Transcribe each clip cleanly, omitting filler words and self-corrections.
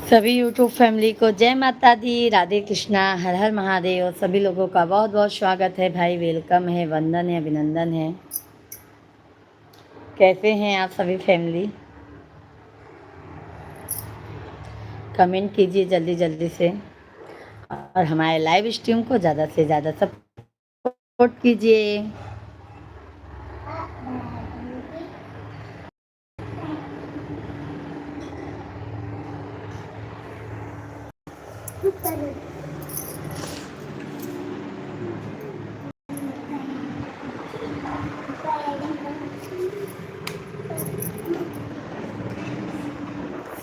सभी YouTube family को जय माता दी, राधे कृष्णा, हर हर महादेव। सभी लोगों का बहुत बहुत स्वागत है भाई, वेलकम है, वंदन है, अभिनंदन है। कैसे हैं आप सभी फैमिली? कमेंट कीजिए जल्दी जल्दी से और हमारे लाइव स्ट्रीम को ज़्यादा से ज़्यादा सपोर्ट कीजिए।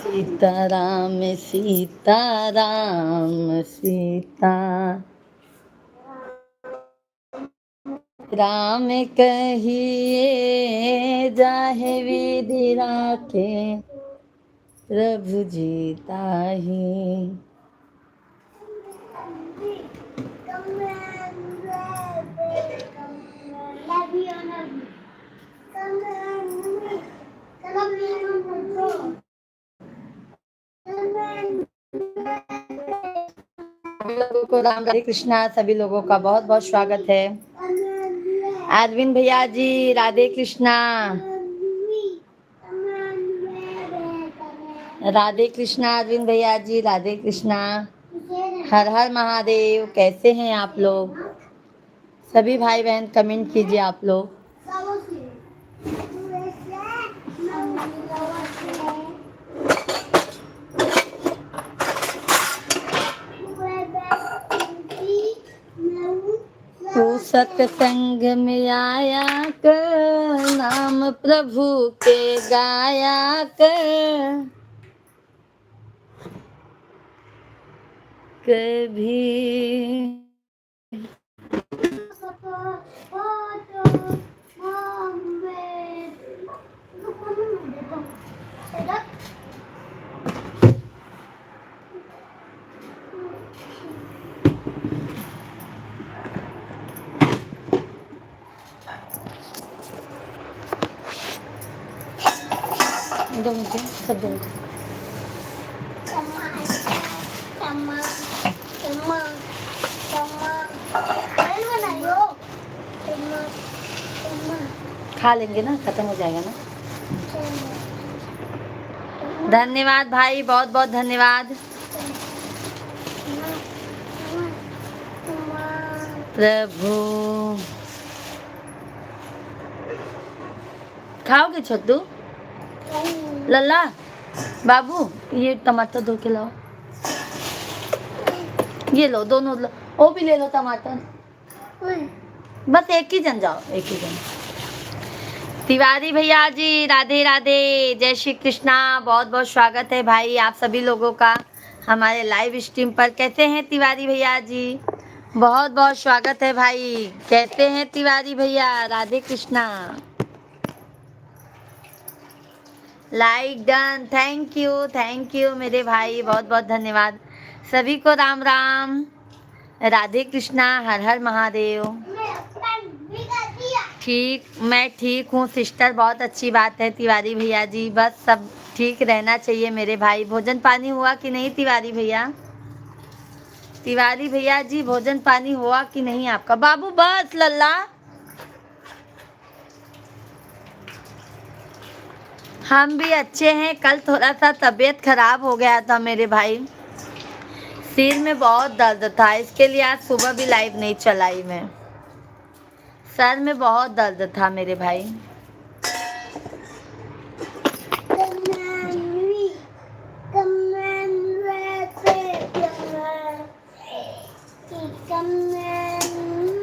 सीताराम सीताराम सीता राम कहिए जाहे विधि राखे प्रभु जी ताहि। सभी लोगों को राम राधे कृष्णा, सभी लोगों का बहुत बहुत स्वागत है। अरविंद भैया जी राधे कृष्णा, राधे कृष्णा। अरविंद भैया जी राधे कृष्णा, हर हर महादेव। कैसे हैं आप लोग? सभी भाई बहन कमेंट कीजिए आप लोग। तू सत्संग में आया कर, नाम प्रभु के गाया कर, कभी दो मुझे सब दो। खा लेंगे ना, खत्म हो जाएगा ना। धन्यवाद भाई, बहुत बहुत धन्यवाद। प्रभु खाओगे छोटू? लल्ला बाबू ये टमाटर धो के लाओ, ये लो दोनों लो, वो भी ले लो टमाटर। बस एक ही जन जाओ, एक ही जन। तिवारी भैया जी राधे राधे, जय श्री कृष्णा। बहुत बहुत स्वागत है भाई आप सभी लोगों का हमारे लाइव स्ट्रीम पर। कैसे हैं तिवारी भैया जी? बहुत बहुत स्वागत है भाई। कैसे हैं तिवारी भैया? Radhe Krishna. Like done, thank you मेरे भाई, बहुत बहुत धन्यवाद। सभी को राम राम, राधे कृष्णा, हर हर महादेव। मैं ठीक हूँ सिस्टर, बहुत अच्छी बात है तिवारी भैया जी। बस सब ठीक रहना चाहिए मेरे भाई। भोजन पानी हुआ कि नहीं तिवारी भैया? तिवारी भैया जी भोजन पानी हुआ कि नहीं आपका? बाबू बस लल्ला। हम भी अच्छे हैं। कल थोड़ा सा तबीयत खराब हो गया था मेरे भाई, सिर में बहुत दर्द था, इसके लिए आज सुबह भी लाइव नहीं चलाई मैं। सर में बहुत दर्द था मेरे भाई।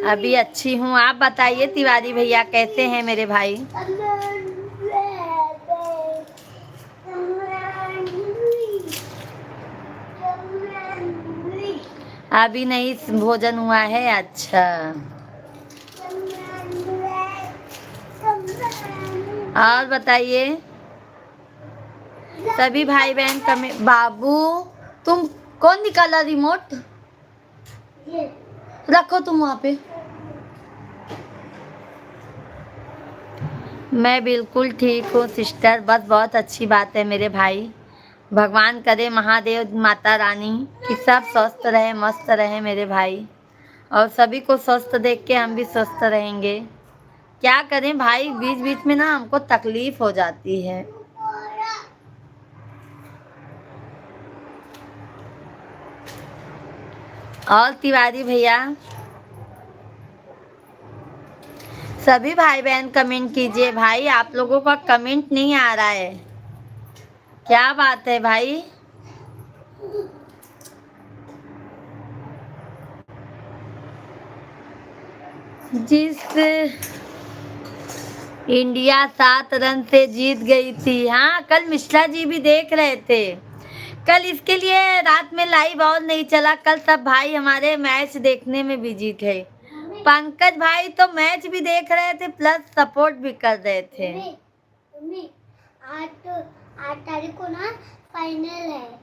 अभी अच्छी हूँ। आप बताइए तिवारी भैया कैसे हैं मेरे भाई? अभी नहीं भोजन हुआ है? अच्छा, और बताइए सभी भाई बहन कमेंट। बाबू तुम कौन निकाला रिमोट? रखो तुम वहाँ पे। मैं बिल्कुल ठीक हूँ सिस्टर, बस बहुत अच्छी बात है मेरे भाई। भगवान करे महादेव माता रानी कि सब स्वस्थ रहे, मस्त रहे मेरे भाई, और सभी को स्वस्थ देख के हम भी स्वस्थ रहेंगे। क्या करें भाई, बीच बीच में ना हमको तकलीफ हो जाती है। और तिवारी भैया, सभी भाई बहन कमेंट कीजिए। भाई आप लोगों का कमेंट नहीं आ रहा है, क्या बात है भाई। जिस इंडिया 7 रन से जीत गई थी, हाँ कल मिश्रा जी भी देख रहे थे। कल इसके लिए रात में लाइव और नहीं चला, कल सब भाई हमारे मैच देखने में बिजी थे। पंकज भाई तो मैच भी देख रहे थे प्लस सपोर्ट भी कर रहे थे। 8 तारीख को ना फाइनल है।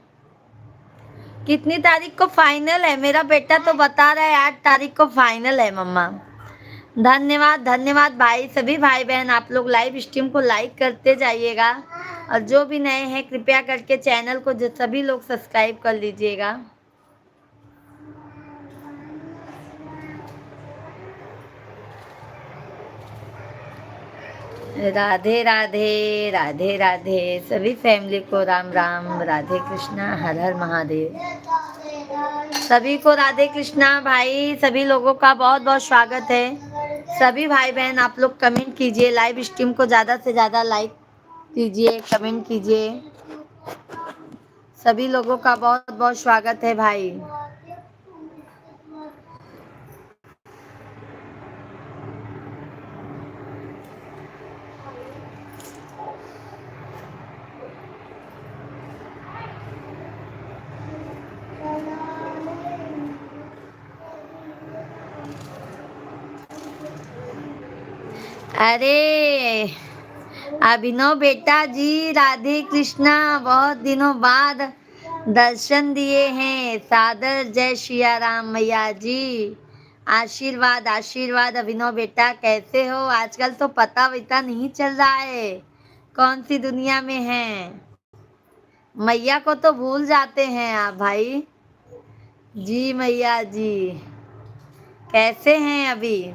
कितनी तारीख को फाइनल है? मेरा बेटा तो बता रहा है 8 तारीख को फाइनल है मम्मा। धन्यवाद धन्यवाद भाई, सभी भाई बहन आप लोग लाइव स्ट्रीम को लाइक करते जाइएगा, और जो भी नए हैं कृपया करके चैनल को सभी लोग सब्सक्राइब कर लीजिएगा। राधे राधे राधे राधे, सभी फैमिली को राम राम, राधे कृष्णा, हर हर महादेव। सभी को राधे कृष्णा भाई, सभी लोगों का बहुत बहुत स्वागत है। सभी भाई बहन आप लोग कमेंट कीजिए, लाइव स्ट्रीम को ज़्यादा से ज़्यादा लाइक कीजिए, कमेंट कीजिए। सभी लोगों का बहुत बहुत स्वागत है भाई। अरे अभिनव बेटा जी, राधे कृष्णा, बहुत दिनों बाद दर्शन दिए हैं। सादर जय सिया राम मैया जी, आशीर्वाद आशीर्वाद। अभिनव बेटा कैसे हो? आजकल तो पता वता नहीं चल रहा है कौन सी दुनिया में है। मैया को तो भूल जाते हैं आप भाई। जी मैया जी, कैसे हैं अभी?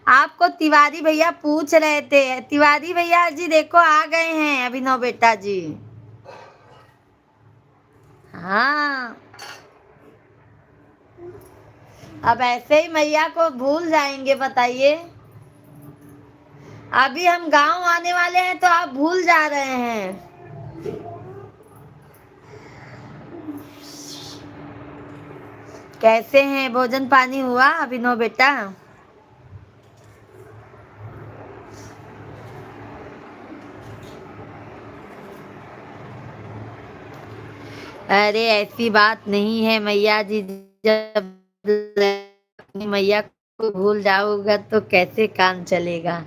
आपको तिवारी भैया पूछ रहे थे। तिवारी भैया जी देखो आ गए हैं अभिनव बेटा जी। हाँ, अब ऐसे ही मैया को भूल जाएंगे बताइए? अभी हम गांव आने वाले हैं तो आप भूल जा रहे हैं। कैसे हैं, भोजन पानी हुआ अभिनव बेटा? अरे ऐसी बात नहीं है मैया जी, जब मैया को भूल जाओगा तो कैसे काम चलेगा।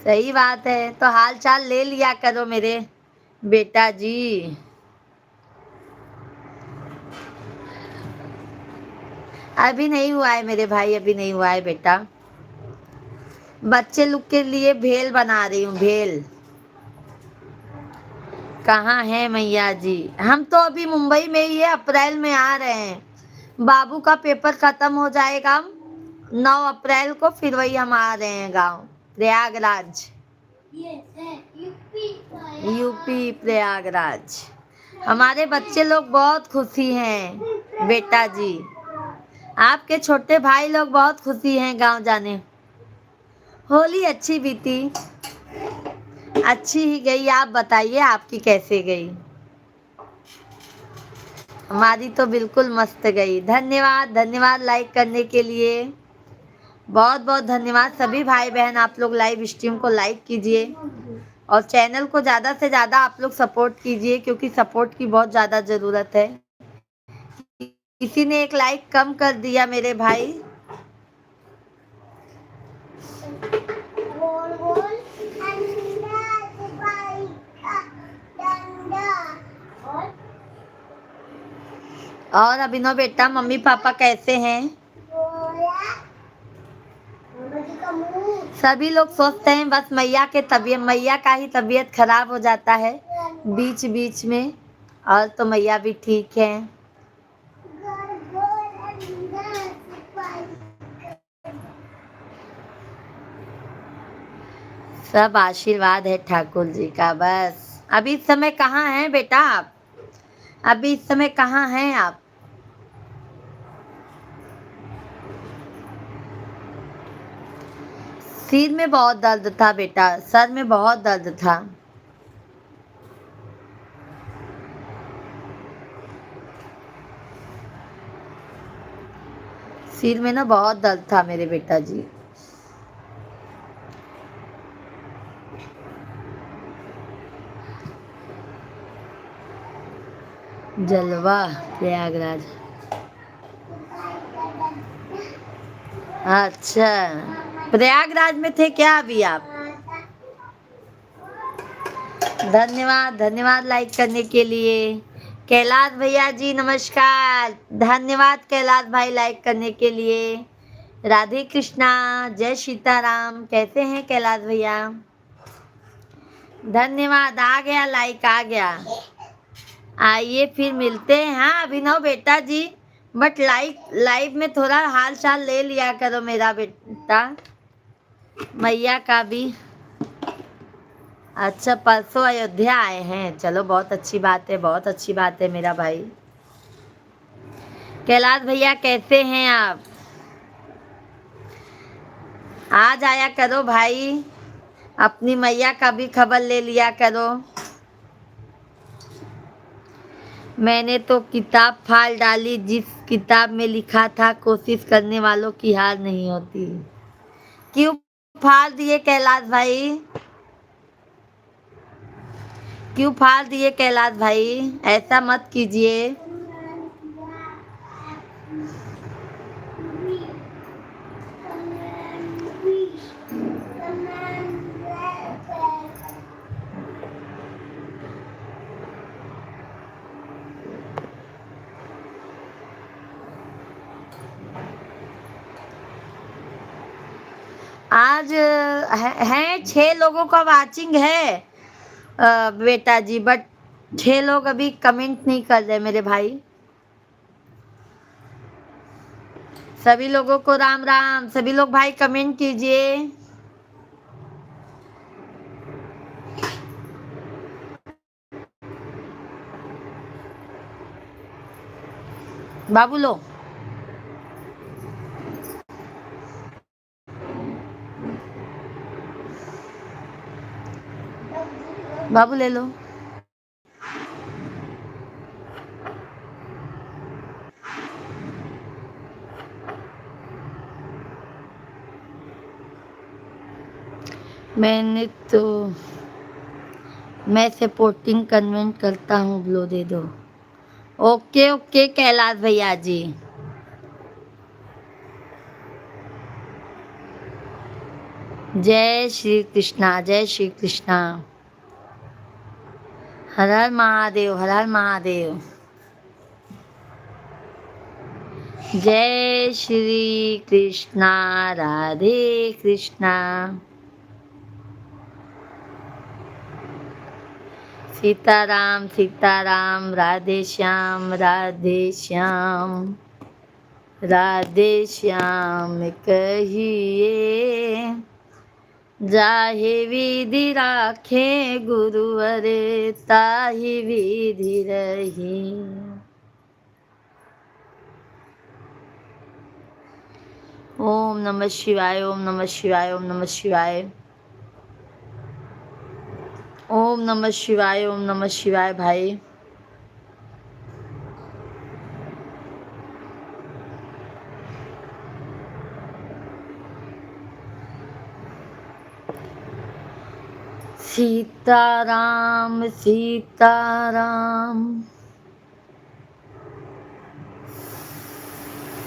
सही बात है, तो हाल चाल ले लिया करो मेरे बेटा जी। अभी नहीं हुआ है मेरे भाई, अभी नहीं हुआ है बेटा। बच्चे लोग के लिए भेल बना रही हूँ, भेल। कहाँ है मैया जी? हम तो अभी मुंबई में ही है, अप्रैल में आ रहे हैं। बाबू का पेपर खत्म हो जाएगा 9 अप्रैल को, फिर वही हम आ रहे हैं गांव प्रयागराज। यूपी प्रयागराज। हमारे बच्चे लोग बहुत खुशी हैं बेटा जी, आपके छोटे भाई लोग बहुत खुशी हैं गांव जाने। होली अच्छी बीती, अच्छी ही गई। आप बताइए आपकी कैसे गई? हमारी तो बिल्कुल मस्त गई। धन्यवाद धन्यवाद लाइक करने के लिए, बहुत बहुत धन्यवाद। सभी भाई बहन आप लोग लाइव स्ट्रीम को लाइक कीजिए, और चैनल को ज़्यादा से ज़्यादा आप लोग सपोर्ट कीजिए, क्योंकि सपोर्ट की बहुत ज़्यादा ज़रूरत है। किसी ने एक लाइक कम कर दिया मेरे भाई। और अभिनव बेटा मम्मी पापा कैसे हैं? सभी लोग स्वस्थ हैं, बस मैया का ही तबीयत खराब हो जाता है बीच बीच में। और तो मैया भी ठीक है। सब आशीर्वाद है ठाकुर जी का बस। अभी इस समय कहाँ हैं बेटा आप? अभी इस समय कहाँ हैं आप? सिर में बहुत दर्द था बेटा, सर में बहुत दर्द था। सिर में ना बहुत दर्द था मेरे बेटा जी। जलवा प्रयागराज। अच्छा, प्रयागराज में थे क्या अभी आप? धन्यवाद धन्यवाद लाइक करने के लिए। कैलाश भैया जी नमस्कार, धन्यवाद कैलाश भाई लाइक करने के लिए। राधे कृष्णा, जय सीताराम। कैसे हैं कैलाश भैया? धन्यवाद, आ गया लाइक, आ गया। आइए फिर मिलते हैं। हाँ अभिनव बेटा जी, बट लाइव में थोड़ा हाल चाल ले लिया करो मेरा बेटा, मैया का भी। अच्छा, परसों अयोध्या आए हैं, चलो बहुत अच्छी बात है, बहुत अच्छी बात है मेरा भाई। कैलाश भैया कैसे हैं आप? आ जाया करो भाई, अपनी मैया का भी खबर ले लिया करो। मैंने तो किताब फाड़ डाली, जिस किताब में लिखा था कोशिश करने वालों की हार नहीं होती। क्यों फाड़ दिए कैलाश भाई? क्यों फाड़ दिए कैलाश भाई? ऐसा मत कीजिए। आज हैं 6 लोगों का वाचिंग है बेटा जी, बट 6 लोग अभी कमेंट नहीं कर रहे मेरे भाई। सभी लोगों को राम राम। सभी लोग भाई कमेंट कीजिए। बाबू लो, बाबू ले लो। मैंने तो मैं सपोर्टिंग कन्वेंट करता हूँ, ब्लो दे दो। ओके ओके कैलाश भैया जी। जय श्री कृष्णा, जय श्री कृष्णा। हर हर महादेव, हर हर महादेव। जय श्री कृष्णा, राधे कृष्णा। सीताराम सीताराम, राधे श्याम राधे श्याम, राधे श्याम कहिए। जाहे विधि राखे गुरुवर, ताहि विधि रही। ओम नमः शिवाय, ओम नमः शिवाय, ओम नमः शिवाय। ओम नमः शिवाय, ओम नमः शिवाय भाई। सीताराम सीताराम।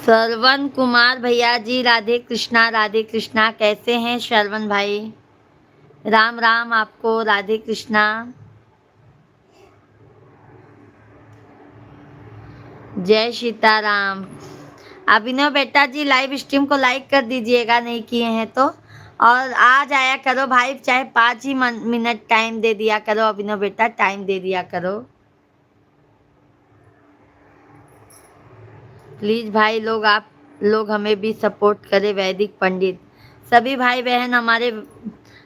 श्रवण कुमार भैया जी, राधे कृष्णा, राधे कृष्णा। कैसे हैं श्रवण भाई? राम राम आपको, राधे कृष्णा। जय सीताराम। अभिनव बेटा जी लाइव स्ट्रीम को लाइक कर दीजिएगा, नहीं किए हैं तो। और आ जाया करो भाई, चाहे 5 ही मिनट टाइम दे दिया करो। अभिनव बेटा टाइम दे दिया करो। प्लीज भाई लोग, आप लोग हमें भी सपोर्ट करें। वैदिक पंडित सभी भाई बहन हमारे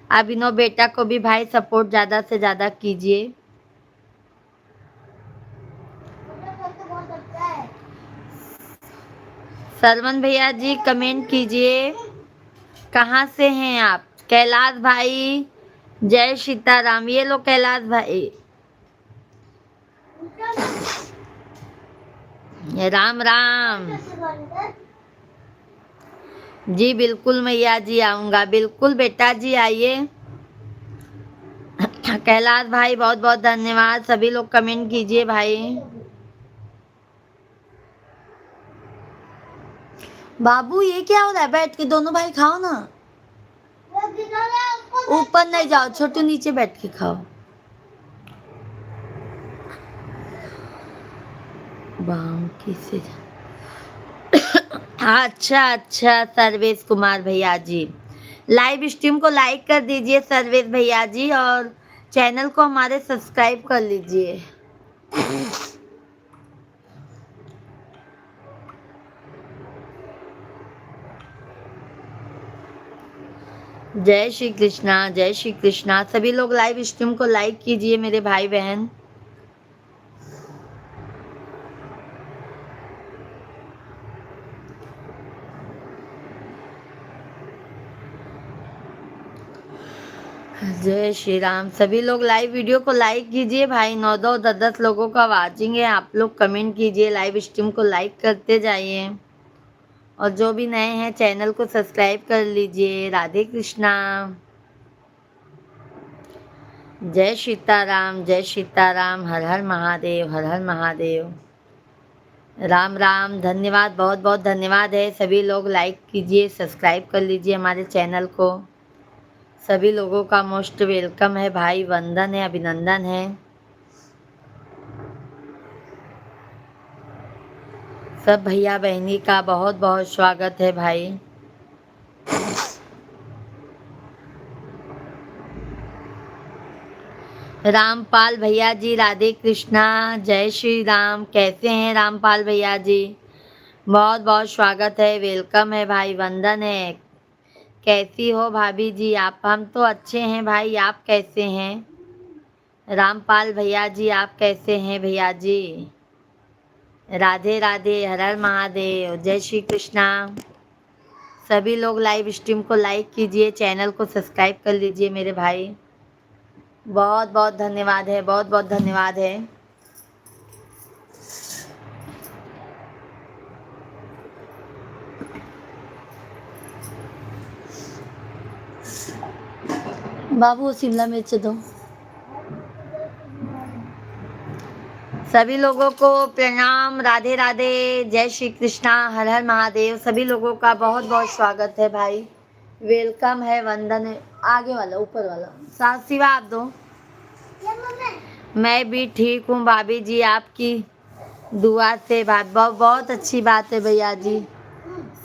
अभिनव बेटा को भी भाई सपोर्ट ज्यादा से ज्यादा कीजिए। सरवन भैया जी कमेंट कीजिए, कहाँ से हैं आप? कैलाश भाई जय सीताराम। ये लो कैलाश भाई, राम राम जी। बिल्कुल मैया जी आऊंगा, बिल्कुल बेटा जी आइए। कैलाश भाई बहुत बहुत धन्यवाद। सभी लोग कमेंट कीजिए भाई। बाबू ये क्या हो रहा है? बैठ के दोनों भाई खाओ ना। ऊपर नहीं जाओ छोटू, नीचे बैठ के खाओ। बाम किसे अच्छा अच्छा सर्वेश कुमार भैया जी, लाइव स्ट्रीम को लाइक कर दीजिए सर्वेश भैया जी, और चैनल को हमारे सब्सक्राइब कर लीजिए। जय श्री कृष्णा, जय श्री कृष्णा। सभी लोग लाइव स्ट्रीम को लाइक कीजिए मेरे भाई बहन। जय श्री राम। सभी लोग लाइव वीडियो को लाइक कीजिए भाई। 9 10 10 लोगों का वाचिंग है। आप लोग कमेंट कीजिए, लाइव स्ट्रीम को लाइक करते जाइए, और जो भी नए हैं चैनल को सब्सक्राइब कर लीजिए। राधे कृष्णा। जय सीताराम, जय सीताराम। हर हर महादेव, हर हर महादेव। राम राम। धन्यवाद, बहुत बहुत धन्यवाद है। सभी लोग लाइक कीजिए, सब्सक्राइब कर लीजिए हमारे चैनल को। सभी लोगों का मोस्ट वेलकम है भाई, वंदन है, अभिनंदन है। सब भैया बहनी का बहुत बहुत स्वागत है भाई। रामपाल भैया जी राधे कृष्णा, जय श्री राम। कैसे हैं रामपाल भैया जी? बहुत बहुत स्वागत है, वेलकम है भाई, वंदन है। कैसी हो भाभी जी आप? हम तो अच्छे हैं भाई, आप कैसे हैं? रामपाल भैया जी आप कैसे हैं भैया जी? राधे राधे, हर हर महादेव, जय श्री कृष्णा। सभी लोग लाइव स्ट्रीम को लाइक कीजिए, चैनल को सब्सक्राइब कर लीजिए मेरे भाई। बहुत बहुत धन्यवाद है, बहुत बहुत धन्यवाद है। बाबू शिमला मिर्च दो। सभी लोगों को प्रणाम, राधे राधे, जय श्री कृष्णा, हर हर महादेव। सभी लोगों का बहुत बहुत स्वागत है भाई, वेलकम है, वंदन है। आगे वाला, ऊपर वाला साथ सिवा आप दो। मैं भी ठीक हूँ भाभी जी, आपकी दुआ से। बहुत बहुत अच्छी बात है भैया जी,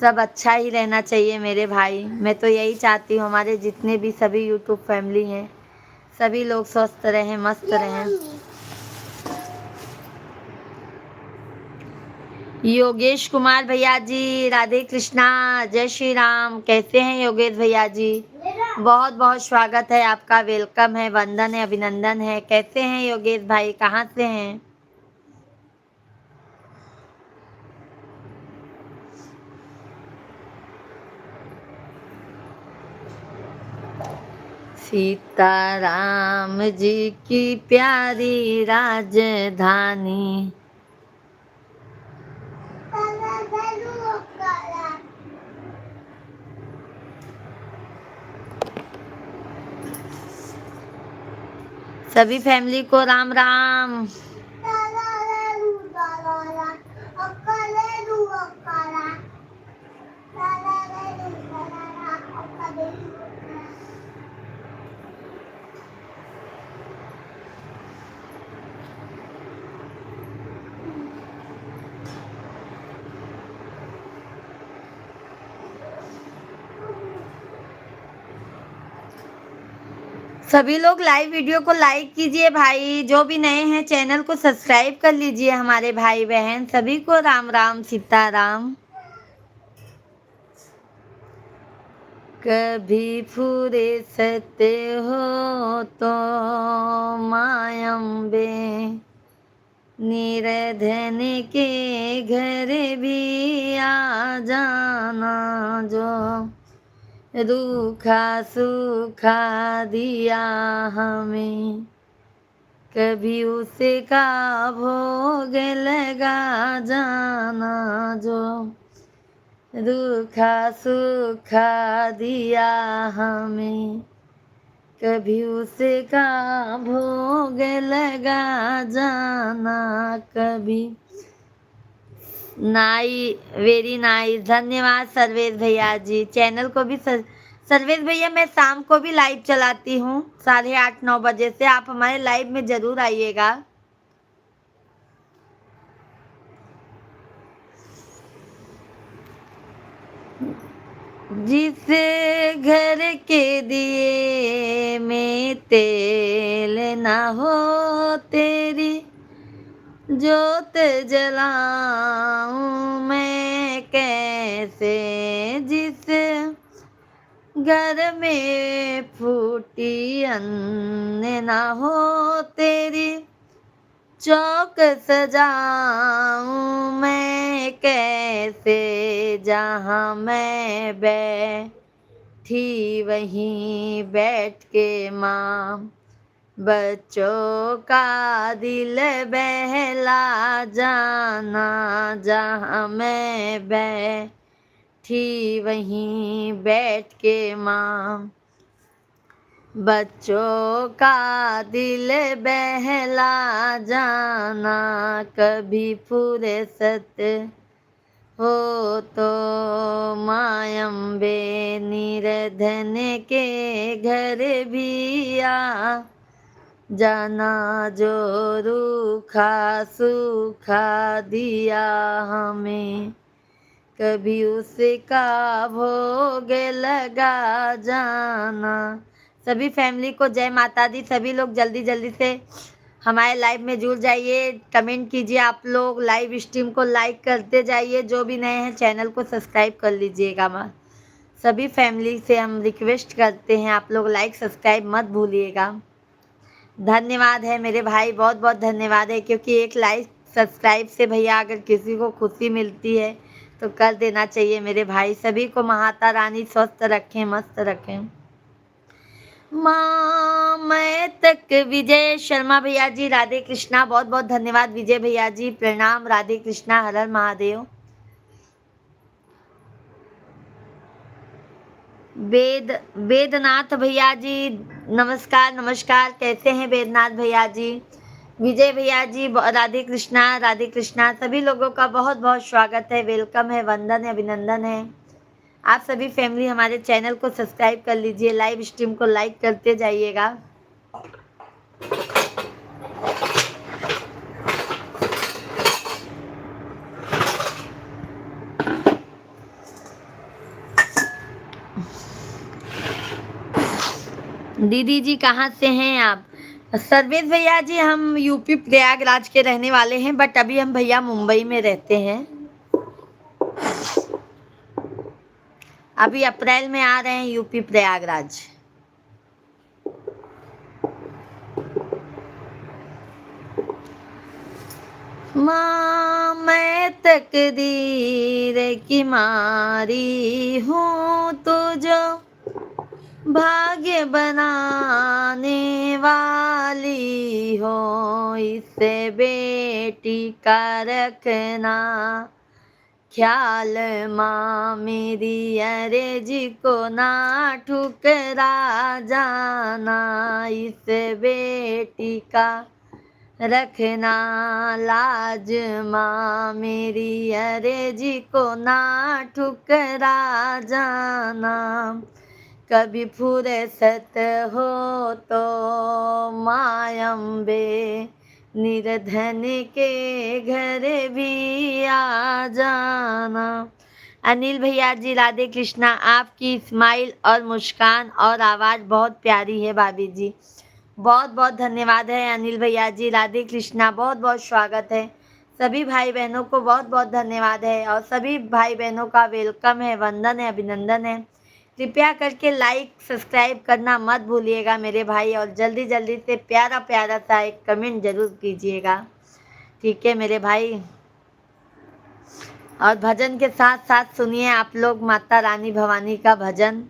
सब अच्छा ही रहना चाहिए मेरे भाई। मैं तो यही चाहती हूँ हमारे जितने भी सभी यूट्यूब फैमिली हैं, सभी लोग स्वस्थ रहें, मस्त रहें। योगेश कुमार भैया जी राधे कृष्णा, जय श्री राम। कैसे हैं योगेश भैया जी? बहुत बहुत स्वागत है आपका, वेलकम है, वंदन है, अभिनंदन है। कैसे हैं योगेश भाई, कहाँ से हैं? सीताराम जी की प्यारी राजधानी। सभी फैमिली को राम राम। सभी लोग लाइव वीडियो को लाइक कीजिए भाई, जो भी नए हैं चैनल को सब्सक्राइब कर लीजिए। हमारे भाई बहन सभी को राम राम सीताराम। कभी फुर्सत हो तो मायम्बे निर्धन के घर भी आ जाना, जो रूखा सूखा दिया हमें कभी उसका भोग लगा जाना, जो रूखा सूखा दिया हमें कभी उसका भोग लगा जाना। कभी वेरी नाइस, धन्यवाद सर्वेश भैया जी। चैनल को भी सर्वेश भैया मैं शाम को भी लाइव चलाती हूँ 8:30-9 बजे से, आप हमारे लाइव में जरूर आइएगा। जिस घर के दिए में तेल ना हो तेरी जोत जलाऊं मैं कैसे, जिस घर में फूटी अन्न ना हो तेरी चौक सजाऊं मैं कैसे, जहाँ मैं बैठी वहीं बैठ के माँ बच्चों का दिल बहला जाना, जहाँ मैं बैठी वहीं बैठ के माँ बच्चों का दिल बहला जाना। कभी फुर्सत हो तो मायम्बे निर्धन के घर भी आ जाना, जो रूखा सूखा दिया हमें कभी उसका भोग लगा जाना। सभी फैमिली को जय माता दी। सभी लोग जल्दी जल्दी से हमारे लाइव में जुड़ जाइए, कमेंट कीजिए, आप लोग लाइव स्ट्रीम को लाइक करते जाइए। जो भी नए हैं चैनल को सब्सक्राइब कर लीजिएगा। सभी फैमिली से हम रिक्वेस्ट करते हैं, आप लोग लाइक सब्सक्राइब मत भूलिएगा। धन्यवाद है मेरे भाई, बहुत बहुत धन्यवाद है, क्योंकि एक लाइक सब्सक्राइब से भैया अगर किसी को खुशी मिलती है तो कर देना चाहिए मेरे भाई। सभी को माता रानी स्वस्थ रखें, मस्त रखें। माँ मैं तक विजय शर्मा भैया जी, राधे कृष्णा, बहुत बहुत धन्यवाद विजय भैया जी, प्रणाम, राधे कृष्णा, हर हर महादेव। वेदनाथ भैया जी नमस्कार नमस्कार, कैसे हैं वेदनाथ भैया जी। विजय भैया जी राधे कृष्णा, सभी लोगों का बहुत बहुत स्वागत है, वेलकम है, वंदन है, अभिनंदन है। आप सभी फैमिली हमारे चैनल को सब्सक्राइब कर लीजिए, लाइव स्ट्रीम को लाइक करते जाइएगा। दीदी जी कहाँ से हैं आप। सर्वेश भैया जी हम यूपी प्रयागराज के रहने वाले हैं, बट अभी हम भैया मुंबई में रहते हैं। अभी अप्रैल में आ रहे हैं यूपी प्रयागराज। माँ मैं तकदीर की मारी हूँ, तो जो भाग्य बनाने वाली हो, इससे बेटी का रखना ख्याल माँ मेरी अर्ज को ना ठुकरा जाना, इस बेटी का रखना लाज माँ मेरी अर्ज को ना ठुकरा जाना। कभी फुर्सत हो तो मायम्बे निर्धन के घर भी आ जाना, अनिल भैया जी राधे कृष्णा, आपकी स्माइल और मुस्कान और आवाज़ बहुत प्यारी है भाभी जी। बहुत बहुत धन्यवाद है अनिल भैया जी, राधे कृष्णा, बहुत बहुत स्वागत है। सभी भाई बहनों को बहुत बहुत धन्यवाद है और सभी भाई बहनों का वेलकम है, वंदन है, अभिनंदन है। कृपया करके लाइक सब्सक्राइब करना मत भूलिएगा मेरे भाई, और जल्दी जल्दी से प्यारा प्यारा सा एक कमेंट जरूर कीजिएगा, ठीक है मेरे भाई। और भजन के साथ साथ सुनिए आप लोग माता रानी भवानी का भजन।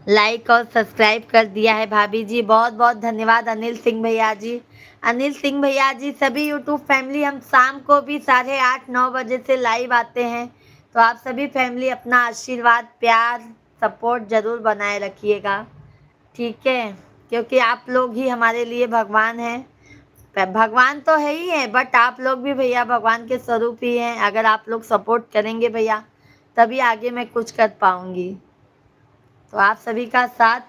लाइक और सब्सक्राइब कर दिया है भाभी जी, बहुत बहुत धन्यवाद अनिल सिंह भैया जी। अनिल सिंह भैया जी, सभी यूट्यूब फैमिली, हम शाम को भी 8:30-9 बजे से लाइव आते हैं, तो आप सभी फैमिली अपना आशीर्वाद, प्यार, सपोर्ट जरूर बनाए रखिएगा, ठीक है, क्योंकि आप लोग ही हमारे लिए भगवान हैं। भगवान तो है ही है, बट आप लोग भी भैया भगवान के स्वरूप ही हैं। अगर आप लोग सपोर्ट करेंगे भैया, तभी आगे मैं कुछ कर पाऊंगी। तो आप सभी का साथ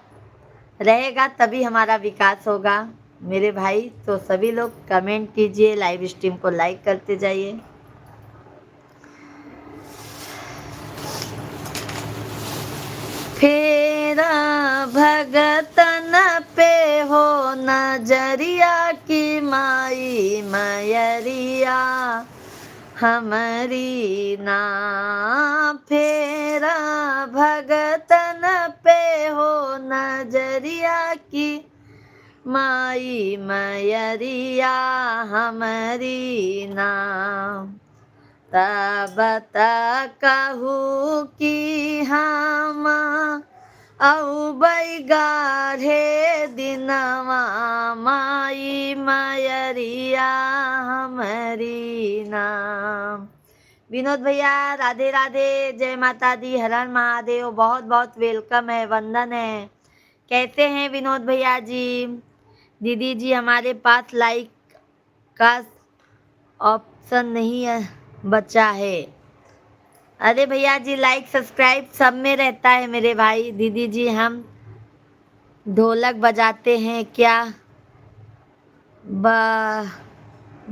रहेगा तभी हमारा विकास होगा मेरे भाई। तो सभी लोग कमेंट कीजिए, लाइव स्ट्रीम को लाइक करते जाइए। फेरा भगतन पे हो नजरिया की माई मयरिया हमारी ना। फेरा भगतन पे हो नजरिया की माई मयरिया हमारी ना। तब कहू कि हम औ बैगारे दिनवा माई मयरिया हमारी नाम। विनोद भैया राधे राधे, जय माता दी, हर हर महादेव, बहुत बहुत वेलकम है, वंदन है। कैसे हैं विनोद भैया जी? दीदी जी, हमारे पास लाइक का ऑप्शन नहीं है, बचा है। अरे भैया जी, लाइक सब्सक्राइब सब में रहता है मेरे भाई। दीदी जी, हम ढोलक बजाते हैं क्या?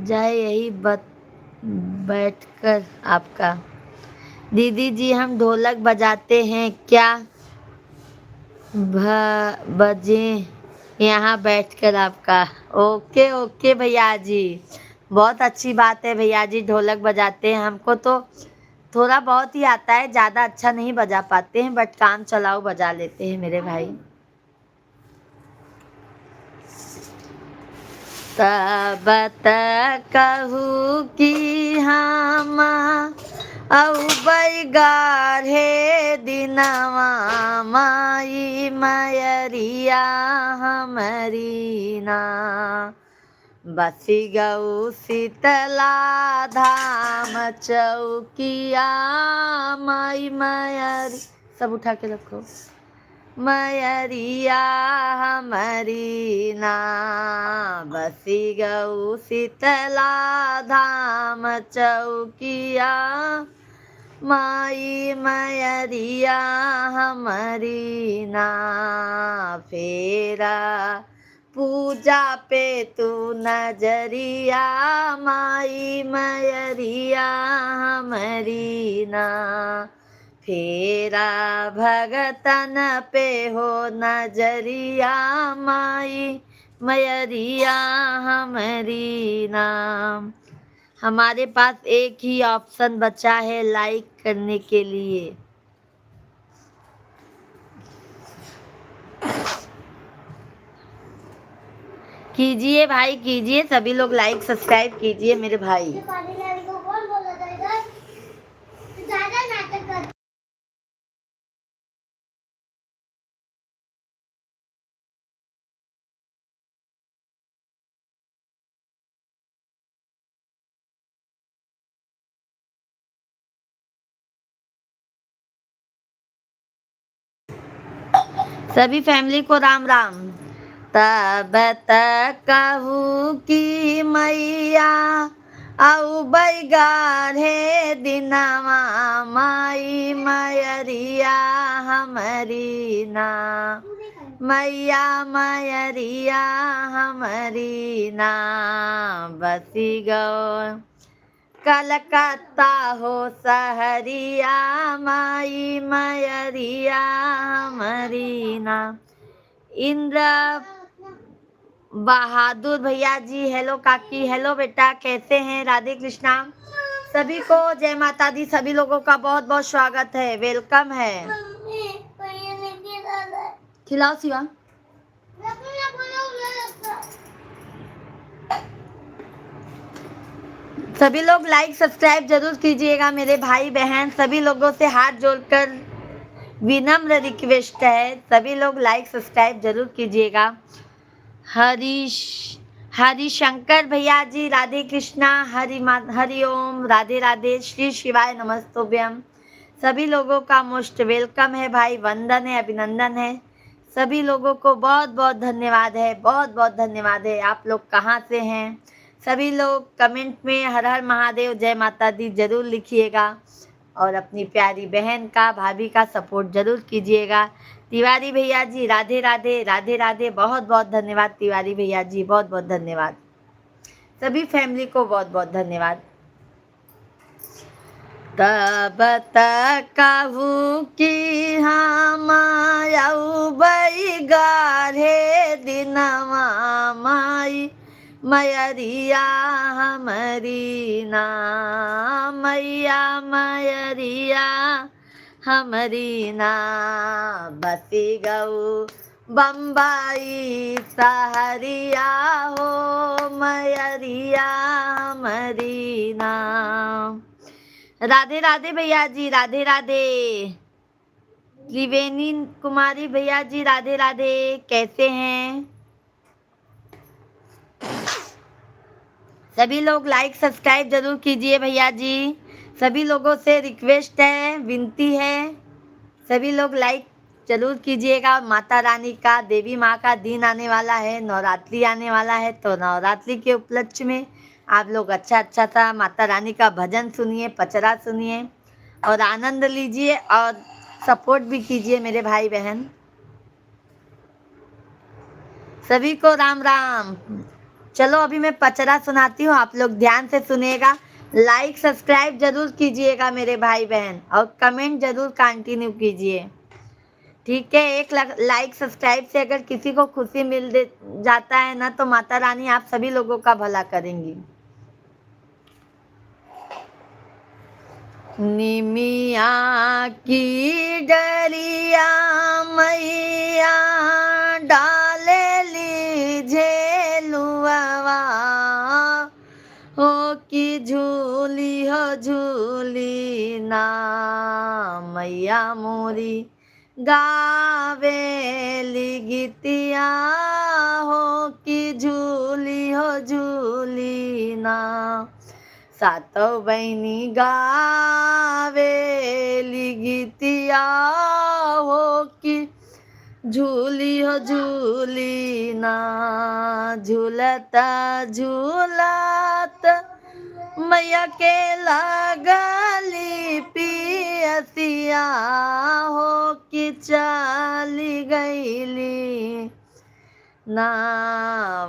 जाए यही बैठकर आपका। दीदी जी, हम ढोलक बजाते हैं क्या? बजे यहाँ बैठकर आपका। ओके ओके भैया जी, बहुत अच्छी बात है भैया जी, ढोलक बजाते हैं। हमको तो थोड़ा बहुत ही आता है, ज़्यादा अच्छा नहीं बजा पाते हैं, बट काम चलाओ बजा लेते हैं मेरे भाई। तब कहू कि हम औ बैगारे दिनवा माई मयरिया हमारी ना। बसी गऊ शीतला धाम चौकिया माई मयरी, सब उठा के रखो, मयरिया हमारी ना। बसी गऊ शीतला धाम चौकिया माई मयरिया हमारी ना। फेरा पूजा पे तू नजरिया माई मयरिया हमारी ना। फेरा भगतन पे हो नजरिया माई मयरिया हमारी नाम। हमारे पास एक ही ऑप्शन बचा है लाइक करने के लिए। कीजिए भाई कीजिए, सभी लोग लाइक सब्सक्राइब कीजिए मेरे भाई। सभी फैमिली को राम राम। तब कहू कि मैया औ बैगारे दिनवा माई मयरिया हमारी ना। मैया मयरिया हमारी ना। बसी गो कलकत्ता हो सहरिया, माई मयरिया मरीना। इंद्र बहादुर भैया जी, हेलो काकी, हेलो बेटा, कैसे हैं? राधे कृष्णा। सभी को जय माता दी, सभी लोगों का बहुत बहुत स्वागत है, वेलकम है। खिलाओ शिवा। सभी लोग लाइक सब्सक्राइब जरूर कीजिएगा मेरे भाई बहन, सभी लोगों से हाथ जोड़कर विनम्र रिक्वेस्ट है, सभी लोग लाइक सब्सक्राइब जरूर कीजिएगा। हरिशंकर भैया जी, राधे कृष्णा, हरि ओम, राधे राधे, श्री शिवाय नमस्तुभ्यम। सभी लोगों का मोस्ट वेलकम है भाई, वंदन है, अभिनंदन है। सभी लोगों को बहुत बहुत धन्यवाद है, बहुत बहुत धन्यवाद है। आप लोग कहाँ से हैं? सभी लोग कमेंट में हर हर महादेव, जय माता दी जरूर लिखिएगा और अपनी प्यारी बहन का, भाभी का सपोर्ट जरूर कीजिएगा। तिवारी भैया जी, राधे राधे, राधे राधे, बहुत बहुत धन्यवाद तिवारी भैया जी, बहुत बहुत धन्यवाद। सभी फैमिली को बहुत बहुत धन्यवाद। तब तक कहूँ कि हम आयु बई गाढ़े दिनवा, माई मयरिया हमरी ना, मैया मयरिया हमरी ना। बसी गऊ बम्बई सहरिया हो, मयरिया हमरी ना। राधे राधे भैया जी, राधे राधे। त्रिवेणी कुमारी भैया जी, राधे राधे, कैसे हैं? सभी लोग लाइक सब्सक्राइब जरूर कीजिए भैया जी, सभी लोगों से रिक्वेस्ट है, विनती है, सभी लोग लाइक जरूर कीजिएगा। माता रानी का, देवी माँ का दिन आने वाला है, नवरात्रि आने वाला है, तो नवरात्रि के उपलक्ष्य में आप लोग अच्छा अच्छा सा माता रानी का भजन सुनिए, पचरा सुनिए और आनंद लीजिए और सपोर्ट भी कीजिए मेरे भाई बहन। सभी को राम राम। चलो अभी मैं पचरा सुनाती हूँ, आप लोग ध्यान से सुनिएगा, लाइक सब्सक्राइब जरूर कीजिएगा मेरे भाई बहन और कमेंट जरूर कंटिन्यू कीजिए, ठीक है? एक लाइक सब्सक्राइब से अगर किसी को खुशी मिल जाता है ना, तो माता रानी आप सभी लोगों का भला करेंगी। निमिया की डरिया मैया डाले लीजे लुआवा, हो की झूली हो झूली ना, मैया मोरी गावेली गीतिया, हो की झूली हो झूली ना। सातों बहनी गावेली गीतिया, हो की झूली हो झूली ना। झूलता झूलत मैया के लगली पियसिया, हो कि चली गईली ना,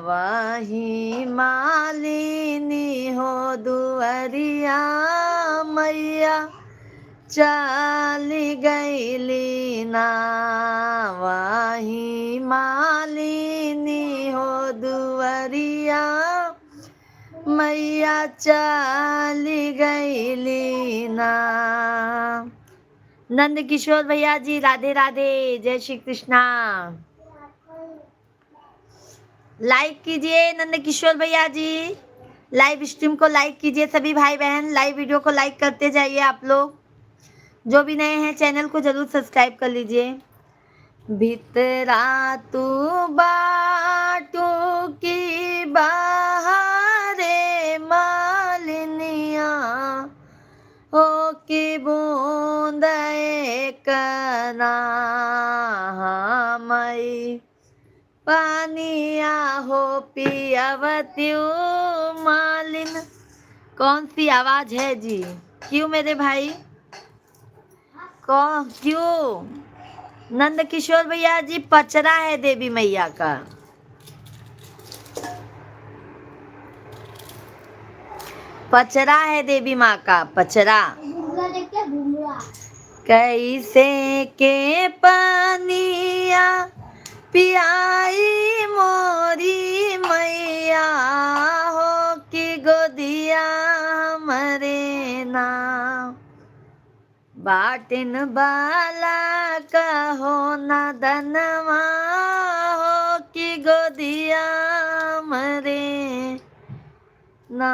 वही मालिनी हो दुअरिया, मैया चली गईली ना, वही मालिनी हो दुअरिया, मैया चली गईली ना। नंद किशोर भैया जी, राधे राधे, जय श्री कृष्णा। लाइक कीजिए नंद किशोर भैया जी, लाइव स्ट्रीम को लाइक कीजिए सभी भाई बहन, लाइव वीडियो को लाइक करते जाइए। आप लोग जो भी नए हैं चैनल को जरूर सब्सक्राइब कर लीजिए। भीतरा तू बाटू की बहारे मालिनिया, हो की बूंद कना, मई पानिया हो पियावत्यू मालिन। कौन सी आवाज है जी? क्यों मेरे भाई, कौन, क्यों? नंद किशोर भैया जी, पचरा है देवी मैया का। पचरा है देवी माँ का, पचरा। कैसे के पनिया पियाई मोरी मैया हो कि गोदिया हमरे नाम। बाटिन बाला कहो ना दनवा हो कि गोदिया मरे ना।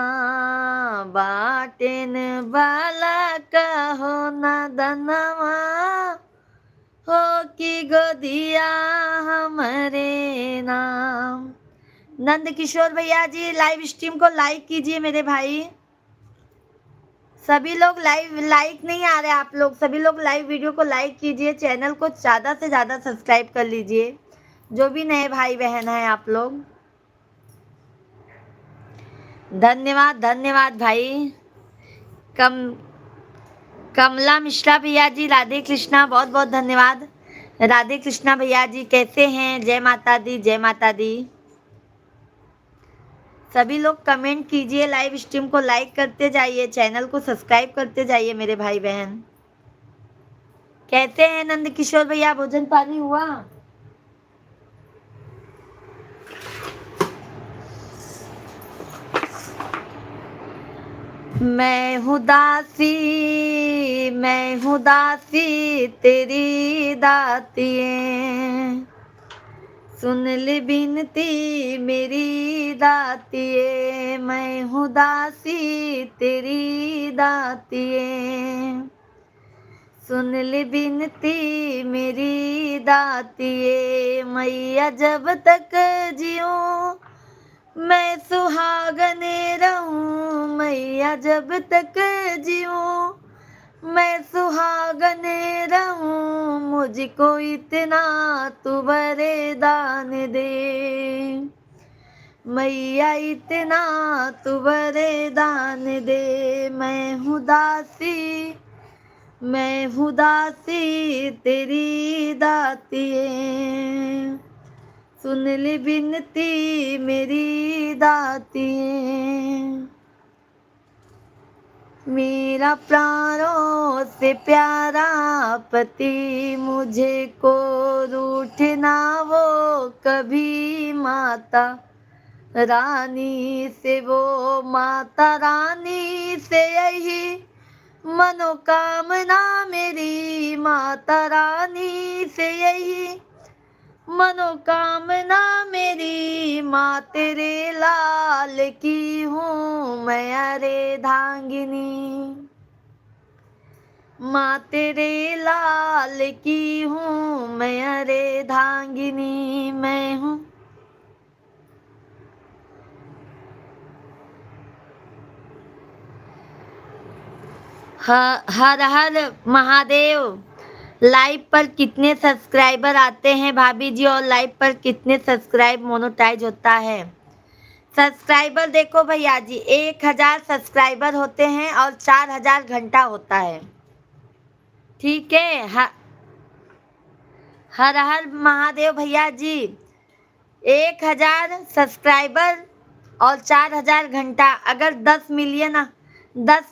बाटिन बाला कहो ना दनवा हो कि गोदिया हमरे नाम। नंद किशोर भैया जी लाइव स्ट्रीम को लाइक कीजिए मेरे भाई। सभी लोग लाइक नहीं आ रहे, आप लोग सभी लोग लाइव वीडियो को लाइक कीजिए, चैनल को ज़्यादा से ज़्यादा सब्सक्राइब कर लीजिए, जो भी नए भाई बहन हैं आप लोग। धन्यवाद धन्यवाद भाई। कमला मिश्रा भैया जी राधे कृष्णा, बहुत बहुत धन्यवाद। राधे कृष्णा भैया जी कैसे हैं? जय माता दी, जय माता दी। सभी लोग कमेंट कीजिए, लाइव स्ट्रीम को लाइक करते जाइए, चैनल को सब्सक्राइब करते जाइए मेरे भाई बहन। कैसे हैं नंद किशोर भैया, भोजन पानी हुआ? मैं हूँ दासी तेरी दातिए, सुन ले बिनती मेरी दातिए। मैं हूँ दासी तेरी दातिए, सुन ले बिनती मेरी दातिए। मैया जब तक जिऊं मैं सुहागने रहूं, मैया जब तक जीऊं मैं सुहागने रहूं। मुझको इतना तू वरदान दे, मैया इतना तू वरदान दे। मैं हूँ दासी तेरी दातिए, सुन ले बिनती मेरी दातिए। मेरा प्राणों से प्यारा पति मुझे को रूठ ना वो कभी, माता रानी से, वो माता रानी से यही मनोकामना मेरी, माता रानी से यही मनोकामना मेरी। माँ तेरे लाल की हूँ मैं अर्धांगिनी, माँ तेरे लाल की हूँ मैं अर्धांगिनी। मैं हूँ हर हर महादेव। लाइव पर कितने सब्सक्राइबर आते हैं भाभी जी, और लाइव पर कितने सब्सक्राइब मोनेटाइज होता है? सब्सक्राइबर देखो भैया जी, 1000 सब्सक्राइबर होते हैं और 4000 घंटा होता है, ठीक है। हर हर महादेव भैया जी। 1000 सब्सक्राइबर और 4000 घंटा, अगर 10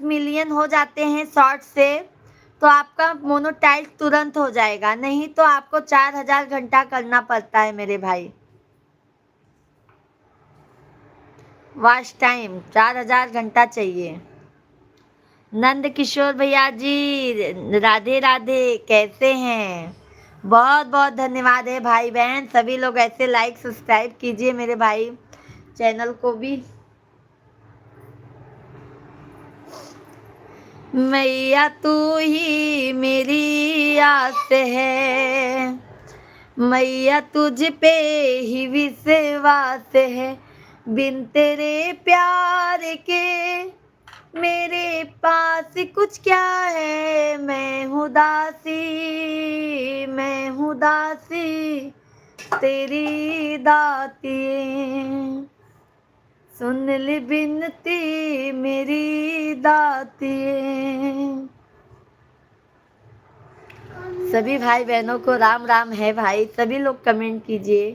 मिलियन हो जाते हैं शॉर्ट से तो आपका मोनेटाइज तुरंत हो जाएगा, नहीं तो आपको 4000 घंटा करना पड़ता है मेरे भाई। वॉच टाइम 4000 घंटा चाहिए। नंद किशोर भैया जी राधे राधे, कैसे हैं? बहुत बहुत धन्यवाद है भाई बहन, सभी लोग ऐसे लाइक सब्सक्राइब कीजिए मेरे भाई, चैनल को भी। मैया तू ही मेरी आस है, मैया तुझ पे ही विश्वास है। बिन तेरे प्यार के मेरे पास कुछ क्या है। मैं हूँ दासी तेरी दातिए, सुन ले बिनती मेरी दातिए। सभी भाई बहनों को राम राम है भाई, सभी लोग कमेंट कीजिए।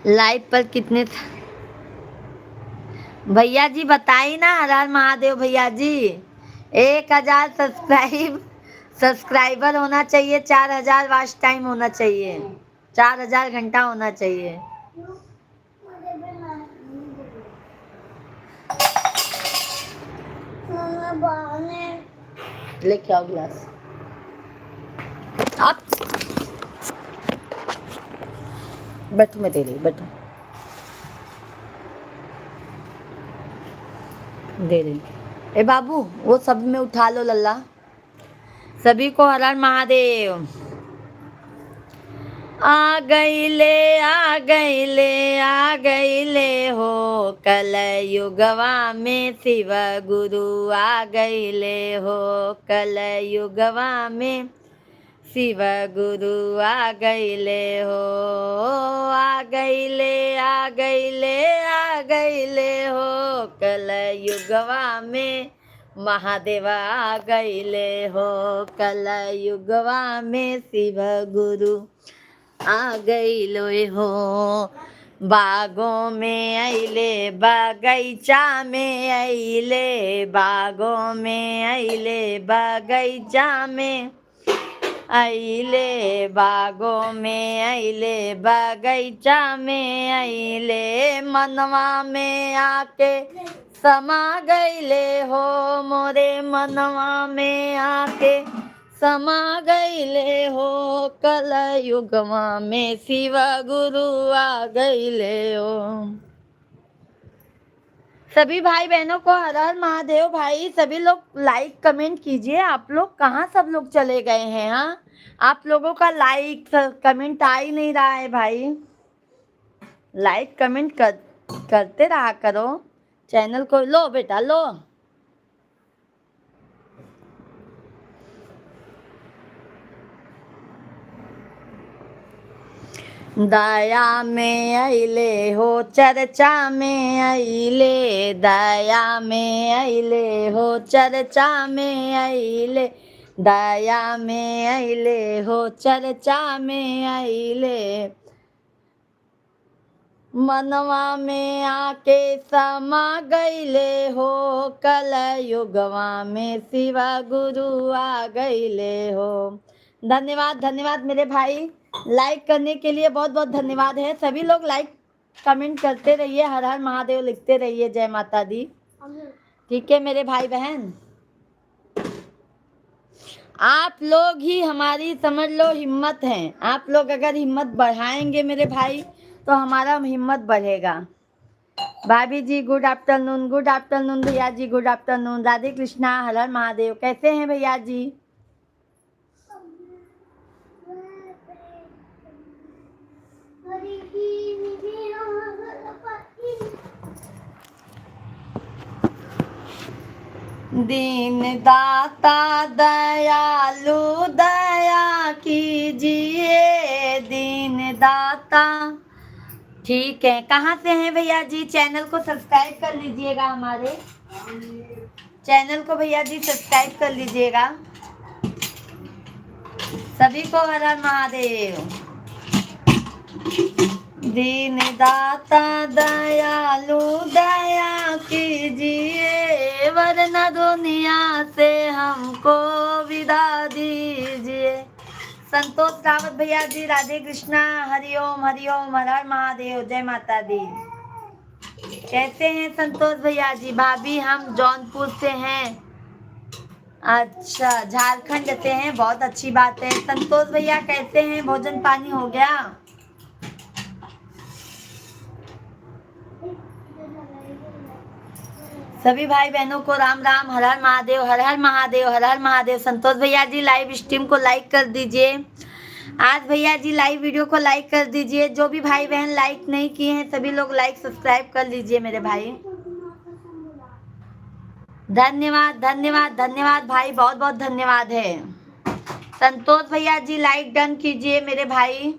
लाइव पर कितने भैया जी बताइए ना। हर हर महादेव भैया जी। 1000 सब्सक्राइबर होना चाहिए, 4000 वॉच टाइम होना चाहिए, 4000 घंटा होना चाहिए। लेके आओ गिलास। आप बैठो, मैं दे रही, बैठो दे रही। ए बाबू वो सब में उठा लो लल्ला। सभी को हर हर महादेव। आ गईले आ गईले आ गईले हो कल युगवा में शिव गुरु आ गईले हो कल युगवा में शिव गुरु आ गईले हो। आ गईले आ गईले आ गईले हो कल युगवा में महादेव आ गईले हो कल युगवा में शिव गुरु आ गईलो हो। बागों में अइले बगैचा में अइले, बागों में अइले बगैचा में अइले, बागों में अइले बगैचा में अइले, मनवा में आके समा गईले हो मोरे मनवा में आके समा गईले हो कल युगवा में शिव गुरु आ गईले हो। सभी भाई बहनों को हर हर महादेव। भाई सभी लोग लाइक कमेंट कीजिए। आप लोग कहाँ सब लोग चले गए हैं? हाँ, आप लोगों का लाइक कमेंट आ ही नहीं रहा है भाई। लाइक कमेंट करते रहा करो। चैनल को लो बेटा लो। दया में अइले हो चर्चा में अइले, दया में अइले हो चर्चा में अइले, दया में अइले हो चर्चा में अइले, मनवा में आके समा गईले हो कल युगवा में शिव गुरु आ गईले हो। धन्यवाद धन्यवाद मेरे भाई, लाइक करने के लिए बहुत बहुत धन्यवाद है। सभी लोग लाइक कमेंट करते रहिए, हर हर महादेव लिखते रहिए, जय माता दी। ठीक है मेरे भाई बहन, आप लोग ही हमारी समझ लो हिम्मत हैं। आप लोग अगर हिम्मत बढ़ाएंगे मेरे भाई तो हमारा हिम्मत बढ़ेगा। भाभी जी गुड आफ्टरनून भैया जी गुड आफ्टरनून। राधे कृष्णा, हर हर महादेव। कैसे हैं भैया जी? दीन दाता दयालु दया कीजिए, दीन दाता। ठीक है, कहाँ से हैं भैया जी? चैनल को सब्सक्राइब कर लीजिएगा, हमारे चैनल को भैया जी सब्सक्राइब कर लीजिएगा। सभी को हर हर महादेव। दीन दाता दयालु दया कीजिए, वरना दुनिया से हमको विदा दीजिए। संतोष रावत भैया जी राधे कृष्णा, हरिओम हरिओम, हर हर महादेव, जय माता दी। कैसे हैं संतोष भैया जी? भाभी हम जौनपुर से हैं। अच्छा, झारखंड से हैं, बहुत अच्छी बात है। संतोष भैया कैसे हैं? भोजन पानी हो गया? सभी भाई बहनों को राम राम, हर हर महादेव, हर हर महादेव, हर हर महादेव। संतोष भैया जी लाइव स्ट्रीम को लाइक कर दीजिए। आज भैया जी लाइव वीडियो को लाइक कर दीजिए। जो भी भाई बहन लाइक नहीं किए हैं सभी लोग लाइक सब्सक्राइब कर लीजिए मेरे भाई। धन्यवाद धन्यवाद धन्यवाद भाई, बहुत बहुत धन्यवाद है। संतोष भैया जी लाइक डन कीजिए मेरे भाई।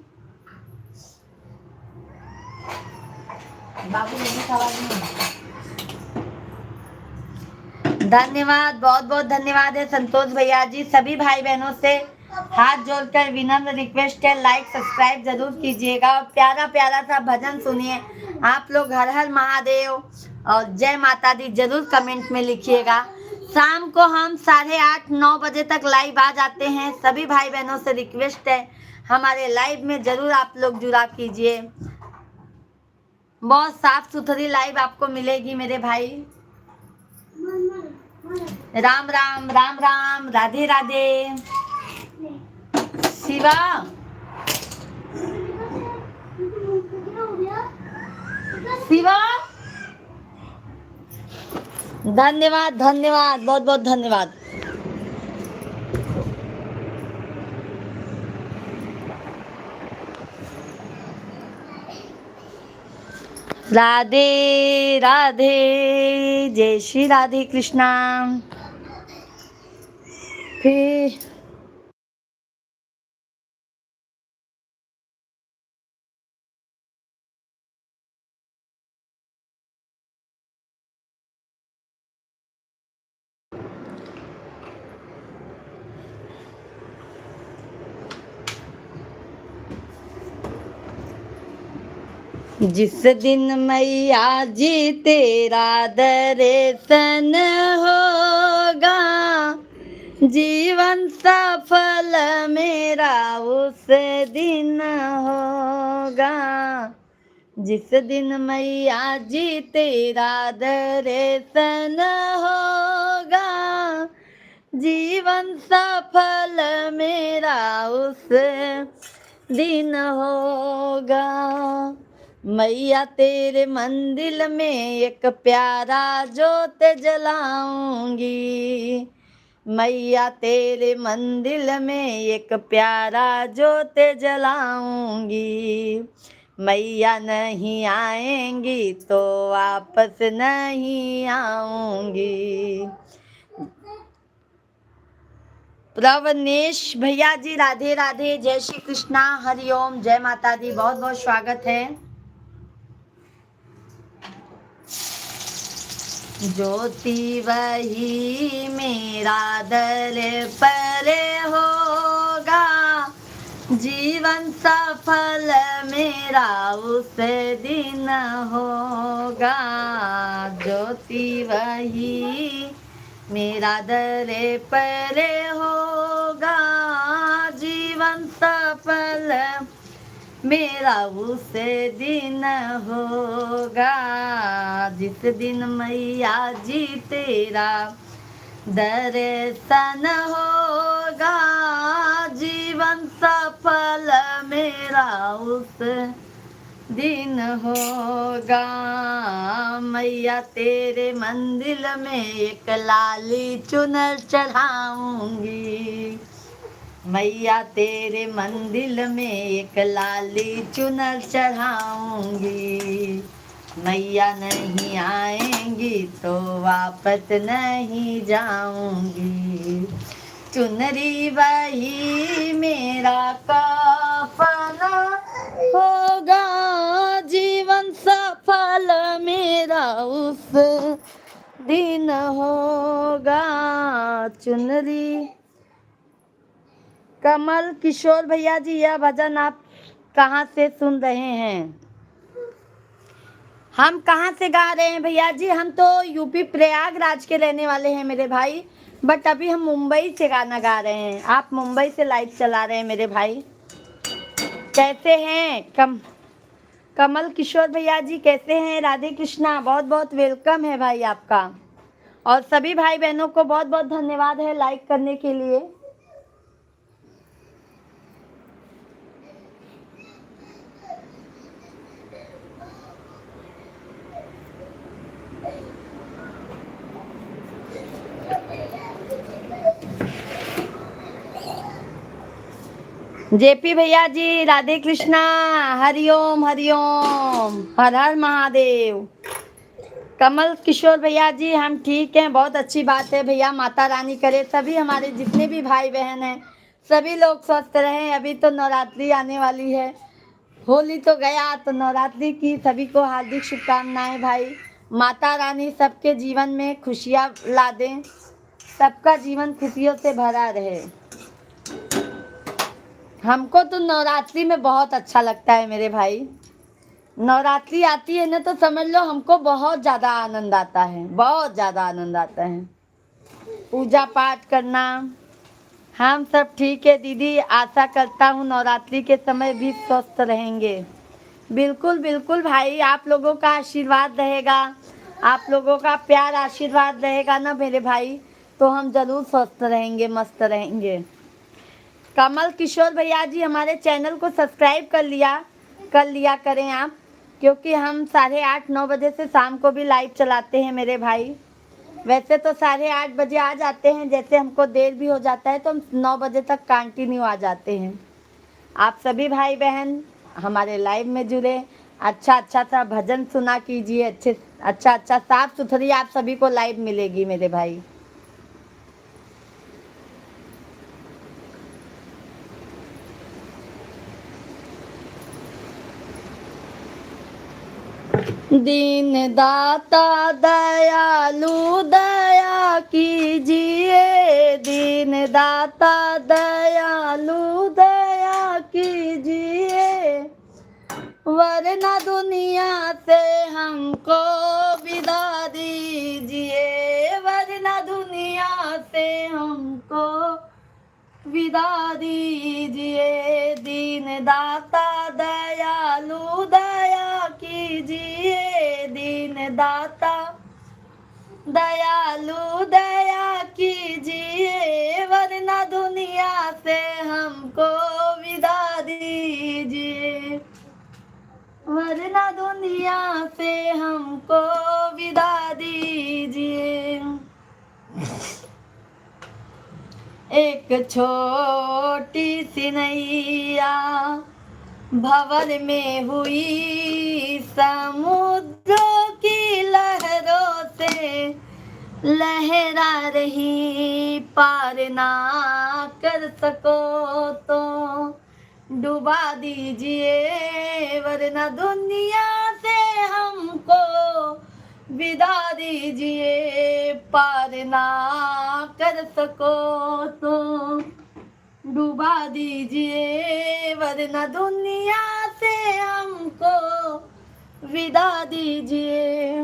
बाबू धन्यवाद, बहुत बहुत धन्यवाद है संतोष भैया जी। सभी भाई बहनों से हाथ जोड़कर विनम्र रिक्वेस्ट है, लाइक सब्सक्राइब जरूर कीजिएगा और प्यारा प्यारा सा भजन सुनिए। आप लोग हर हर महादेव और जय माता दी जरूर कमेंट में लिखिएगा। शाम को हम 8:30-9 बजे तक लाइव आ जाते हैं। सभी भाई बहनों से रिक्वेस्ट है, हमारे लाइव में जरूर आप लोग जुड़ा कीजिए। बहुत साफ सुथरी लाइव आपको मिलेगी मेरे भाई। राम राम राम राम, राधे राधे। शिवा शिवा, धन्यवाद धन्यवाद, बहुत बहुत धन्यवाद। राधे राधे, जय श्री राधे कृष्णा। फिर जिस दिन मैया जी तेरा दर्शन होगा, जीवन सफल मेरा उस दिन होगा। जिस दिन मैया जी तेरा दर्शन होगा, जीवन सफल मेरा उस दिन होगा। मैया तेरे मंदिर में एक प्यारा जोत जलाऊंगी, मैया तेरे मंदिर में एक प्यारा जोत जलाऊंगी। मैया नहीं आएंगी तो वापस नहीं आऊंगी। प्रवनेश भैया जी राधे राधे, जय श्री कृष्णा, हरिओम, जय माता दी, बहुत बहुत स्वागत है। ज्योति वही मेरा दर पर होगा, जीवन सफल मेरा उस दिन होगा। ज्योति वही मेरा दर पर होगा, जीवन सफल मेरा उस दिन होगा। जिस दिन मैया जी तेरा दर्शन होगा, जीवन सफल मेरा उस दिन होगा। मैया तेरे मंदिर में एक लाली चुनर चढ़ाऊंगी, मैया तेरे मंदिर में एक लाली चुनर चढ़ाऊंगी। मैया नहीं आएंगी तो वापस नहीं जाऊंगी। चुनरी वही मेरा कफन होगा, जीवन सफल मेरा उस दिन होगा। चुनरी। कमल किशोर भैया जी, यह भजन आप कहाँ से सुन रहे हैं? हम कहाँ से गा रहे हैं भैया जी? हम तो यूपी प्रयागराज के रहने वाले हैं मेरे भाई, बट अभी हम मुंबई से गाना गा रहे हैं। आप मुंबई से लाइव चला रहे हैं मेरे भाई। कैसे हैं कमल किशोर भैया जी, कैसे हैं? राधे कृष्णा, बहुत बहुत वेलकम है भाई आपका। और सभी भाई बहनों को बहुत बहुत धन्यवाद है लाइक करने के लिए। जेपी भैया जी राधे कृष्णा, हरिओम हरिओम, हर हर महादेव। कमल किशोर भैया जी, हम ठीक हैं, बहुत अच्छी बात है भैया। माता रानी करे सभी हमारे जितने भी भाई बहन हैं सभी लोग स्वस्थ रहें। अभी तो नवरात्रि आने वाली है, होली तो गया, तो नवरात्रि की सभी को हार्दिक शुभकामनाएं भाई। माता रानी सबके जीवन में खुशियाँ ला दें, सबका जीवन खुशियों से भरा रहे। हमको तो नवरात्रि में बहुत अच्छा लगता है मेरे भाई। नवरात्रि आती है ना तो समझ लो हमको बहुत ज़्यादा आनंद आता है, बहुत ज़्यादा आनंद आता है पूजा पाठ करना। हम सब ठीक है दीदी, आशा करता हूँ नवरात्रि के समय भी स्वस्थ रहेंगे। बिल्कुल बिल्कुल भाई, आप लोगों का आशीर्वाद रहेगा, आप लोगों का प्यार आशीर्वाद रहेगा ना मेरे भाई, तो हम जरूर स्वस्थ रहेंगे, मस्त रहेंगे। कमल किशोर भैया जी, हमारे चैनल को सब्सक्राइब कर लिया करें आप, क्योंकि हम 8:30-9 बजे से शाम को भी लाइव चलाते हैं मेरे भाई। वैसे तो 8:30 बजे आ जाते हैं, जैसे हमको देर भी हो जाता है तो हम 9 बजे तक कंटिन्यू आ जाते हैं। आप सभी भाई बहन हमारे लाइव में जुड़े, अच्छा अच्छा सा भजन सुना कीजिए, अच्छा अच्छा साफ सुथरी आप सभी को लाइव मिलेगी मेरे भाई। दीन दाता दयालु दया कीजिए, दीन दाता दयालु दया कीजिए, वरना दुनिया से हमको विदा दीजिए, वरना दुनिया से हमको विदा दीजिए। दीन दाता दयालु दया कीजिए, दीन दाता दयालु दया कीजिए, वरना दुनिया से हमको विदा दीजिए, वरना दुनिया से हमको विदा दीजिए। एक छोटी सी नैया भंवर में हुई, समुद्र की लहरों से लहरा रही, पार ना कर सको तो डुबा दीजिए, वरना दुनिया से हमको विदा दीजिए, पार ना कर सको तो डुबा दीजिए, वरना दुनिया से हमको विदा दीजिए।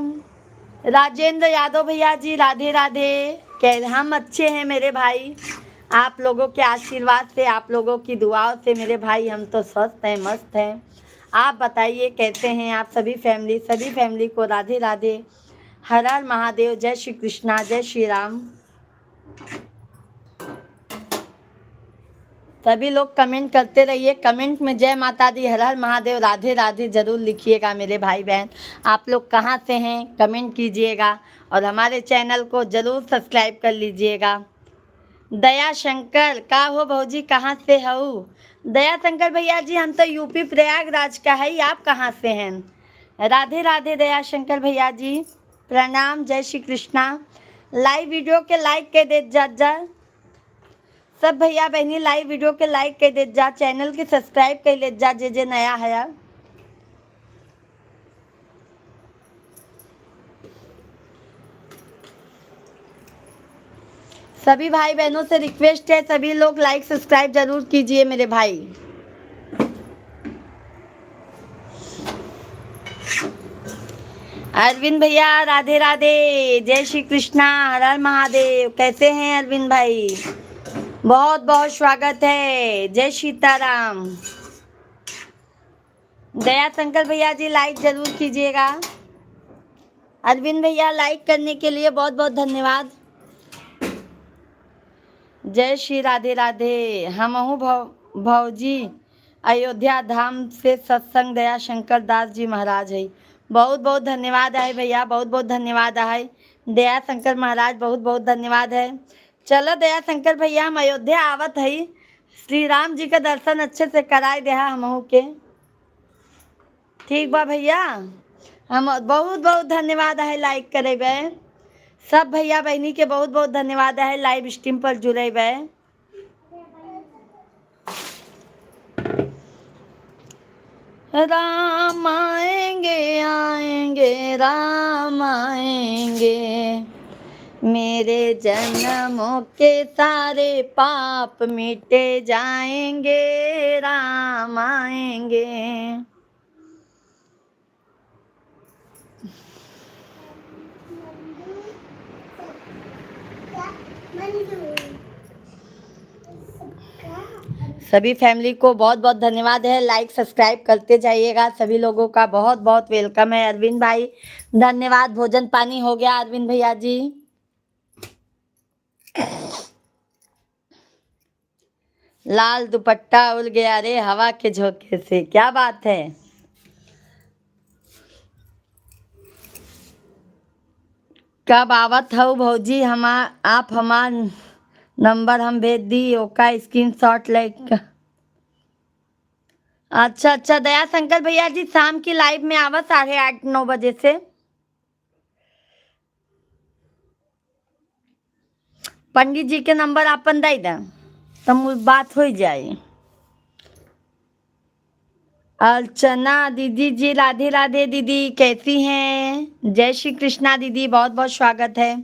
राजेंद्र यादव भैया जी, राधे राधे। हम अच्छे हैं मेरे भाई, आप लोगों के आशीर्वाद से, आप लोगों की दुआओं से मेरे भाई हम तो स्वस्थ हैं, मस्त हैं। आप बताइए कैसे हैं आप सभी फैमिली को राधे राधे, हर हर महादेव, जय श्री कृष्णा, जय श्री राम। सभी लोग कमेंट करते रहिए, कमेंट में जय माता दी, हर हर महादेव, राधे राधे जरूर लिखिएगा मेरे भाई बहन। आप लोग कहाँ से हैं कमेंट कीजिएगा, और हमारे चैनल को जरूर सब्सक्राइब कर लीजिएगा। दया शंकर का हो भौजी, कहाँ से हो? दया शंकर भैया जी, हम तो यूपी प्रयागराज का है, आप कहाँ से हैं? राधे राधे दया शंकर भैया जी, प्रणाम, जय श्री कृष्णा। लाइव वीडियो के लाइक के दे जा सब भैया बहनी, लाइव वीडियो के लाइक कर दे जा, चैनल के सब्सक्राइब कर ले जा जे नया है। सभी भाई बहनों से रिक्वेस्ट है, सभी लोग लाइक सब्सक्राइब जरूर कीजिए मेरे भाई। अरविंद भैया राधे राधे, जय श्री कृष्णा, हर हर महादेव। कैसे हैं अरविंद भाई? बहुत बहुत स्वागत है, जय सीताराम। दया शंकर भैया जी लाइक जरूर कीजिएगा। अरविंद भैया लाइक करने के लिए बहुत बहुत धन्यवाद। जय श्री राधे राधे। हम हूँ भौजी अयोध्या धाम से सत्संग दया शंकर दास जी महाराज है। बहुत बहुत धन्यवाद है भैया, बहुत बहुत धन्यवाद है दया शंकर महाराज, बहुत बहुत धन्यवाद है। चलो दया शंकर भैया, हम अयोध्या आवत है, श्री राम जी का दर्शन अच्छे से कराए दे हमहू के। ठीक बा भैया, हम बहुत बहुत धन्यवाद है लाइक करे बे। सब भैया बहनी के बहुत बहुत धन्यवाद है लाइव स्ट्रीम पर जुड़े बे। राम आएंगे आएंगे राम आएंगे, मेरे जन्मों के सारे पाप मिटे जाएंगे, राम आएंगे। सभी फैमिली को बहुत बहुत धन्यवाद है, लाइक सब्सक्राइब करते जाइएगा। सभी लोगों का बहुत बहुत वेलकम है। अरविंद भाई धन्यवाद। भोजन पानी हो गया अरविंद भैया जी? लाल दुपट्टा उड़ गया रे हवा के झोंके से, क्या बात है। कब आवत हो भौजी? आप हमार नंबर हम भेज दी, ओका स्क्रीनशॉट लेकर। अच्छा अच्छा, दया शंकर भैया जी शाम की लाइव में आवा 8:30-9 बजे से। पंडित जी के नंबर आपन दे दें तो बात हो जाए। अर्चना दीदी जी राधे राधे दीदी, कैसी हैं? जय श्री कृष्णा दीदी, बहुत बहुत स्वागत है।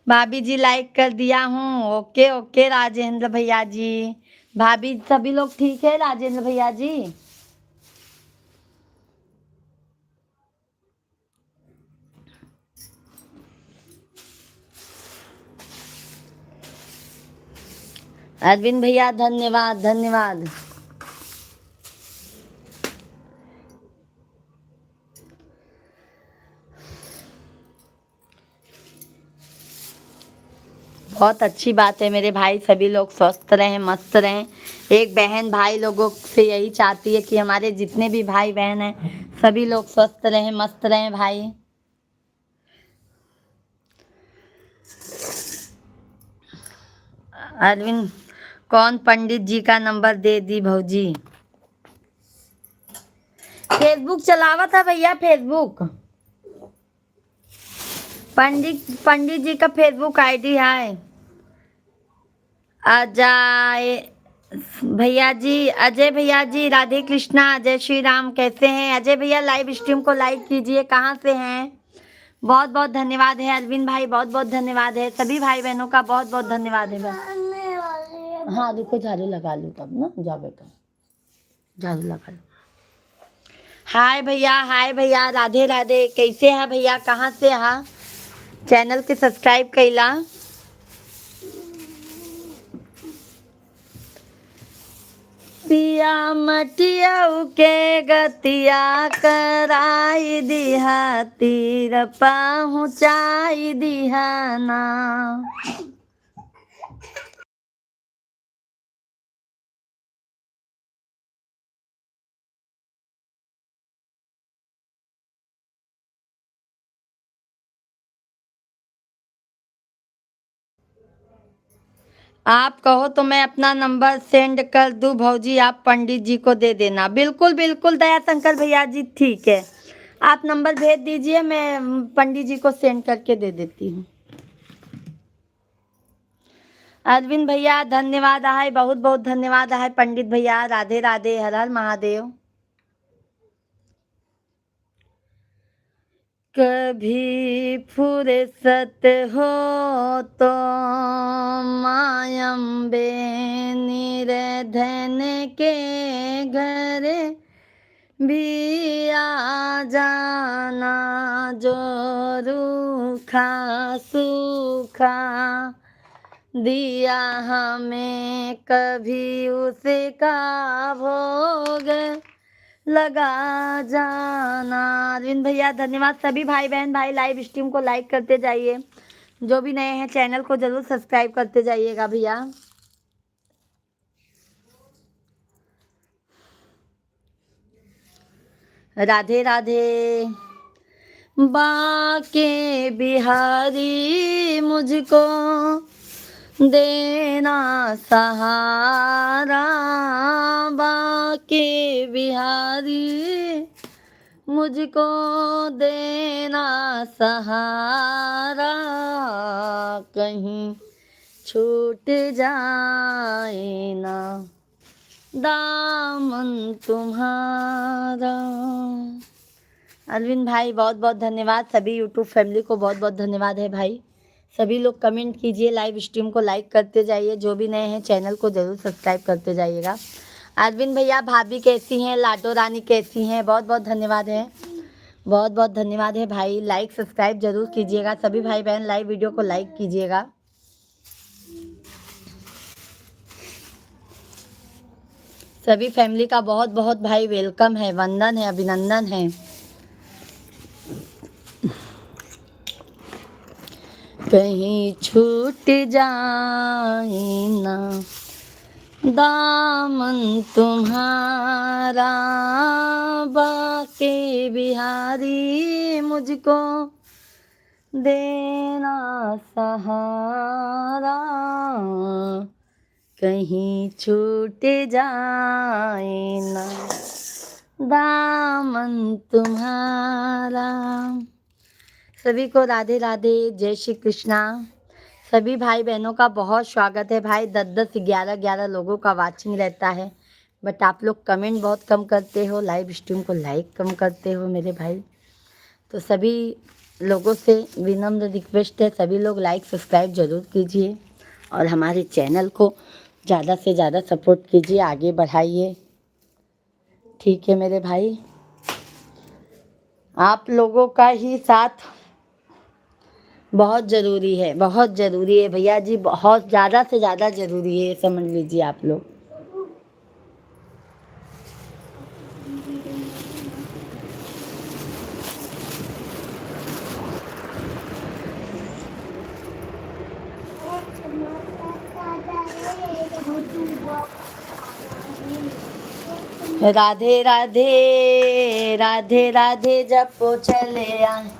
भाभी जी लाइक कर दिया हूँ। ओके ओके राजेंद्र भैया जी, भाभी सभी लोग ठीक है राजेंद्र भैया जी? अरविंद भैया धन्यवाद धन्यवाद। बहुत अच्छी बात है मेरे भाई, सभी लोग स्वस्थ रहें मस्त रहें। एक बहन भाई लोगों से यही चाहती है कि हमारे जितने भी भाई बहन हैं सभी लोग स्वस्थ रहें मस्त रहें भाई। अरविंद कौन पंडित जी का नंबर दे दी भौजी? फेसबुक चलावा था भैया, फेसबुक पंडित जी का फेसबुक आईडी है। अजय भैया जी, अजय भैया जी राधे कृष्णा, जय श्री राम, कैसे हैं अजय भैया? लाइव स्ट्रीम को लाइक कीजिए, कहाँ से हैं? बहुत बहुत धन्यवाद है अरविंद भाई, बहुत बहुत धन्यवाद है। सभी भाई बहनों का बहुत बहुत धन्यवाद है। हाँ रुको, झाड़ू लगा लूँ तब ना, जाओ बेटा झाड़ू लगा लो। हाय भैया राधे राधे, कैसे हैं भैया? कहाँ से हैं? चैनल के सब्सक्राइब कैला। पिया मटिया के गतिया कराई दिहा, तीर पहुँचाई दिहाना। आप कहो तो मैं अपना नंबर सेंड कर दूं भौजी, आप पंडित जी को दे देना। बिल्कुल बिल्कुल दया शंकर भैया जी, ठीक है आप नंबर भेज दीजिए, मैं पंडित जी को सेंड करके दे देती हूँ। अरविंद भैया धन्यवाद है, बहुत बहुत धन्यवाद है। पंडित भैया राधे राधे, हर हर महादेव। कभी फुर्सत हो तो मायम्बे निर्धन के घर भी आ जाना, जो रूखा सूखा दिया हमें कभी उसका भोग लगा जाना। अरविंद भैया धन्यवाद। सभी भाई बहन भाई लाइव स्ट्रीम को लाइक करते जाइए, जो भी नए हैं चैनल को जरूर सब्सक्राइब करते जाइएगा भैया। राधे राधे। बाके बिहारी मुझको देना सहारा, बाके बिहारी मुझको देना सहारा, कहीं छूट जाए ना दामन तुम्हारा। अरविंद भाई बहुत बहुत धन्यवाद। सभी यूट्यूब फैमिली को बहुत बहुत धन्यवाद है भाई। सभी लोग कमेंट कीजिए, लाइव स्ट्रीम को लाइक करते जाइए, जो भी नए हैं चैनल को ज़रूर सब्सक्राइब करते जाइएगा। अरविंद भैया, भाभी कैसी हैं, लाडो रानी कैसी हैं, बहुत बहुत धन्यवाद है, बहुत बहुत धन्यवाद है भाई। लाइक सब्सक्राइब जरूर कीजिएगा, सभी भाई बहन लाइव वीडियो को लाइक कीजिएगा। सभी फैमिली का बहुत बहुत भाई वेलकम है, वंदन है, अभिनंदन है। कहीं छूट जाए ना दामन तुम्हारा, बाके बिहारी मुझको देना सहारा, कहीं छूट जाए ना दामन तुम्हारा। सभी को राधे राधे, जय श्री कृष्णा। सभी भाई बहनों का बहुत स्वागत है भाई। 10-10 11-11 लोगों का वाचिंग रहता है, बट आप लोग कमेंट बहुत कम करते हो, लाइव स्ट्रीम को लाइक कम करते हो मेरे भाई। तो सभी लोगों से विनम्र रिक्वेस्ट है, सभी लोग लाइक सब्सक्राइब जरूर कीजिए और हमारे चैनल को ज़्यादा से ज़्यादा सपोर्ट कीजिए, आगे बढ़ाइए। ठीक है मेरे भाई, आप लोगों का ही साथ बहुत ज़रूरी है, बहुत ज़रूरी है भैया जी, बहुत ज़्यादा से ज़्यादा ज़रूरी है, समझ लीजिए आप लोग। राधे राधे, राधे राधे जपो चले आए।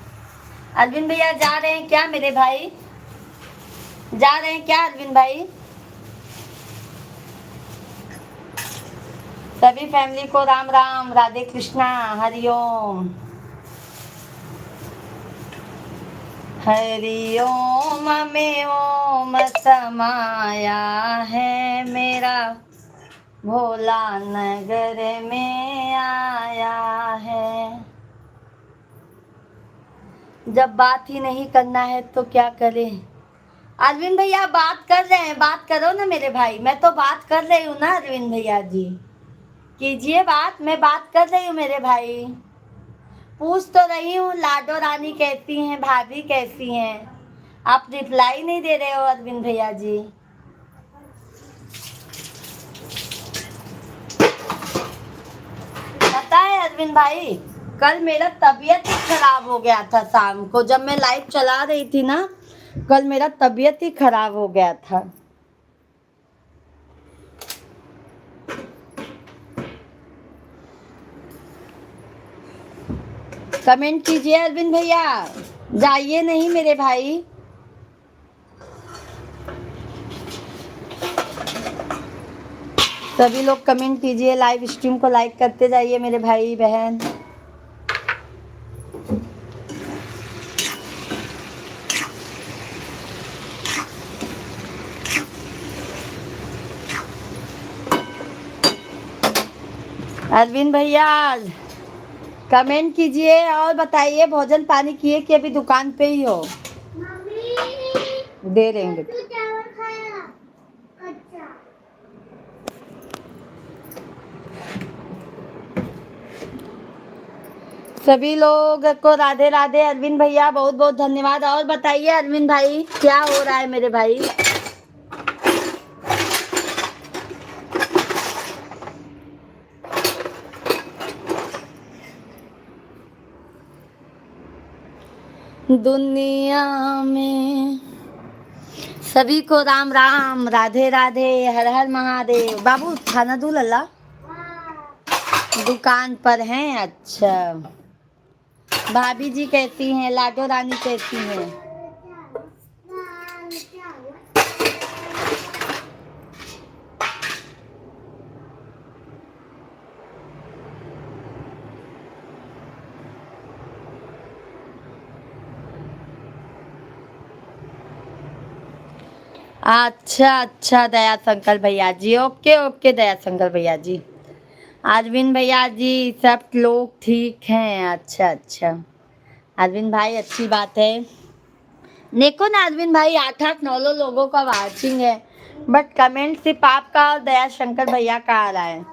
अरविंद भैया जा रहे हैं क्या मेरे भाई, जा रहे हैं क्या अरविंद भाई? सभी फैमिली को राम राम, राधे कृष्णा, हरिओम। हरिओम में ओम समाया है मेरा, भोला नगर में आया है। जब बात ही नहीं करना है तो क्या करें? अरविंद भैया बात कर रहे हैं, बात करो ना मेरे भाई। मैं तो बात कर रही हूँ ना अरविंद भैया जी, कीजिए बात, मैं बात कर रही हूँ मेरे भाई। पूछ तो रही हूँ लाडो रानी कैसी हैं, भाभी कैसी हैं, आप रिप्लाई नहीं दे रहे हो अरविंद भैया जी। पता है अरविंद भाई, कल मेरा तबीयत ही खराब हो गया था शाम को, जब मैं लाइव चला रही थी ना, कल मेरा तबीयत ही खराब हो गया था। कमेंट कीजिए अरविंद भैया, जाइए नहीं मेरे भाई। सभी लोग कमेंट कीजिए, लाइव स्ट्रीम को लाइक करते जाइए मेरे भाई बहन। अरविंद भैया कमेंट कीजिए और बताइए, भोजन पानी किए कि अभी दुकान पे ही हो? दे रहेंगे। सभी लोग को राधे राधे। अरविंद भैया बहुत बहुत धन्यवाद। और बताइए अरविंद भाई क्या हो रहा है मेरे भाई? दुनिया में सभी को राम राम, राधे राधे, हर हर महादेव। बाबू खाना दूं लल्ला? दुकान पर हैं, अच्छा। भाभी जी कैसी हैं, लाडो रानी कैसी हैं? अच्छा अच्छा दया शंकर भैया जी, ओके ओके दया शंकर भैया जी। अरविंद भैया जी सब लोग ठीक हैं, अच्छा अच्छा। अरविंद भाई अच्छी बात है, देखो ना अरविंद भाई, 8-8 9 लोगों का वाचिंग है, बट कमेंट सिर्फ आपका और दया शंकर भैया का आ रहा है।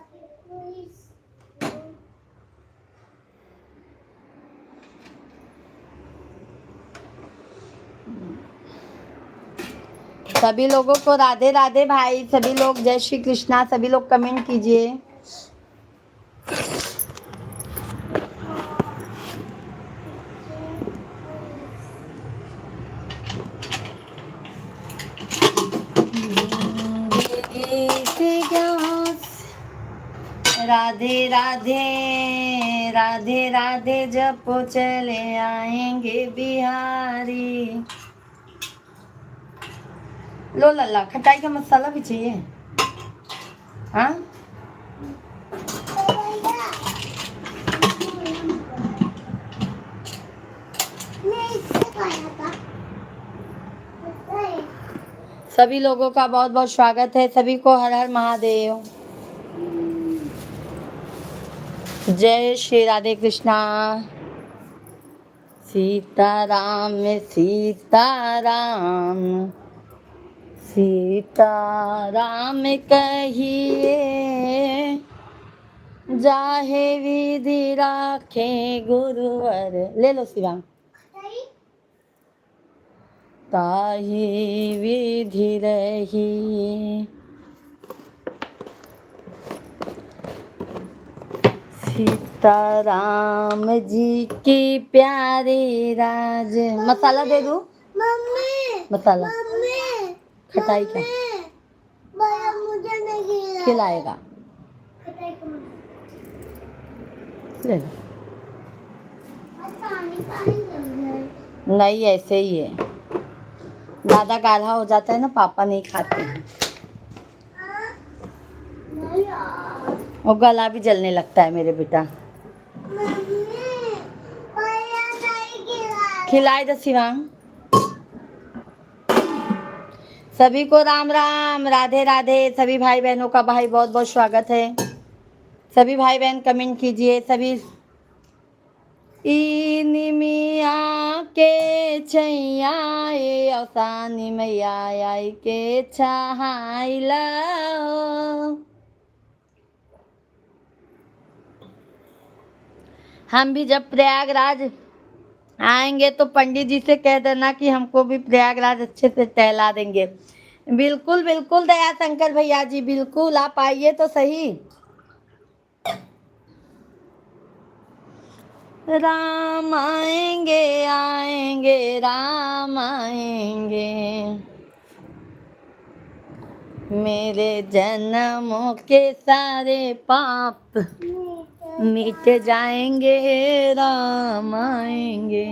सभी लोगों को राधे राधे भाई, सभी लोग जय श्री कृष्णा, सभी लोग कमेंट कीजिए। राधे राधे राधे राधे जपो चले आएंगे बिहारी। लो लल्ला, खटाई का मसाला भी चाहिए। हाँ, सभी लोगों का बहुत बहुत स्वागत है, सभी को हर हर महादेव। जय श्री राधे कृष्णा। सीताराम सीताराम सीताराम कहिए, जाहे विधि राखे गुरुवर। ले लो शिवांग। ताही विधि रही, सीताराम जी की प्यारी राज। मसाला दे दूं? मसाला खटाई का मुझे नहीं खिलाएगा। ले लो। नहीं, ऐसे ही है, ज्यादा गाढ़ा हो जाता है ना, पापा नहीं खाते हैं। वो गला भी जलने लगता है मेरे बेटा। खिलाए दो शिवांग। सभी को राम राम, राधे राधे, सभी भाई बहनों का भाई बहुत बहुत स्वागत है। सभी भाई बहन कमेंट कीजिए। सभी निमिया के छैया अवसानी मैया आई के छहाइला। हम भी जब प्रयागराज आएंगे तो पंडित जी से कह देना कि हमको भी प्रयागराज अच्छे से टहला देंगे। बिल्कुल बिल्कुल दया शंकर भैया जी, बिल्कुल आप आइए तो सही। राम आएंगे आएंगे राम आएंगे, मेरे जन्मों के सारे पाप मिट जाएंगे, राम आएंगे।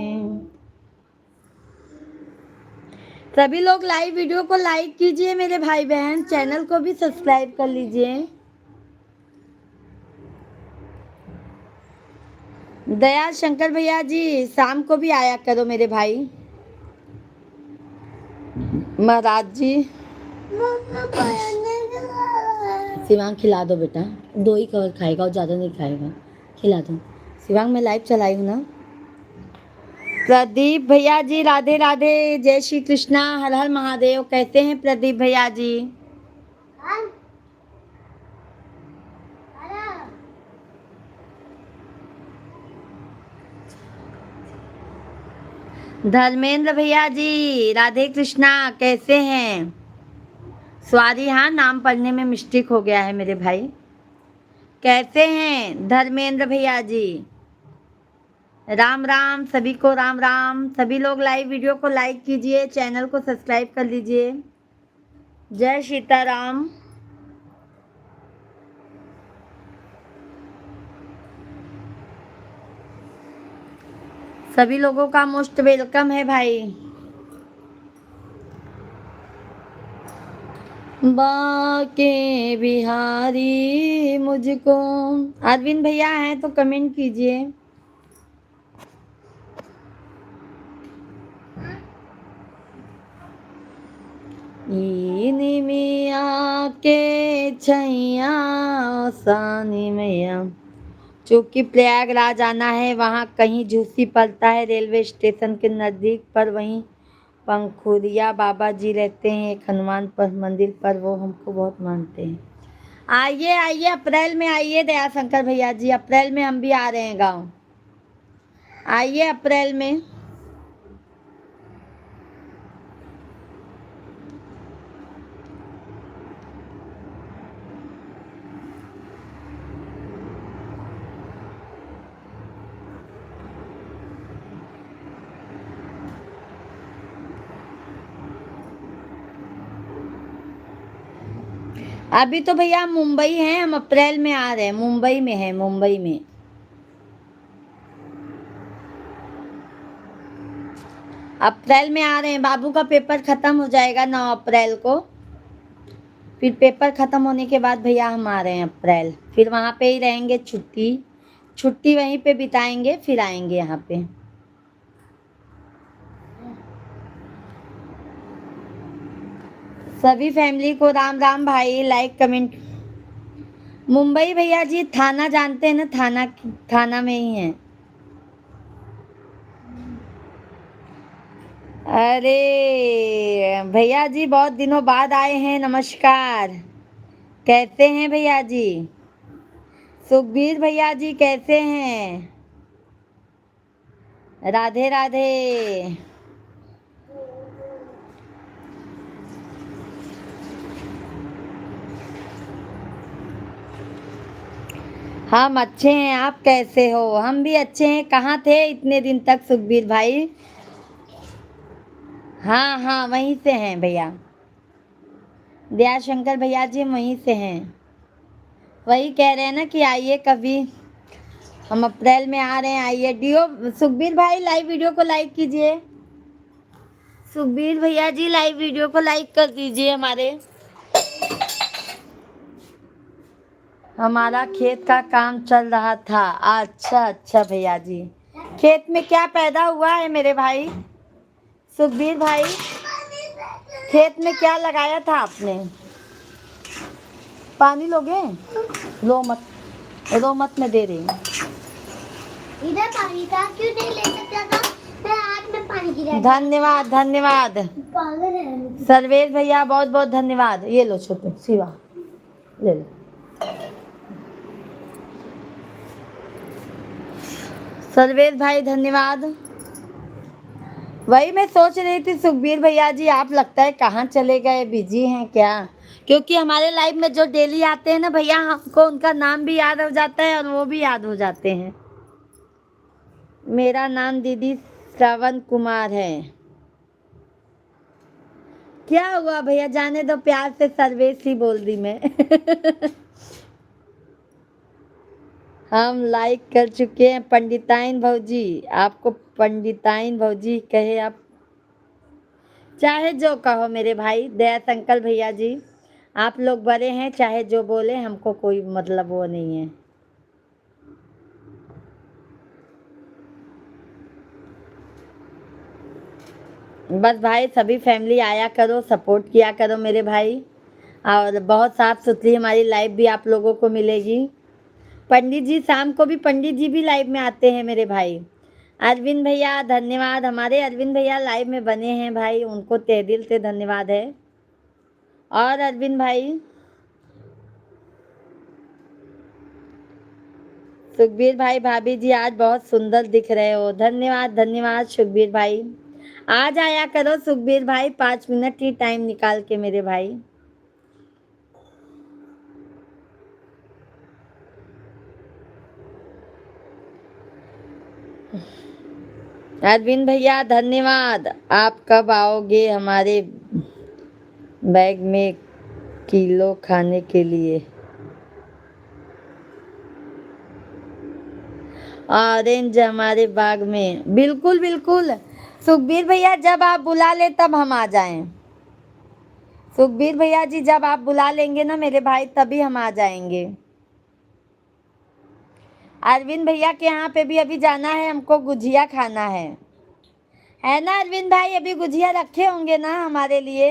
सभी लोग लाइव वीडियो को लाइक कीजिए मेरे भाई बहन, चैनल को भी सब्सक्राइब कर लीजिए। दया शंकर भैया जी, शाम को भी आया करो मेरे भाई। महाराज जी, शिवांग खिला दो बेटा, 2 ही कवर खाएगा और ज़्यादा नहीं खाएगा, खिला दो। शिवांग मैं लाइव चलाई हूँ ना। प्रदीप भैया जी राधे राधे, जय श्री कृष्णा, हर हर महादेव। कैसे हैं प्रदीप भैया जी? धर्मेंद्र भैया जी राधे कृष्णा, कैसे हैं? सॉरी, हाँ नाम पढ़ने में मिस्टेक हो गया है मेरे भाई। कैसे हैं धर्मेंद्र भैया जी? राम राम, सभी को राम राम। सभी लोग लाइव वीडियो को लाइक कीजिए, चैनल को सब्सक्राइब कर लीजिए। जय सीताराम। सभी लोगों का मोस्ट वेलकम है भाई। बाके बिहारी मुझको। अरविंद भैया हैं तो कमेंट कीजिए। निमिया के छैया सानी मैया। चूँकि प्रयागराज आना है, वहाँ कहीं झूसी पड़ता है रेलवे स्टेशन के नज़दीक, पर वहीं पंखुरिया बाबा जी रहते हैं एक हनुमान पर मंदिर पर, वो हमको बहुत मानते हैं। आइए आइए, अप्रैल में आइए दया शंकर भैया जी, अप्रैल में हम भी आ रहे हैं गांव, आइए अप्रैल में। अभी तो भैया हम मुंबई हैं, हम अप्रैल में आ रहे हैं, मुंबई में है, मुंबई में। अप्रैल में आ रहे हैं, बाबू का पेपर खत्म हो जाएगा 9 अप्रैल को, फिर पेपर खत्म होने के बाद भैया हम आ रहे हैं अप्रैल, फिर वहाँ पे ही रहेंगे, छुट्टी छुट्टी वहीं पे बिताएंगे, फिर आएंगे यहाँ पे। सभी फैमिली को राम राम भाई, लाइक कमेंट। मुंबई भैया जी थाना जानते हैं ना, थाना, थाना में ही है। अरे भैया जी बहुत दिनों बाद आए हैं, नमस्कार, कैसे हैं भैया जी? सुखबीर भैया जी कैसे हैं? राधे राधे। हम अच्छे हैं, आप कैसे हो? हम भी अच्छे हैं। कहाँ थे इतने दिन तक सुखबीर भाई? हाँ हाँ वहीं से हैं भैया, दयाशंकर भैया जी वहीं से हैं। वही कह रहे हैं ना कि आइए कभी, हम अप्रैल में आ रहे हैं, आइए। डियो सुखबीर भाई लाइव वीडियो को लाइक कीजिए, सुखबीर भैया जी लाइव वीडियो को लाइक कर दीजिए हमारे। हमारा खेत का काम चल रहा था। अच्छा अच्छा भैया जी, खेत में क्या पैदा हुआ है मेरे भाई? सुखबीर भाई खेत में क्या लगाया था आपने? पानी लोगे? लो मत, रो मत, मैं दे रही हूँ। इधर पानी था, क्यों नहीं ले सकता था? मैं हाथ में पानी गिरा। धन्यवाद धन्यवाद सर्वेश भैया, बहुत बहुत धन्यवाद। ये लो छोटे शिवा, ले लो। सर्वेश भाई धन्यवाद। वही मैं सोच रही थी सुखबीर भैया जी, आप लगता है कहाँ चले गए, बिजी हैं क्या? क्योंकि हमारे लाइव में जो डेली आते हैं ना भैया, हमको उनका नाम भी याद हो जाता है और वो भी याद हो जाते हैं। मेरा नाम दीदी श्रवण कुमार है। क्या हुआ भैया, जाने दो, प्यार से सर्वेश ही बोल दी मैं। हम लाइक कर चुके हैं पंडिताइन भौजी, आपको पंडिताइन भौजी कहे आप, चाहे जो कहो मेरे भाई दया शंकर भैया जी, आप लोग बड़े हैं, चाहे जो बोले, हमको कोई मतलब वो नहीं है। बस भाई सभी फैमिली आया करो, सपोर्ट किया करो मेरे भाई, और बहुत साफ सुथरी हमारी लाइव भी आप लोगों को मिलेगी। पंडित जी शाम को भी, पंडित जी भी लाइव में आते हैं मेरे भाई। अरविंद भैया धन्यवाद, हमारे अरविंद भैया लाइव में बने हैं भाई, उनको तहे दिल से धन्यवाद है। और अरविंद भाई, सुखबीर भाई भाभी जी आज बहुत सुंदर दिख रहे हो, धन्यवाद धन्यवाद सुखबीर भाई। आ जाया करो सुखबीर भाई, 5 मिनट ही टाइम निकाल के मेरे भाई। अरविंद भैया धन्यवाद। आप कब आओगे हमारे बैग में किलो खाने के लिए? ऑरेंज हमारे बाग में, बिल्कुल बिल्कुल सुखबीर भैया, जब आप बुला ले तब हम आ जाएं। सुखबीर भैया जी जब आप बुला लेंगे ना मेरे भाई, तभी हम आ जाएंगे। अरविंद भैया के यहाँ पे भी अभी जाना है, हमको गुजिया खाना है ना अरविंद भाई? अभी गुजिया रखे होंगे ना हमारे लिए?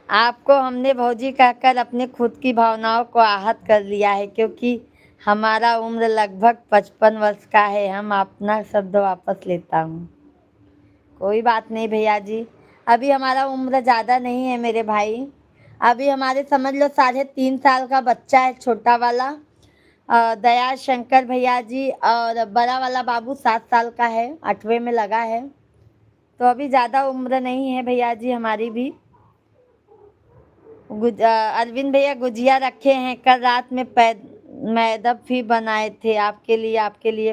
आपको हमने भौजी कहकर अपने खुद की भावनाओं को आहत कर लिया है, क्योंकि हमारा उम्र लगभग 55 वर्ष का है। हम अपना शब्द वापस लेता हूँ। कोई बात नहीं भैया जी, अभी हमारा उम्र ज़्यादा नहीं है मेरे भाई। अभी हमारे समझ लो 3.5 साल का बच्चा है, छोटा वाला दया शंकर भैया जी, और बड़ा वाला बाबू 7 साल का है, 8वें में लगा है। तो अभी ज़्यादा उम्र नहीं है भैया जी हमारी भी। अरविंद भैया गुजिया रखे हैं, कल रात में मैदब भी बनाए थे आपके लिए।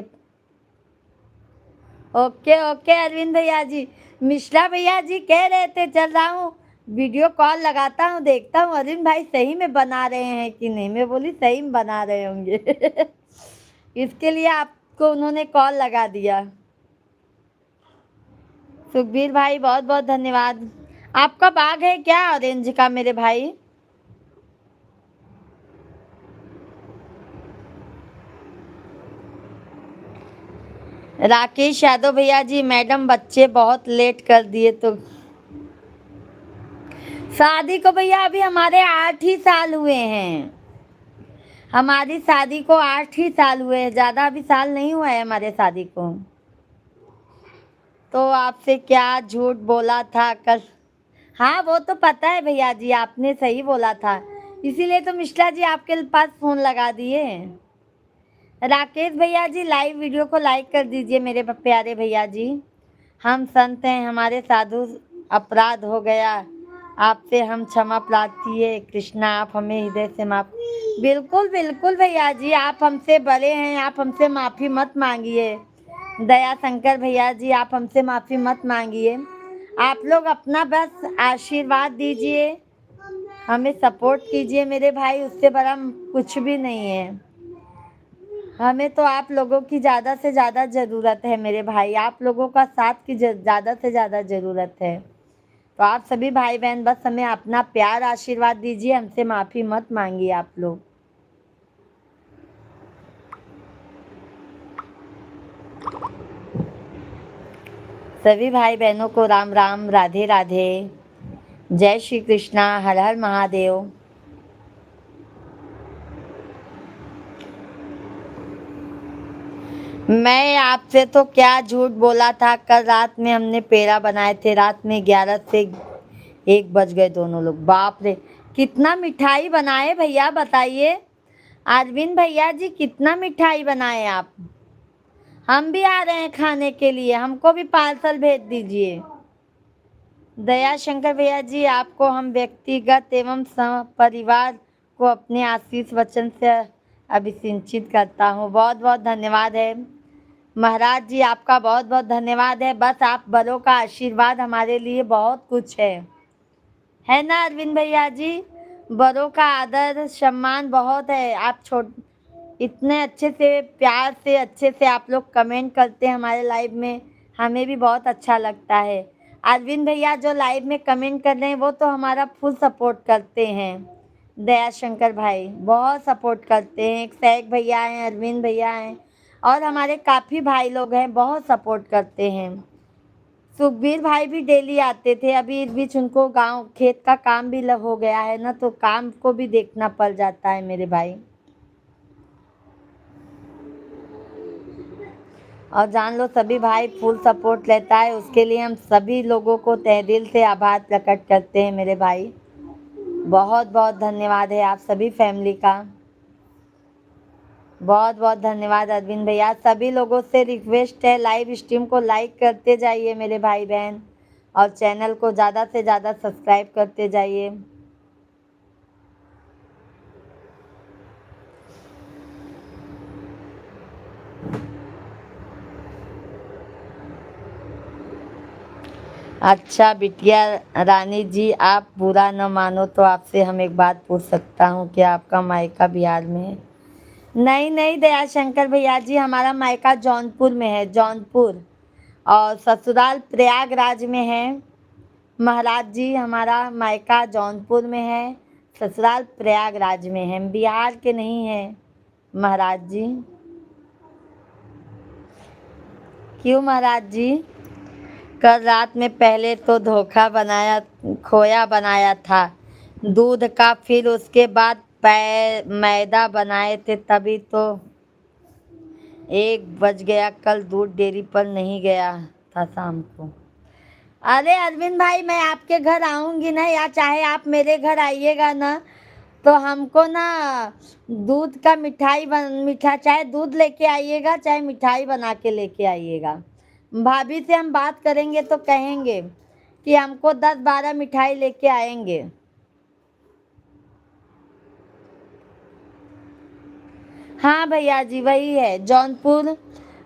ओके ओके अरविंद भैया जी। मिश्रा भैया जी कह रहे थे चल रहा हूँ, वीडियो कॉल लगाता हूँ, देखता हूँ अरविंद भाई सही में बना रहे हैं कि नहीं। मैं बोली सही में बना रहे होंगे। इसके लिए आपको उन्होंने कॉल लगा दिया। सुखबीर भाई बहुत बहुत धन्यवाद। आपका बाग है क्या ऑरेंज का मेरे भाई? राकेश यादव भैया जी, मैडम बच्चे बहुत लेट कर दिए तो शादी को भैया अभी हमारे 8 ही साल हुए हैं। हमारी शादी को 8 ही साल हुए हैं, ज़्यादा अभी साल नहीं हुआ है हमारे शादी को। तो आपसे क्या झूठ बोला था कल? हाँ वो तो पता है भैया जी, आपने सही बोला था, इसीलिए तो मिश्रा जी आपके पास फोन लगा दिए। राकेश भैया जी लाइव वीडियो को लाइक कर दीजिए मेरे प्यारे भैया जी। हम संत हैं, हमारे साधु अपराध हो गया, आपसे हम क्षमा प्रार्थी है कृष्णा, आप हमें हृदय से माफ। बिल्कुल बिल्कुल भैया जी, आप हमसे बड़े हैं, आप हमसे माफ़ी मत मांगिए। दया शंकर भैया जी आप हमसे माफ़ी मत मांगिए। आप लोग अपना बस आशीर्वाद दीजिए, हमें सपोर्ट कीजिए मेरे भाई, उससे बड़ा कुछ भी नहीं है। हमें तो आप लोगों की ज़्यादा से ज़्यादा ज़रूरत है मेरे भाई, आप लोगों का साथ की ज़्यादा से ज़्यादा ज़रूरत है। तो आप सभी भाई बहन बस हमें अपना प्यार आशीर्वाद दीजिए, हमसे माफ़ी मत मांगिए आप लोग। सभी भाई बहनों को राम राम, राधे राधे, जय श्री कृष्णा, हर हर महादेव। मैं आपसे तो क्या झूठ बोला था, कल रात में हमने पेड़ा बनाए थे, रात में 11 से 1 बज गए दोनों लोग। बाप रे कितना मिठाई बनाए भैया बताइए। अरविंद भैया जी कितना मिठाई बनाए आप। हम भी आ रहे हैं खाने के लिए, हमको भी पार्सल भेज दीजिए। दया शंकर भैया जी आपको हम व्यक्तिगत एवं परिवार को अपने आशीष वचन से अभिषिंचित करता हूँ। बहुत बहुत धन्यवाद है महाराज जी, आपका बहुत बहुत धन्यवाद है। बस आप बड़ों का आशीर्वाद हमारे लिए बहुत कुछ है ना अरविंद भैया जी? बड़ों का आदर सम्मान बहुत है। आप इतने अच्छे से प्यार से अच्छे से आप लोग कमेंट करते हैं हमारे लाइव में, हमें भी बहुत अच्छा लगता है। अरविंद भैया जो लाइव में कमेंट कर रहे हैं वो तो हमारा फुल सपोर्ट करते हैं। दया शंकर भाई बहुत सपोर्ट करते हैं, एक सैक भैया हैं, अरविंद भैया हैं, और हमारे काफ़ी भाई लोग हैं बहुत सपोर्ट करते हैं। सुखबीर भाई भी डेली आते थे, अभी इस बीच उनको गांव खेत का काम भी हो गया है ना, तो काम को भी देखना पड़ जाता है मेरे भाई। और जान लो सभी भाई फुल सपोर्ट लेता है, उसके लिए हम सभी लोगों को तहे दिल से आभार प्रकट करते हैं मेरे भाई। बहुत बहुत धन्यवाद है आप सभी फैमिली का, बहुत बहुत धन्यवाद अरविंद भैया। सभी लोगों से रिक्वेस्ट है लाइव स्ट्रीम को लाइक करते जाइए मेरे भाई बहन, और चैनल को ज़्यादा से ज़्यादा सब्सक्राइब करते जाइए। अच्छा बिटिया रानी जी, आप बुरा न मानो तो आपसे हम एक बात पूछ सकता हूँ, क्या आपका मायका बिहार में है? नहीं नहीं दया शंकर भैया जी, हमारा मायका जौनपुर में है, जौनपुर, और ससुराल प्रयागराज में है। महाराज जी हमारा मायका जौनपुर में है, ससुराल प्रयागराज में है, बिहार के नहीं है महाराज जी। क्यों महाराज जी? कल रात में पहले तो खोया बनाया था दूध का, फिर उसके बाद मैदा बनाए थे तभी तो 1 बज गया। कल दूध डेयरी पर नहीं गया था शाम को। अरे अरविंद भाई, मैं आपके घर आऊंगी ना, या चाहे आप मेरे घर आइएगा ना, तो हमको ना दूध का मीठा, चाहे दूध लेके आइएगा चाहे मिठाई बना के लेके आइएगा। भाभी से हम बात करेंगे तो कहेंगे कि हमको 10-12 मिठाई लेके आएंगे। हाँ भैया जी, वही है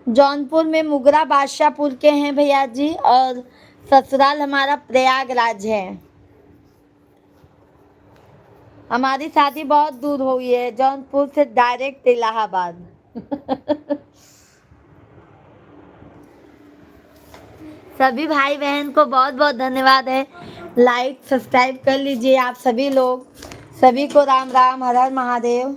जौनपुर में मुगरा बादशाहपुर के हैं भैया जी, और ससुराल हमारा प्रयागराज है। हमारी शादी बहुत दूर हुई है, जौनपुर से डायरेक्ट इलाहाबाद। सभी भाई बहन को बहुत बहुत धन्यवाद है। लाइक सब्सक्राइब कर लीजिए आप सभी लोग। सभी को राम राम, हर हर महादेव।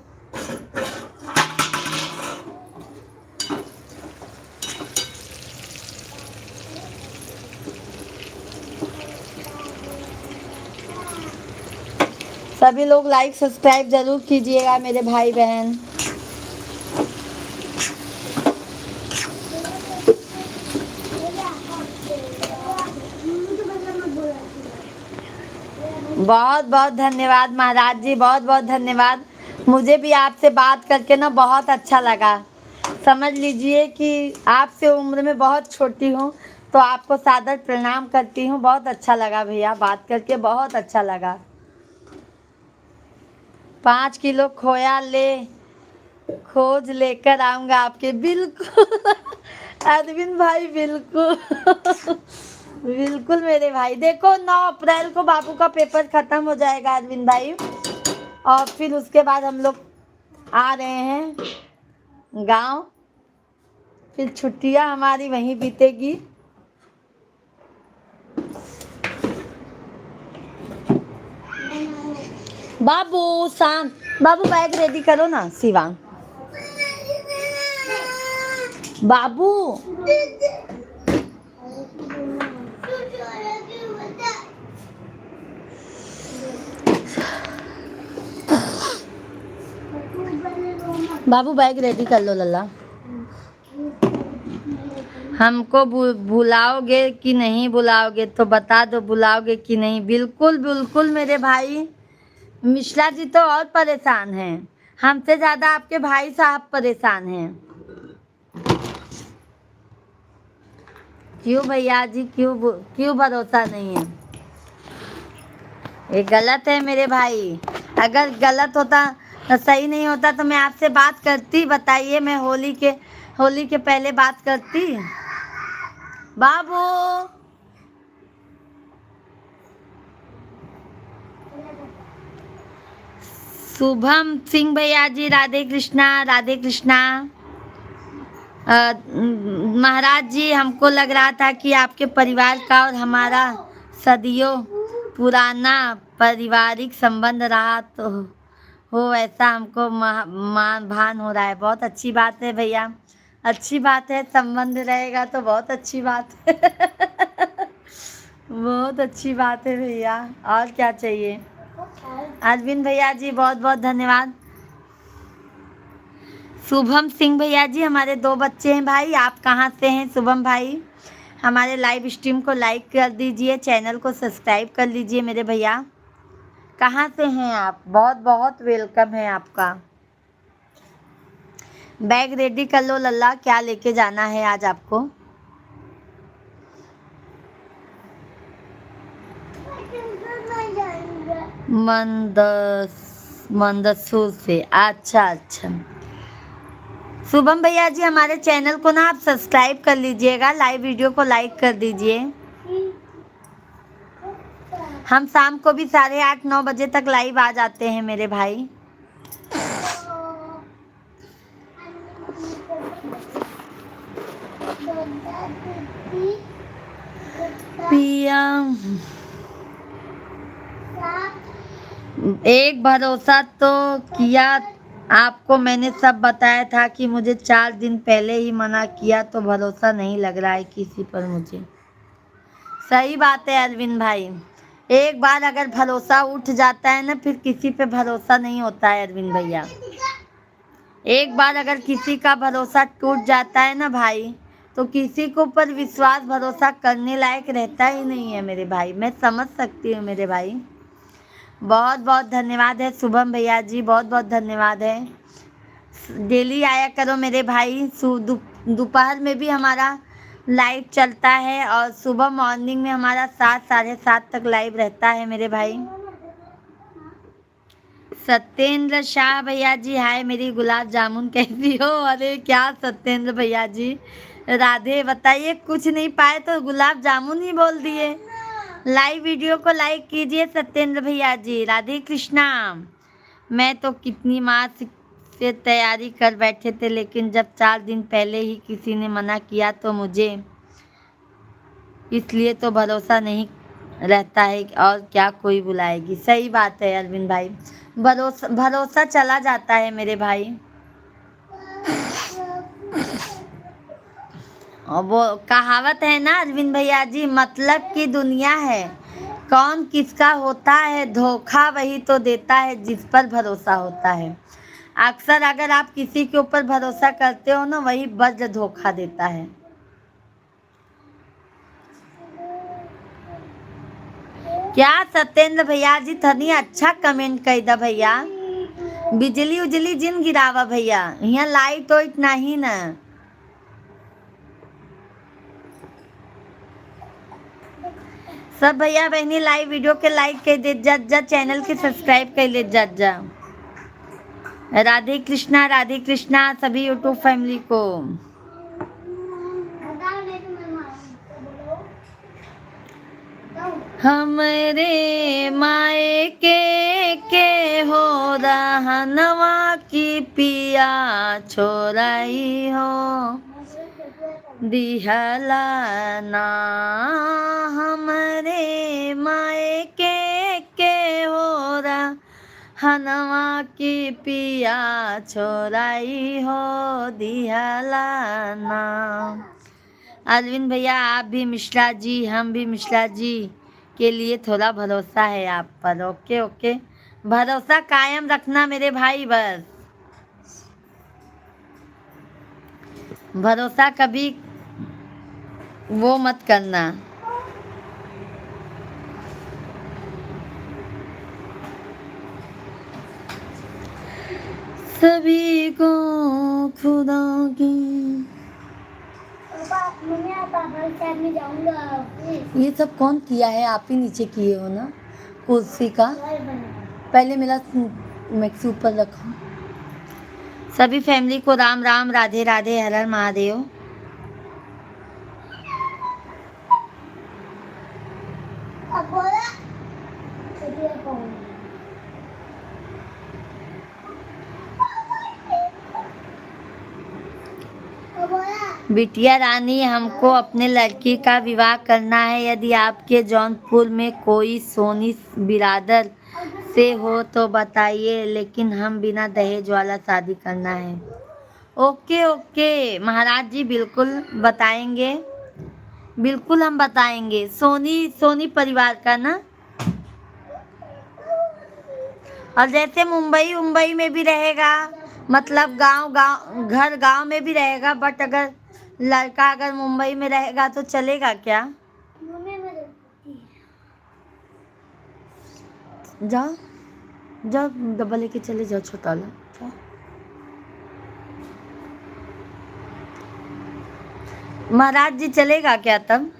सभी लोग लाइक सब्सक्राइब जरूर कीजिएगा मेरे भाई बहन। बहुत बहुत धन्यवाद महाराज जी, बहुत बहुत धन्यवाद। मुझे भी आपसे बात करके ना बहुत अच्छा लगा। समझ लीजिए कि आपसे उम्र में बहुत छोटी हूँ, तो आपको सादर प्रणाम करती हूँ। बहुत अच्छा लगा भैया, बात करके बहुत अच्छा लगा। 5 किलो खोया खोज लेकर आऊँगा आपके। बिल्कुल अरविंद भाई, बिल्कुल बिल्कुल मेरे भाई। देखो 9 अप्रैल को बाबू का पेपर खत्म हो जाएगा अरविंद भाई, और फिर उसके बाद हम लोग आ रहे हैं गांव। फिर छुट्टियां हमारी वहीं बीतेगी। बाबू शांत, बाबू बैग रेडी करो ना शिवांग। बाबू बाबू बैग रेडी कर लो लल्ला। हमको बुलाओगे कि नहीं बुलाओगे, तो बता दो बुलाओगे कि नहीं। बिल्कुल बिल्कुल मेरे भाई। मिश्रा जी तो और परेशान हैं, हमसे ज्यादा आपके भाई साहब परेशान हैं। क्यों भैया जी, क्यों भरोसा नहीं है? ये गलत है मेरे भाई। अगर गलत होता, सही नहीं होता, तो मैं आपसे बात करती। बताइए, मैं होली के पहले बात करती। बाबू शुभम सिंह भैया जी, राधे कृष्णा राधे कृष्णा। महाराज जी, हमको लग रहा था कि आपके परिवार का और हमारा सदियों पुराना पारिवारिक संबंध रहा तो हो, ऐसा हमको भान हो रहा है। बहुत अच्छी बात है भैया, अच्छी बात है। संबंध रहेगा तो बहुत अच्छी बात है। बहुत अच्छी बात है भैया, और क्या चाहिए। अरविंद भैया जी बहुत बहुत धन्यवाद। शुभम सिंह भैया जी, हमारे 2 बच्चे हैं भाई। आप कहाँ से हैं शुभम भाई? हमारे लाइव स्ट्रीम को लाइक कर दीजिए, चैनल को सब्सक्राइब कर लीजिए मेरे भैया। कहाँ से हैं आप? बहुत बहुत वेलकम है आपका। बैग रेडी कर लो लल्ला, क्या लेके जाना है आज आपको? मंदसूर से। अच्छा अच्छा। शुभम भैया जी, हमारे चैनल को ना आप सब्सक्राइब कर लीजिएगा, लाइव वीडियो को लाइक कर दीजिए। हम शाम को भी 8:30-9 बजे तक लाइव आ जाते हैं मेरे भाई। पिया एक भरोसा तो किया आपको मैंने, सब बताया था कि मुझे 4 दिन पहले ही मना किया, तो भरोसा नहीं लग रहा है किसी पर मुझे। सही बात है अरविंद भाई, एक बार अगर भरोसा उठ जाता है ना, फिर किसी पे भरोसा नहीं होता है अरविंद भैया। एक बार अगर किसी का भरोसा टूट जाता है ना भाई, तो किसी को ऊपर विश्वास भरोसा करने लायक रहता ही नहीं है मेरे भाई। मैं समझ सकती हूँ मेरे भाई। बहुत बहुत धन्यवाद है शुभम भैया जी, बहुत बहुत धन्यवाद है। डेली आया करो मेरे भाई। दोपहर में भी हमारा लाइव चलता है और सुबह मॉर्निंग में हमारा 7 साढ़े 7 तक लाइव रहता है मेरे भाई। सत्येंद्र शाह भैया जी हाय, मेरी गुलाब जामुन कैसी हो? अरे क्या सत्येंद्र भैया जी, राधे बताइए, कुछ नहीं पाए तो गुलाब जामुन ही बोल दिए। लाइव वीडियो को लाइक कीजिए सत्येंद्र भैया जी। राधे कृष्णा। मैं तो कितनी माह से तैयारी कर बैठे थे, लेकिन जब 4 दिन पहले ही किसी ने मना किया तो मुझे इसलिए तो भरोसा नहीं रहता है, और क्या कोई बुलाएगी। सही बात है अरविंद भाई, भरोसा भरोसा चला जाता है मेरे भाई। और वो कहावत है ना अरविंद भैया जी, मतलब की दुनिया है, कौन किसका होता है धोखा, वही तो देता है जिस पर भरोसा होता है। अक्सर अगर आप किसी के ऊपर भरोसा करते हो ना, वही वज्र धोखा देता है। क्या सत्येंद्र भैया जी थनी अच्छा कमेंट कही दा भैया। बिजली उजली जिन गिरावा भैया, यहाँ लाइट वाइट नहीं ना। सब भैया बहनी लाइव वीडियो के लाइक कर दे, जज जा चैनल के सब्सक्राइब कर ले जज जा। राधे कृष्णा सभी यूट्यूब फैमिली को। हमरे मायके के हो रहनवा की पिया छोराई हो दिहला ना। हमरे मायके के हो रहनवा की पिया छोराई हो दिहला ना। अरविंद भैया आप भी मिश्रा जी, हम भी मिश्रा जी के लिए थोड़ा भरोसा है आप पर। ओके ओके, भरोसा कायम रखना मेरे भाई, बस भरोसा कभी वो मत करना। सभी को खुदा की। ये सब कौन किया है? आप ही नीचे किए हो ना कुर्सी का। पहले मेरा मैक्सी ऊपर रखो। सभी फैमिली को राम राम, राधे राधे, हर हर महादेव। बिटिया रानी, हमको अपने लड़की का विवाह करना है। यदि आपके जौनपुर में कोई सोनी बिरादर से हो तो बताइए, लेकिन हम बिना दहेज वाला शादी करना है। ओके ओके महाराज जी, बिल्कुल बताएंगे, बिल्कुल हम बताएंगे। सोनी परिवार का ना। और जैसे मुंबई में भी रहेगा, मतलब घर गांव में भी रहेगा, बट अगर लड़का अगर मुंबई में रहेगा तो चलेगा क्या? जाओ जाओ डब्बा लेके चले जाओ, छोटा वाला। महाराज जी चलेगा क्या तब?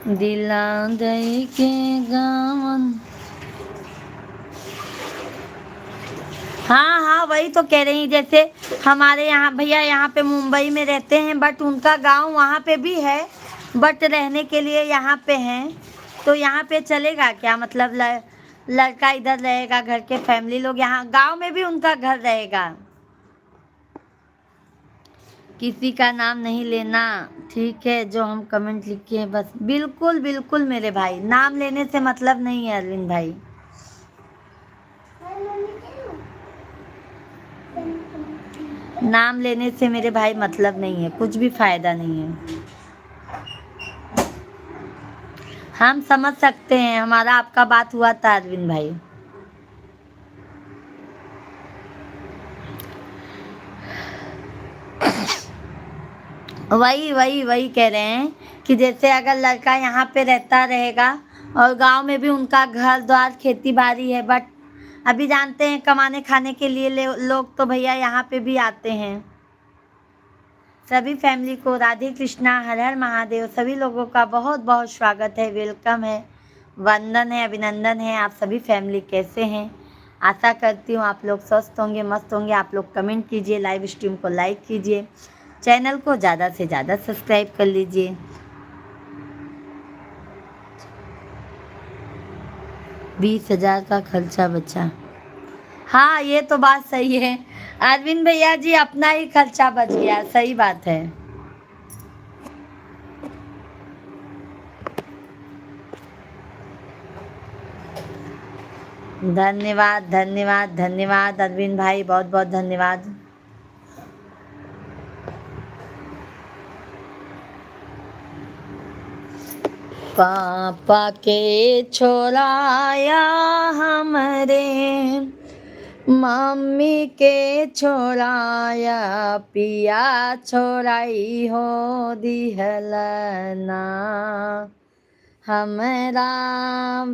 दिला दई के गावन। हाँ वही तो कह रही, जैसे हमारे यहाँ भैया यहाँ पे मुंबई में रहते हैं, बट उनका गांव वहाँ पे भी है, बट रहने के लिए यहाँ पे हैं। तो यहाँ पे चलेगा क्या? मतलब लड़का इधर रहेगा, घर के फैमिली लोग यहाँ गांव में भी उनका घर रहेगा। किसी का नाम नहीं लेना, ठीक है? जो हम कमेंट लिखे हैं बस। बिल्कुल बिल्कुल मेरे भाई, नाम लेने से मतलब नहीं है अरविंद भाई। नाम लेने से मेरे भाई मतलब नहीं है, कुछ भी फायदा नहीं है। हम समझ सकते हैं, हमारा आपका बात हुआ था अरविंद भाई। वही वही वही कह रहे हैं कि जैसे अगर लड़का यहाँ पे रहता रहेगा और गांव में भी उनका घर द्वार खेती बाड़ी है, बट अभी जानते हैं कमाने खाने के लिए लोग तो भैया यहाँ पे भी आते हैं। सभी फैमिली को राधे कृष्णा, हर हर महादेव। सभी लोगों का बहुत बहुत स्वागत है, वेलकम है, वंदन है, अभिनंदन है। आप सभी फैमिली कैसे हैं? आशा करती हूँ आप लोग स्वस्थ होंगे, मस्त होंगे। आप लोग कमेंट कीजिए, लाइव स्ट्रीम को लाइक कीजिए, चैनल को ज़्यादा से ज़्यादा सब्सक्राइब कर लीजिए। 20,000 का खर्चा बचा। हाँ, ये तो बात सही है अरविंद भैया जी, अपना ही खर्चा बच गया, सही बात है। धन्यवाद धन्यवाद धन्यवाद अरविंद भाई, बहुत बहुत धन्यवाद। पापा के छोड़ाया हमरे, मम्मी के छोड़ाया, पिया छोड़ाई हो दिहलना, हमरा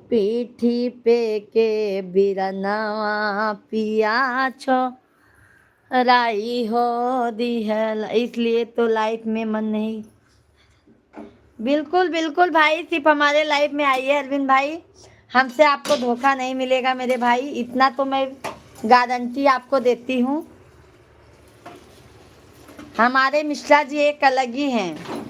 पीठी पे के बिरनवा, पिया छोड़ाई हो दिहल। इसलिए तो लाइफ में मन नहीं। बिल्कुल बिल्कुल भाई, सिर्फ हमारे लाइफ में आइए अरविंद भाई, हमसे आपको धोखा नहीं मिलेगा मेरे भाई, इतना तो मैं गारंटी आपको देती हूँ। हमारे मिश्रा जी एक अलग ही हैं।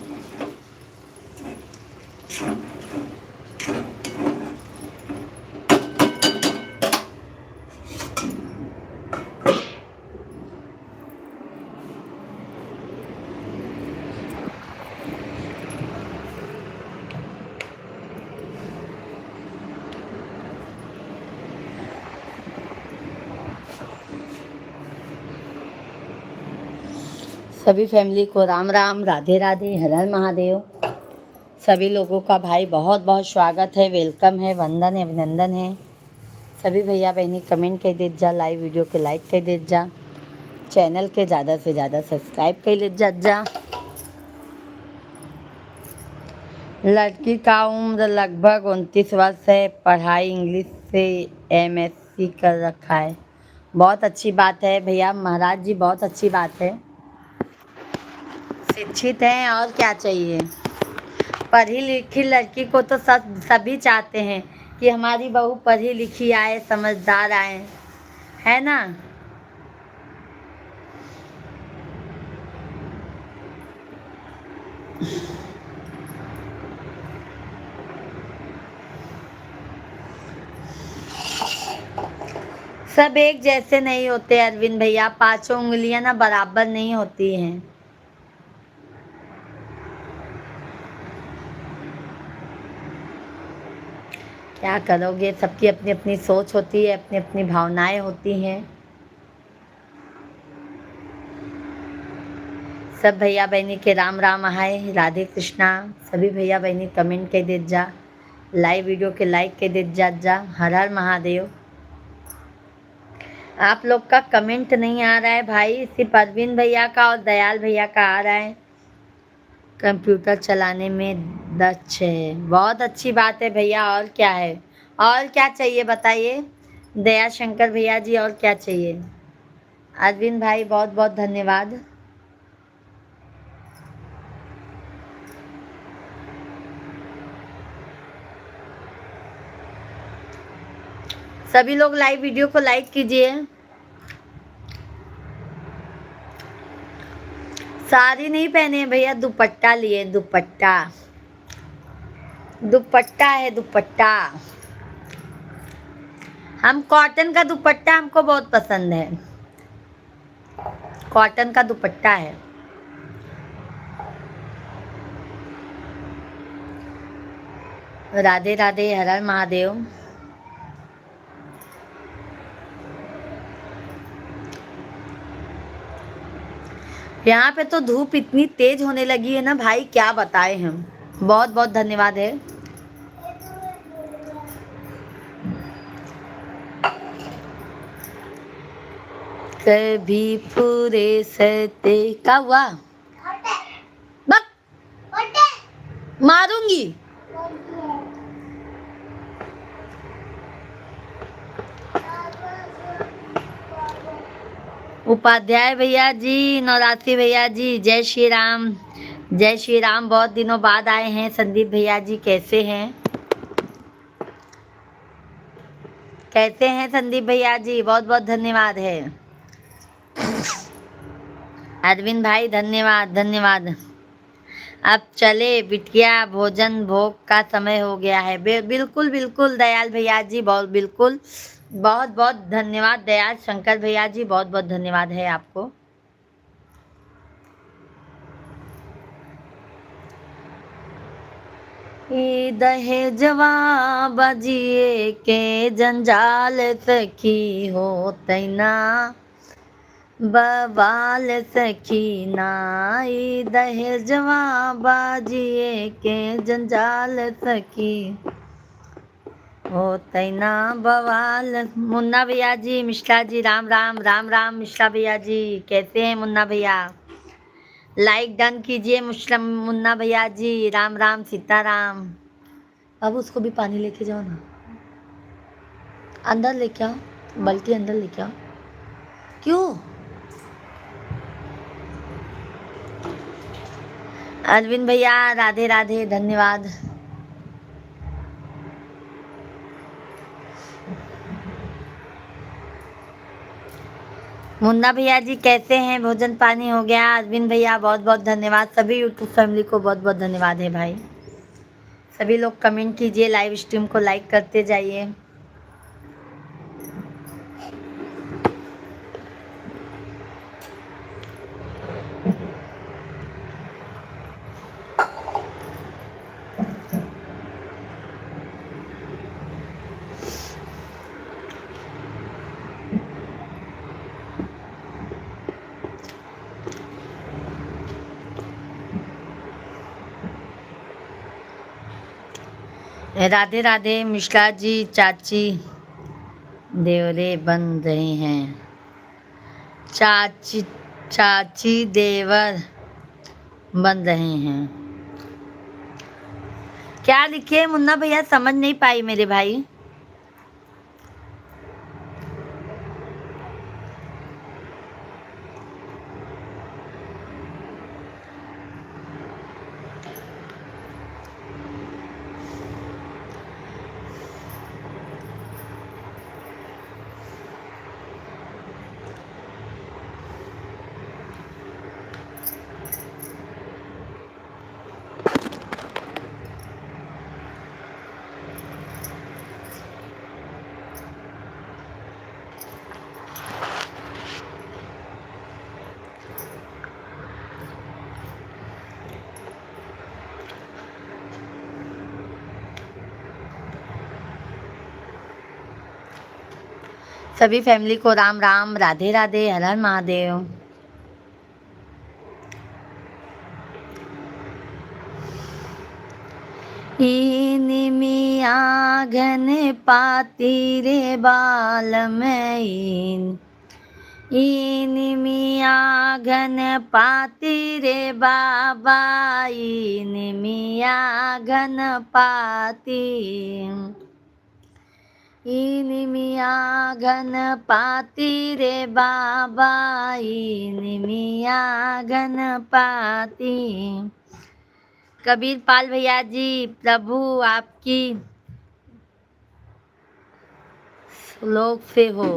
सभी फैमिली को राम राम, राधे राधे, हर हर महादेव। सभी लोगों का भाई बहुत बहुत स्वागत है, वेलकम है, वंदन है, अभिनंदन है। सभी भैया बहनी कमेंट कर दे जा, लाइव वीडियो के लाइक कर दे जा, चैनल के ज़्यादा से ज़्यादा सब्सक्राइब कर ले जा। लड़की का उम्र लगभग 29 वर्ष है, पढ़ाई इंग्लिश से MSc कर रखा है। बहुत अच्छी बात है भैया महाराज जी, बहुत अच्छी बात है। शिक्षित हैं और क्या चाहिए। पढ़ी लिखी लड़की को तो सभी चाहते हैं कि हमारी बहू पढ़ी लिखी आए, समझदार आए, है ना? सब एक जैसे नहीं होते अरविंद भैया, पांचों उंगलियां ना बराबर नहीं होती हैं। क्या करोगे, सबकी अपनी अपनी सोच होती है, अपनी अपनी भावनाएं होती हैं। सब भैया बहनी के राम राम आए, राधे कृष्णा। सभी भैया बहनी कमेंट कर दे जा, लाइव वीडियो के लाइक कर दे जा, हर हर महादेव। आप लोग का कमेंट नहीं आ रहा है भाई, सिर्फ अरविंद भैया का और दयाल भैया का आ रहा है। कंप्यूटर चलाने में दक्ष है, बहुत अच्छी बात है भैया। और क्या है, और क्या चाहिए बताइए दया शंकर भैया जी, और क्या चाहिए? अरविंद भाई बहुत बहुत धन्यवाद। सभी लोग लाइव वीडियो को लाइक कीजिए। साड़ी नहीं पहने हैं भैया, दुपट्टा लिए, दुपट्टा, दुपट्टा है, दुपट्टा। हम कॉटन का दुपट्टा हमको बहुत पसंद है, कॉटन का दुपट्टा है। राधे राधे, हर हर महादेव। यहाँ पे तो धूप इतनी तेज होने लगी है ना भाई, क्या बताएं हम। बहुत बहुत धन्यवाद है। कभी पूरे सते का हुआ बक मारूंगी। उपाध्याय भैया जी, नवरात्रि भैया जी, जय श्री राम, जय श्री राम। बहुत दिनों बाद आए हैं। संदीप भैया जी कैसे हैं? कैसे हैं संदीप भैया जी? बहुत बहुत धन्यवाद है। अरविंद भाई धन्यवाद धन्यवाद। अब चले बिटिया, भोजन भोग का समय हो गया है। बिल्कुल बिल्कुल दयाल भैया जी, बहुत बिल्कुल। बहुत बहुत धन्यवाद दयाल शंकर भैया जी, बहुत बहुत धन्यवाद है आपको। दहेजवा बजिए के जंजाल सखी हो तैना बवाल सखी नाई। दहेजवा बाजिए के जंजाल सखी हो तैना बवाल। मुन्ना भैया जी, मिश्रा जी, राम राम राम राम। मिश्रा भैया जी कैसे हैं? मुन्ना भैया लाइक डन कीजिए। मुन्ना भैया जी राम राम सीताराम। अब उसको भी पानी लेके जाओ ना, अंदर लेके आओ, बल्कि अंदर लेके आओ। क्यों? अरविंद भैया राधे राधे, धन्यवाद। मुन्ना भैया जी कैसे हैं? भोजन पानी हो गया? अरविंद भैया बहुत बहुत धन्यवाद। सभी यूट्यूब फैमिली को बहुत बहुत धन्यवाद है भाई। सभी लोग कमेंट कीजिए, लाइव स्ट्रीम को लाइक करते जाइए। राधे राधे। मिश्रा जी, चाची देवरे बन रहे हैं। चाची देवर बन रहे हैं। क्या लिखे मुन्ना भैया? समझ नहीं पाई मेरे भाई। सभी फैमिली को राम राम, राधे राधे, हर हर महादेव। निमिया घन पाती रे बाल में, निमिया घन पाती रे बाबा, निमिया घन पाती, निमिया घन पाती रे बाबा, निमिया घन पाती। कबीर पाल भैया जी, प्रभु आपकी श्लोक से हो,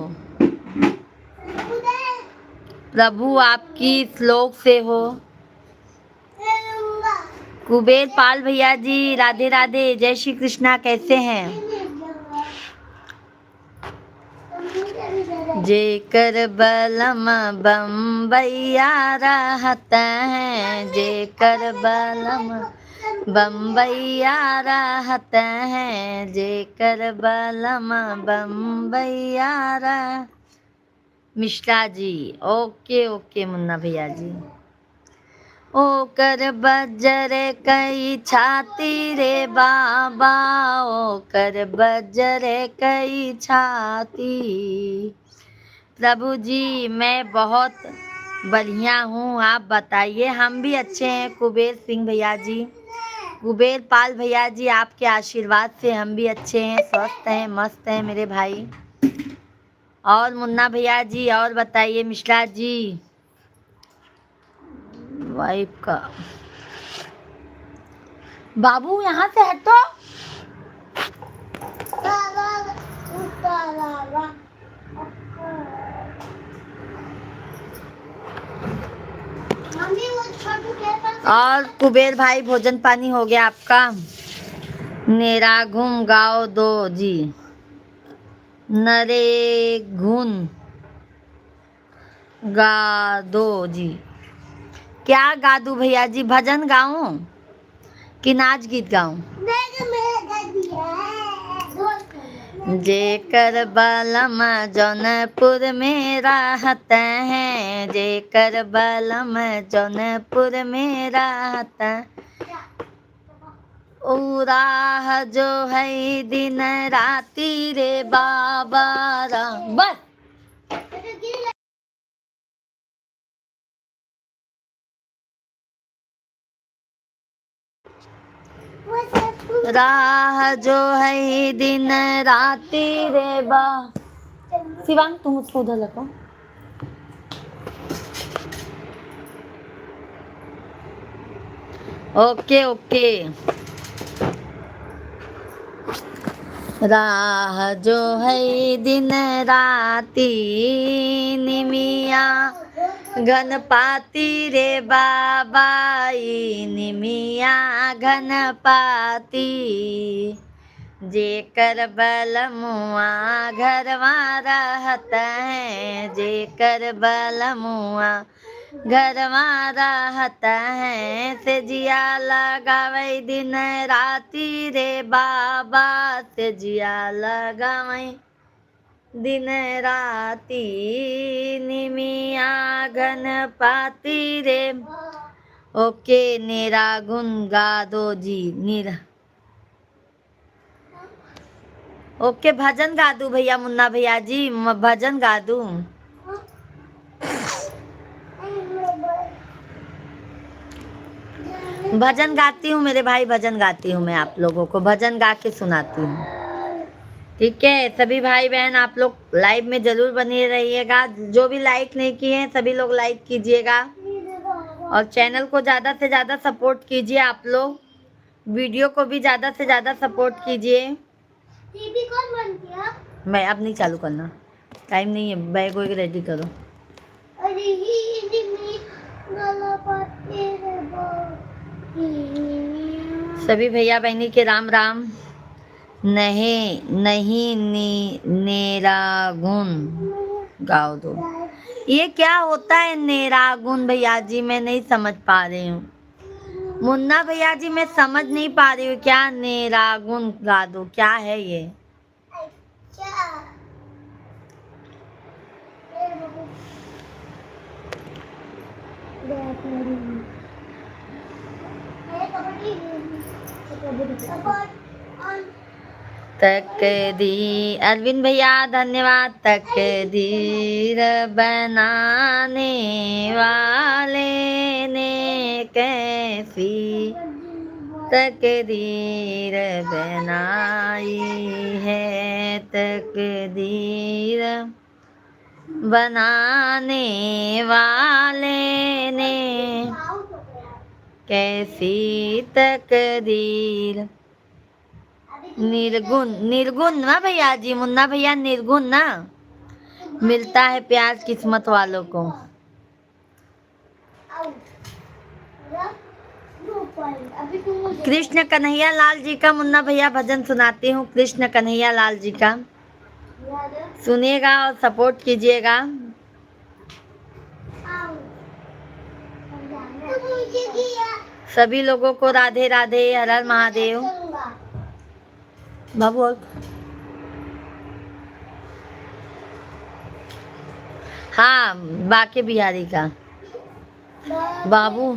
प्रभु आपकी श्लोक से हो। कुबेर पाल भैया जी राधे राधे, जय श्री कृष्णा, कैसे हैं? जेकर बलम बम्बैया रहता है, जेकर बलम बम्बैया रहत हैं जेकर बलम बम्बैया रह। मिश्रा जी, ओके ओके मुन्ना भैया जी। ओकर बज्जर कई छाती रे बाबा, ओकर बज्जर कई छाती। प्रभु जी मैं बहुत बढ़िया हूँ, आप बताइए। हम भी अच्छे हैं कुबेर सिंह भैया जी, कुबेर पाल भैया जी, आपके आशीर्वाद से हम भी अच्छे हैं, स्वस्थ हैं, मस्त हैं मेरे भाई। और मुन्ना भैया जी और बताइए। मिश्रा जी वाइफ का बाबू यहाँ से हटो। और कुबेर भाई भोजन पानी हो गया आपका? नेरा घूम गाओ दो जी, नरे घुन गा दो जी। क्या गा दूं भैया जी, भजन गाऊं कि नाच गीत गाऊं? जेकर बलम जौनपुर में रहत हैं, जेकर बलम जौनपुर में रहत, ऊ राह जो है दिन राती रे बाबा राम। बस राह जो है दिन राती रे बा। शिवांग तुम उसको उधर लगाओ। Okay okay. राह जो है दिन राती निमिया घनपाती रे बाबाई, निमिया घनपाती। जेकर बलमुआ घरवा रहत हैं, जेकर बलमुआ घरवा रहत हैं, से जिया लगावे दिन राती रे बाबा, से जिया लगावे दिन राती निमिया घनपाती रे। ओके नेरा गुन गा दो जी, नीरा। ओके भजन गा दूं भैया मुन्ना भैया जी, भजन गा दूं? भजन गाती हूँ मेरे भाई, भजन गाती हूँ मैं, आप लोगों को भजन गा के सुनाती हूँ। ठीक है सभी भाई बहन, आप लोग लाइव में जरूर बने रहिएगा। जो भी लाइक नहीं किए हैं सभी लोग लाइक कीजिएगा, और चैनल को ज्यादा से ज्यादा सपोर्ट कीजिए। आप लोग वीडियो को भी ज्यादा से ज्यादा सपोर्ट कीजिए। टीवी कौन बंद किया? मैं अब नहीं चालू करना, टाइम नहीं है, बैग वैग रेडी करो। सभी भैया बहनी के राम राम। नहीं नहीं नेरागुन गाओ दो। ये क्या होता है नेरागुन भैया जी, मैं नहीं समझ पा रही हूँ। मुन्ना भैया जी मैं समझ नहीं पा रही हूँ, क्या नेरागुन गा दो, क्या है ये? तकदी अरविंद भैया धन्यवाद। तकदीर बनाने वाले ने कैसी तकदीर बनाई है, तकदीर बनाने वाले ने कैसी तकदीर। निर्गुण निर्गुण ना भैया जी, मुन्ना भैया निर्गुण ना, मिलता है प्यार किस्मत वालों को। कृष्ण कन्हैया लाल जी का मुन्ना भैया भजन सुनाती हूँ, कृष्ण कन्हैया लाल जी का सुनिएगा और सपोर्ट कीजिएगा। सभी लोगों को राधे राधे, हर हर महादेव। बाबू और हाँ, बाके बिहारी का बाबू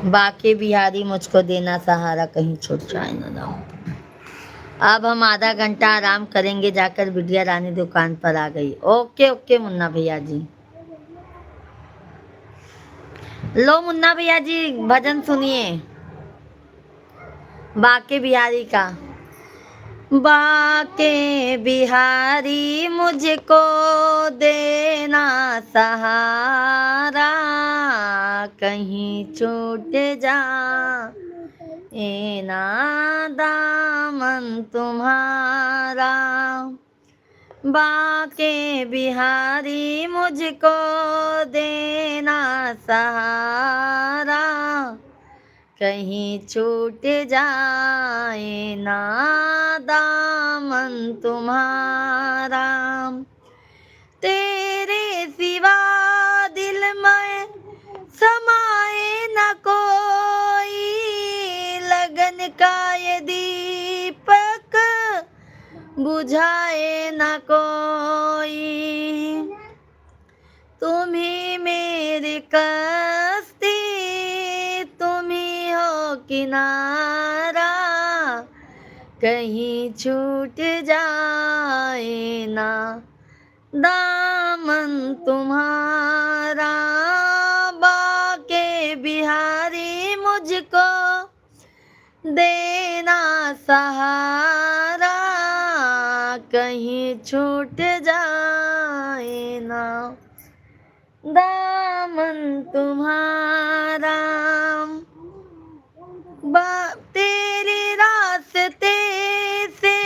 बाके बिहारी मुझको देना सहारा, कहीं छूट जाए ना दाम। अब हम आधा घंटा आराम करेंगे, जाकर बिटिया रानी दुकान पर आ गई। ओके ओके मुन्ना भैया जी। लो मुन्ना भैया जी भजन सुनिए बाके बिहारी का। बाके बिहारी मुझको देना सहारा, कहीं छूट जा ए ना दामन तुम्हारा। बाके बिहारी मुझको देना सहारा, कहीं छूट जाए ना दामन तुम्हारा। तेरे सिवा दिल में समाए न कोई, लगन का ये दीपक बुझाए न कोई। तुम ही मेरी कश्ती, तुम ही हो किनारा, कहीं छूट जाए ना दामन तुम्हारा। बाके बिहारी मुझको देना सहारा, कहीं छूट जाए ना दामन तुम्हारा। तेरे रास्ते से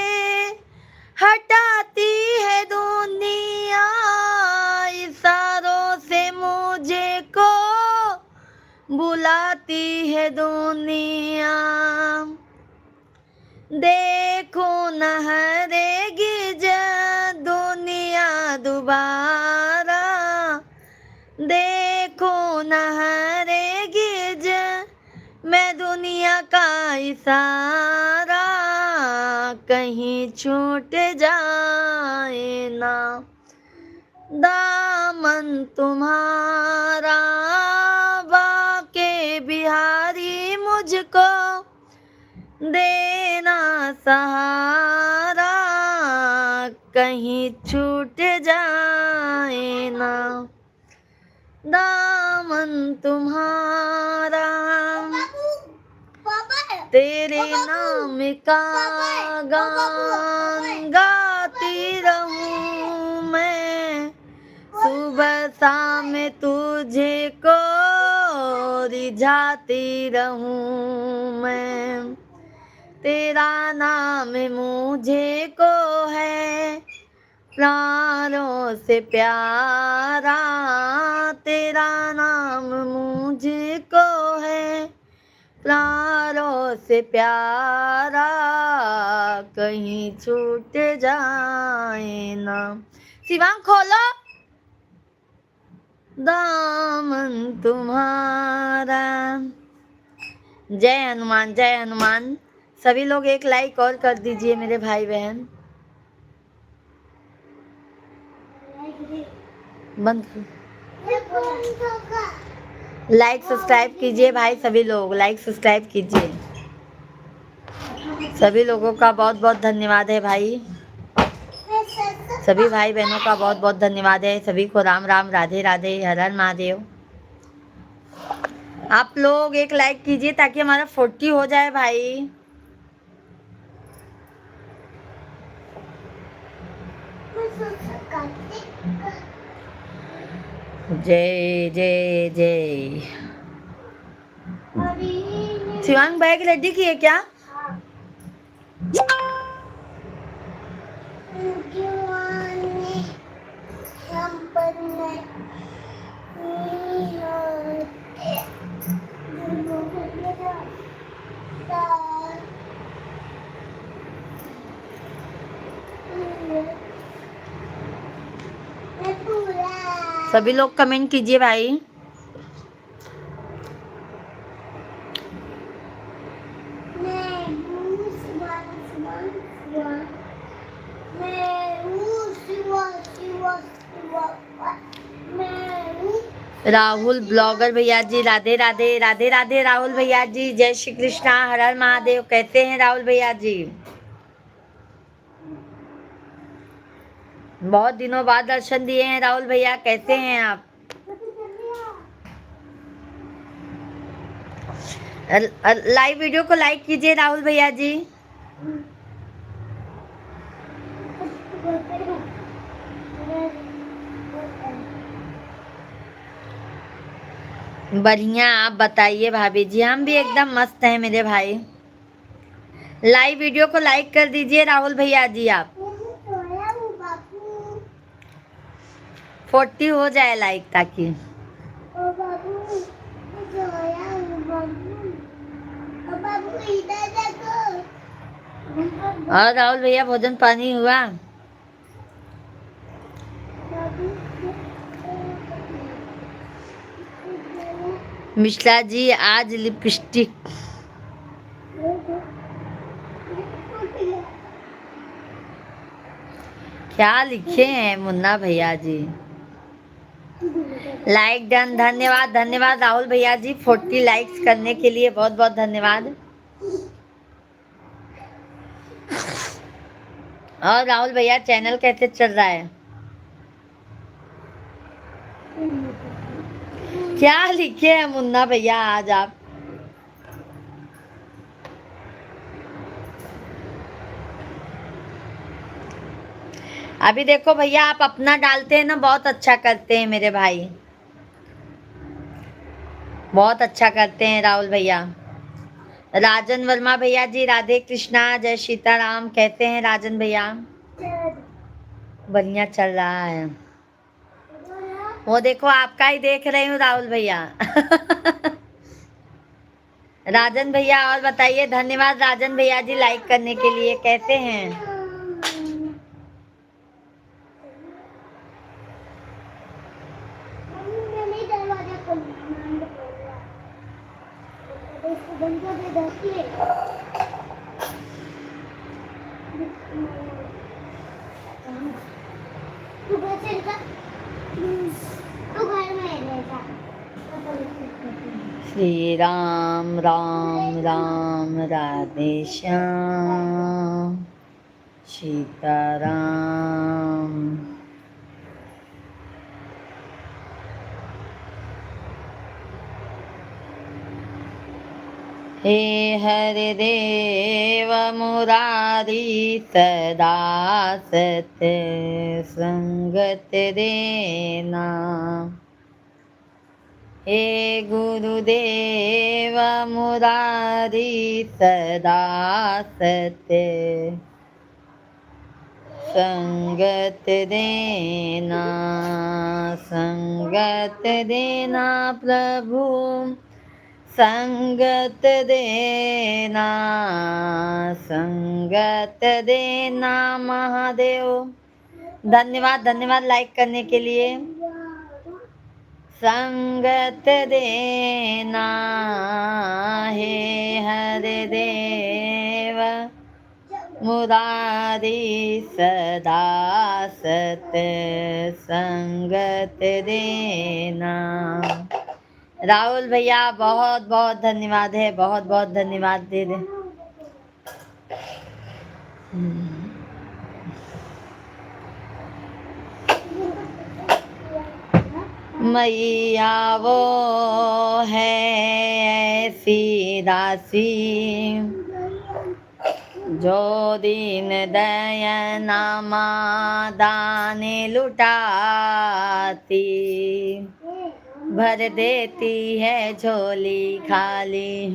हटाती है दुनिया, इशारों से मुझे को बुलाती है दुनिया। देखो न हरेगी दुनिया दोबारा, देखो न हरेगी मैं दुनिया का इशारा, कहीं छूट जाए ना दामन तुम्हारा। बाके बिहारी मुझको देना सहारा, कहीं छूट जाए ना दामन तुम्हारा। तेरे नाम का गान गाती रहूं मैं, सुबह शाम तुझे को रिझाती रहूं मैं। तेरा नाम मुझे को है प्राणों से प्यारा, तेरा नाम मुझे को है प्राणों से प्यारा, कहीं छूट जाए ना। शिवांग खोलो दामन तुम्हारा। जय हनुमान, जय हनुमान। सभी लोग एक लाइक और कर दीजिए मेरे भाई बहन। बंद लाइक सब्सक्राइब कीजिए भाई, सभी लोग लाइक सब्सक्राइब कीजिए। सभी लोगों का बहुत बहुत धन्यवाद है भाई, सभी भाई बहनों का बहुत बहुत धन्यवाद है। सभी को राम राम, राधे राधे, हर हर महादेव। आप लोग एक लाइक कीजिए ताकि हमारा 40 हो जाए भाई। जय जय जय। शिवांग बैग रेडी किए क्या? सभी लोग कमेंट कीजिए भाई। राहुल ब्लॉगर भैया जी राधे राधे, राधे राधे राहुल भैया जी, जय श्री कृष्णा, हर हर महादेव। कैसे हैं राहुल भैया जी? बहुत दिनों बाद दर्शन दिए हैं राहुल भैया, कैसे हैं आप? लाइव वीडियो को लाइक कीजिए राहुल भैया जी। बढ़िया, आप बताइए भाभी जी? हम भी एकदम मस्त हैं मेरे भाई। लाइव वीडियो को लाइक कर दीजिए राहुल भैया जी आप। 40 हो जाए लाइक ताकि। और राहुल भैया भोजन पानी हुआ? मिश्रा जी आज लिपस्टिक क्या लिखे हैं मुन्ना भैया जी? लाइक डन, धन्यवाद धन्यवाद राहुल भैया जी, 40 लाइक्स करने के लिए बहुत बहुत धन्यवाद। और राहुल भैया चैनल कैसे चल रहा है? क्या लिखे हैं मुन्ना भैया आज आप? अभी देखो भैया, आप अपना डालते हैं ना, बहुत अच्छा करते हैं मेरे भाई, बहुत अच्छा करते हैं राहुल भैया। राजन वर्मा भैया जी राधे कृष्णा, जय सीताराम। कैसे हैं राजन भैया? बढ़िया चल रहा है। वो देखो आपका ही देख रही हूँ राहुल भैया। राजन भैया और बताइए। धन्यवाद राजन भैया जी लाइक करने के लिए। कैसे हैं? श्री राम राम राम राधे श्याम सीताराम। हे हरे देव मुरारी सदा सत संगत देना। हे गुरुदेव मुरारी सदा सत संगत देना, संगत देना प्रभु, संगत देना, संगत देना महादेव। धन्यवाद धन्यवाद लाइक करने के लिए। संगत देना हे हरे देव मुरारी सदा सत संगत देना। राहुल भैया बहुत बहुत धन्यवाद है, बहुत बहुत धन्यवाद दे दे। मैया वो है ऐसी दासी जो दीन दयना दाने लुटाती, भर देती है झोली खाली,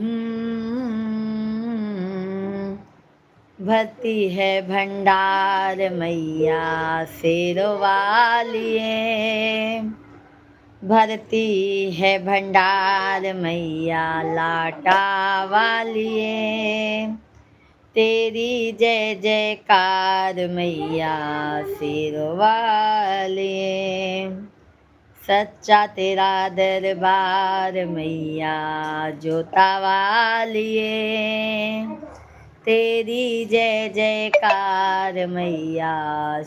भरती है भंडार मैया शेरवालिए, भरती है भंडार मैया लाटा वालिए। तेरी जय जयकार मैया शेरवालिए, सच्चा तेरा दरबार मैया जोता वालिए, तेरी जय जयकार मैया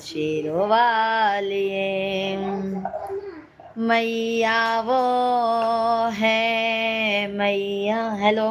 शेरों वालिए। मैया वो है मैया। हेलो,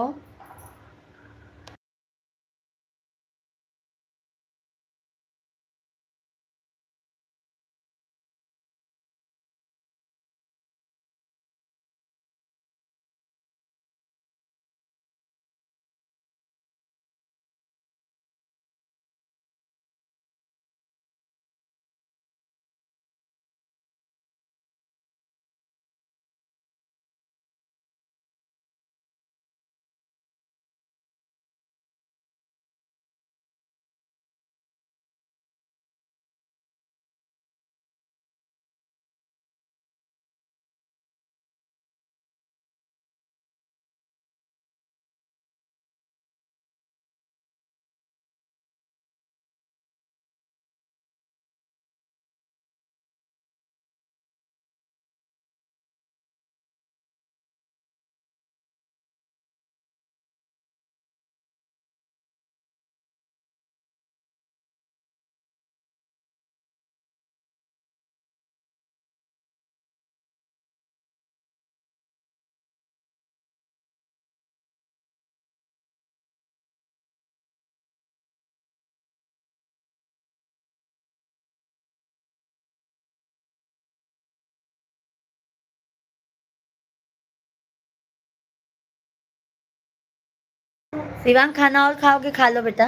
शिवांग खाना और खाओगे? खा लो बेटा,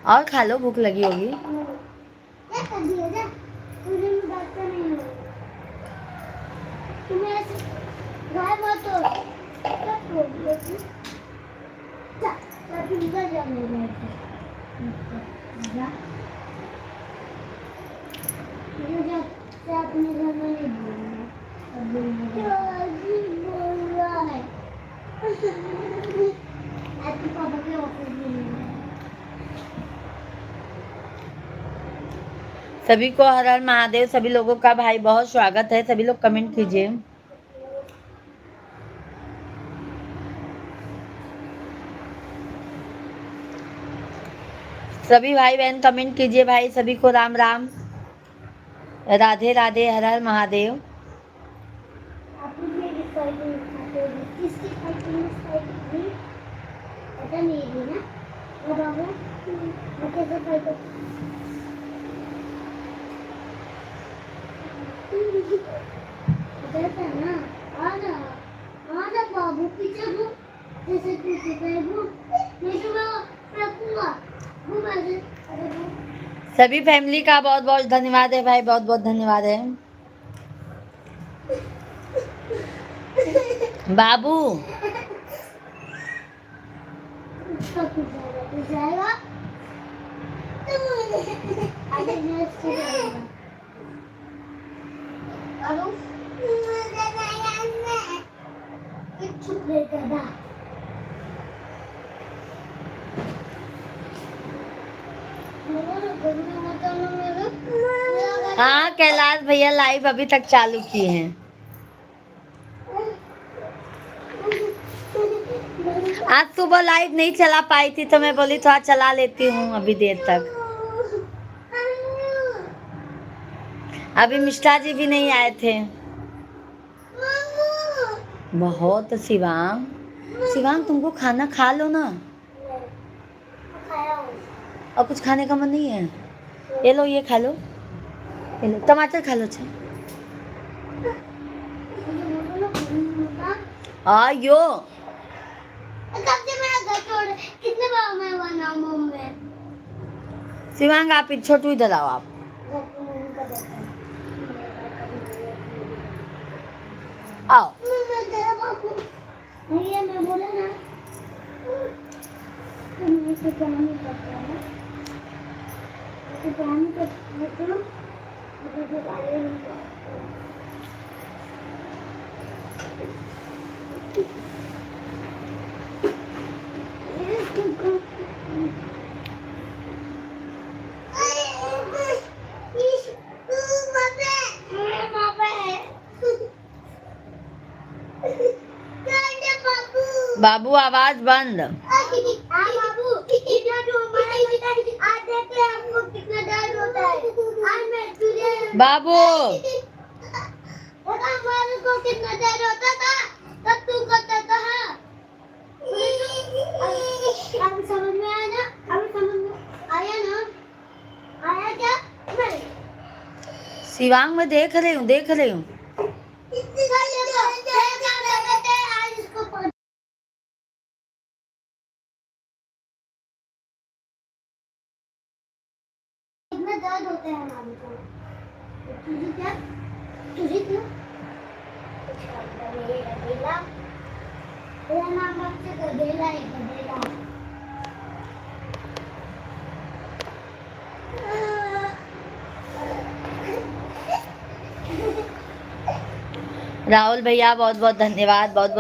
और खा लो, भूख लगी होगी। सभी को हर हर महादेव। सभी लोगों का भाई बहुत स्वागत है। सभी लोग कमेंट कीजिए। सभी भाई बहन कमेंट कीजिए भाई। सभी को राम राम, राधे राधे, हर हर महादेव। बाबू पीछे जैसे सभी फैमिली का बहुत बहुत धन्यवाद है भाई, बहुत बहुत धन्यवाद है। बाबू हाँ, कैलाश भैया लाइव अभी तक चालू किए हैं। आज सुबह लाइव नहीं चला पाई थी तो मैं बोली थोड़ा चला लेती हूँ अभी देर तक। अभी मिश्रा जी भी नहीं आए थे। बहुत शिवांग, शिवांग तुमको खाना खा लो ना। और कुछ खाने का मन नहीं है? ये लो, ये खा लो, ये लो, टमाटर खा लो। अच्छा आयो, कितने बार मैं बनाऊं मैं? शिवांग आप छोटू इधर आओ आप। आओ। मैं बोला ना बाबू आवाज बंद। बाबू कितना जो हमारा आज देखते हैं हमको कितना दर्द होता है। आज मैं तुझे बाबू हमारे को कितना दर्द होता था तब तू करता था। अब समझ में आया ना? अब समझ में आया ना? आया क्या? नहीं। शिवांग में देख रही हूँ कितना दर्द होता है हमारे को। तुझे क्या? तुझे क्यों? गधेला तेरा नाम बच्चे गधेला है, गधेला। राहुल भैया बहुत बहुत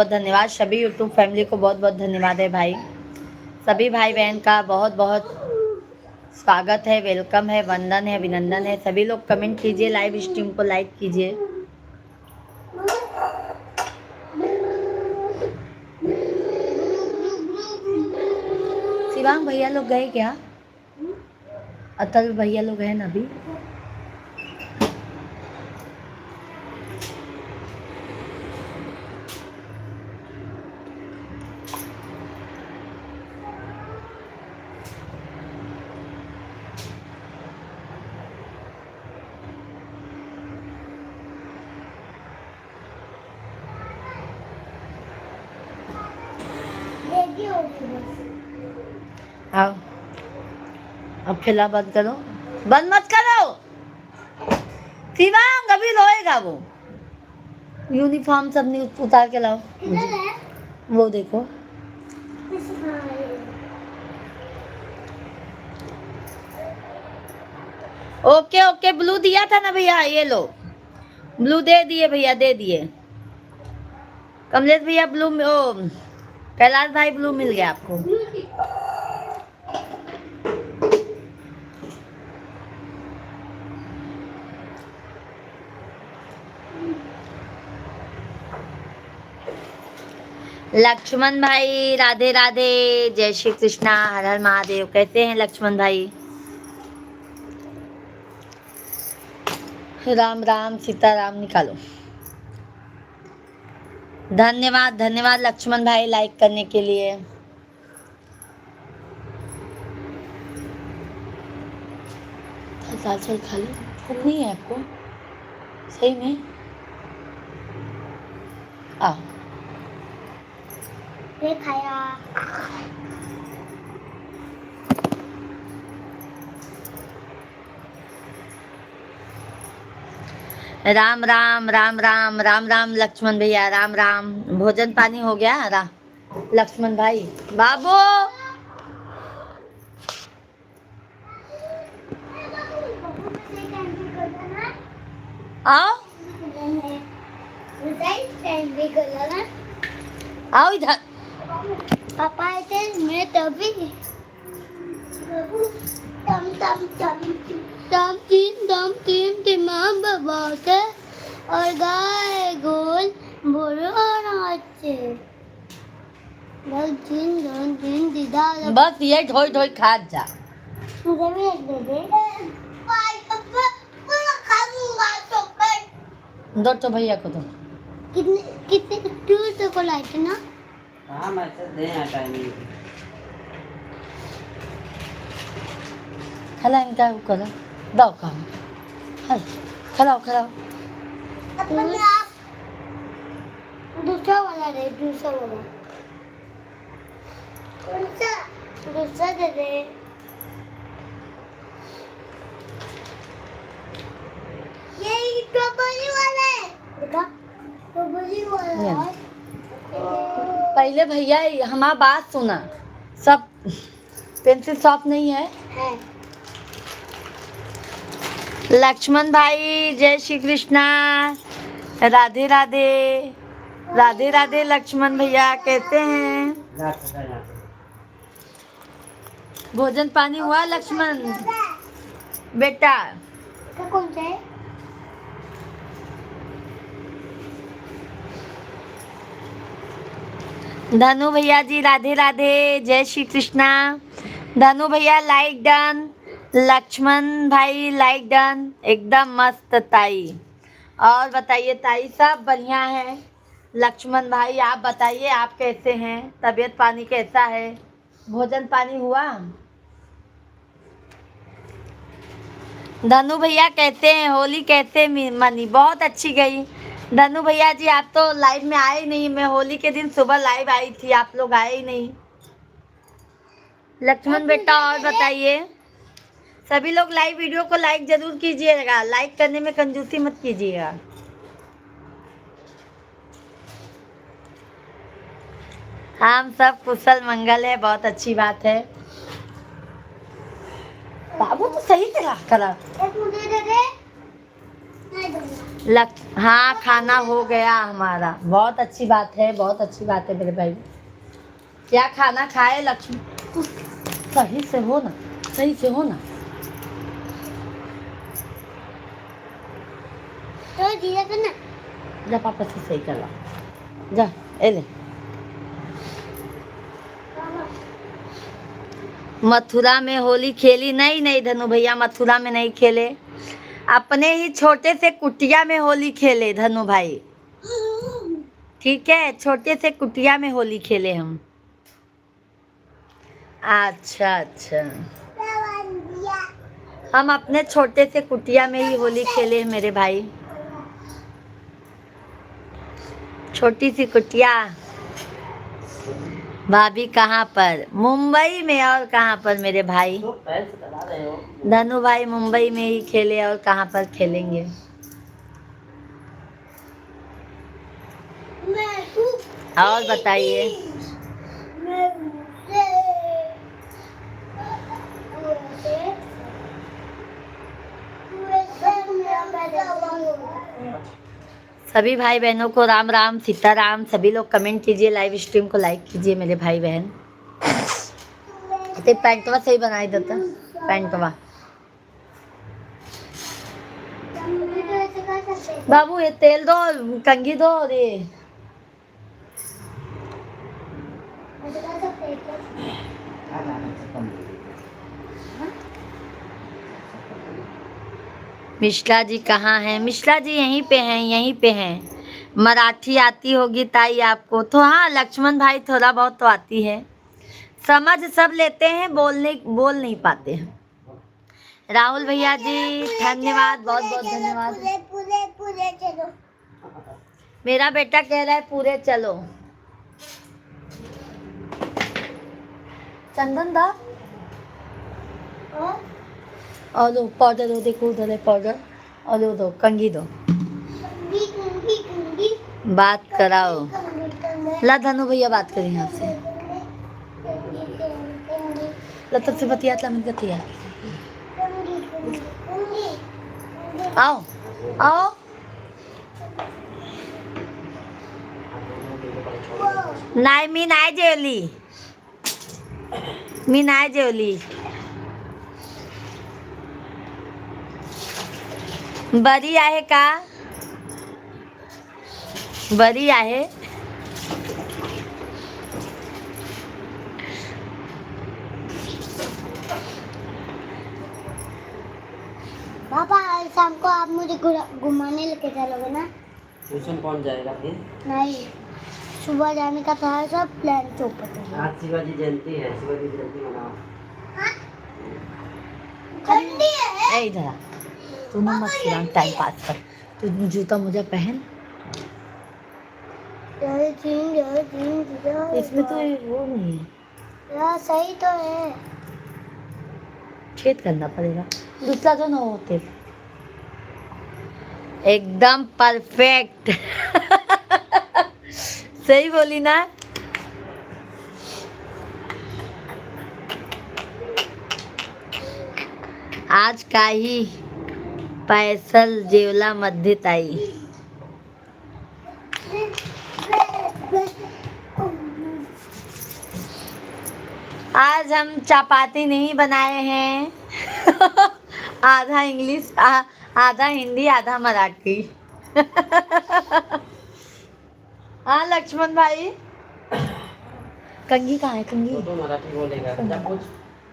धन्यवाद। सभी यूट्यूब फैमिली को बहुत बहुत धन्यवाद है भाई। सभी भाई बहन का बहुत बहुत स्वागत है, वेलकम है, वंदन है, अभिनंदन है। सभी लोग कमेंट कीजिए, लाइव स्ट्रीम को लाइक कीजिए। शिवांग भैया लोग गए क्या? अतल भैया लोग हैं ना अभी? आओ अब खिला बंद करो, बंद मत करो। शिवांग अभी रोएगा वो। यूनिफॉर्म सब नहीं उतार के लाओ। वो देखो ओके ब्लू दिया था ना भैया, ये लो ब्लू दे दिए भैया, दे दिए। कमलेश भैया ब्लू, ओ कैलाश भाई ब्लू मिल गया आपको। लक्ष्मण भाई राधे राधे, जय श्री कृष्णा, हर हर महादेव। कैसे हैं लक्ष्मण भाई? राम राम सीता राम निकालो। धन्यवाद लक्ष्मण भाई लाइक करने के लिए। दाल चावल खा लो, भूख नहीं है आपको सही में? आओ खाया। राम राम लक्ष्मण भैया, राम राम। भोजन पानी हो गया लक्ष्मण भाई? बाबू आओ आओ इधर। पापा थे मैं तभी तम तीन मां बाबा थे और गाय गोल बोलो और अच्छे दिन दीदा। बस ये ढोई ढोई खा जा। मुझे भी एक दे दे। दो तो भैया को दो। कितने टूर को लाइट ना? हाँ मैं तो दे टाइमिंग खला इनका करो दो काम। खलाओ दूसरा वाला दे, दूसरा वाला। दूसरा दे दे। ये टोपली वाला है। देखा टोपली वाला है। पहले भैया हमारा बात सुना, सब पेंसिल शॉप नहीं है। लक्ष्मण भाई जय श्री कृष्णा, राधे राधे लक्ष्मण भैया कहते हैं। भोजन पानी हुआ लक्ष्मण बेटा? कौन सा है? धनु भैया जी राधे राधे, जय श्री कृष्णा। धनु भैया लाइक डन, लक्ष्मण भाई लाइक डन, एकदम मस्त ताई। और बताइए ताई, सब बढ़िया है। लक्ष्मण भाई आप बताइए, आप कैसे हैं? तबीयत पानी कैसा है? भोजन पानी हुआ? धनु भैया कैसे हैं? होली कैसे मनी? बहुत अच्छी गई। धनु भैया जी आप तो लाइव में आए ही नहीं। मैं होली के दिन सुबह लाइव आई थी, आप लोग आए ही नहीं। लक्ष्मण बेटा और बताइए। सभी लोग लाइव वीडियो को लाइक जरूर कीजिएगा, लाइक करने में कंजूसी मत कीजिएगा। हम सब कुशल मंगल है, बहुत अच्छी बात है। बाबू तो सही करा। हाँ खाना हो गया हमारा, बहुत अच्छी बात है, बहुत अच्छी बात है मेरे भाई। क्या खाना खाए लक्ष्मी? सही से हो ना, सही से हो ना। तो धीरे करना। जा पापा से सही कर ला, जा ए ले। मथुरा में होली खेली? नहीं धनु भैया, मथुरा में नहीं खेले। अपने ही छोटे से कुटिया में होली खेले धनु भाई। ठीक है, छोटे से कुटिया में होली खेले हम। अच्छा अच्छा, हम अपने छोटे से कुटिया में ही होली खेले मेरे भाई। छोटी सी कुटिया। भाभी कहाँ पर? मुंबई में। और कहाँ पर मेरे भाई? तो पैर से करा रहे हो। धनु भाई मुंबई में ही खेले, और कहाँ पर खेलेंगे? और बताइए। सभी भाई बहनों को राम राम सीताराम। सभी लोग कमेंट कीजिए, लाइव स्ट्रीम को लाइक कीजिए मेरे भाई बहन। ते पैंटवा सही बनाई देता, पैंटवा। बाबू ये तेल दो, कंघी दो। और ये मिश्रा जी कहाँ हैं? मिश्रा जी यहीं पे हैं, यहीं पे हैं। मराठी आती होगी ताई आपको तो? हाँ लक्ष्मण भाई थोड़ा बहुत तो आती है, समझ सब लेते हैं, बोल नहीं पाते हैं। राहुल भैया जी धन्यवाद, बहुत बहुत धन्यवाद। पूरे चलो। मेरा बेटा कह रहा है पूरे चलो। चंदन दा और दो पाउडर दो, देखो उधर है पाउडर। और दो कंघी दो, बात कराओ। ला धनु भैया बात करें यहाँ से। लता से बतिया ला, मिल गया। आओ आओ। नाही मी नाही जेवली, मी नाही जेवली। बरी आहे का? बरी आहे। पापा शाम को आप मुझे घुमाने लेके चलोगे ना? ट्यूशन कौन जाएगा फिर? नहीं, सुबह जाने का था, सब प्लान चौपट है। आज शिवाजी जयंती है, शिवाजी जयंती मनाओ। ठंडी है। ए इधर आ, तू ना मत टाइम पास कर, तू जूता मुझे पहन। इसमें तो वो नहीं है, यार सही तो है। छेद करना पड़ेगा, दूसरा जो ना होते। एकदम परफेक्ट। सही बोली ना? आज काही पैसल जेवला मध्ये ताई। आज हम चपाती नहीं बनाए हैं। आधा इंग्लिश, आधा हिंदी, आधा मराठी। हाँ लक्ष्मण भाई, कंघी कहाँ है कंघी? तो मराठी बोलेगा जब कुछ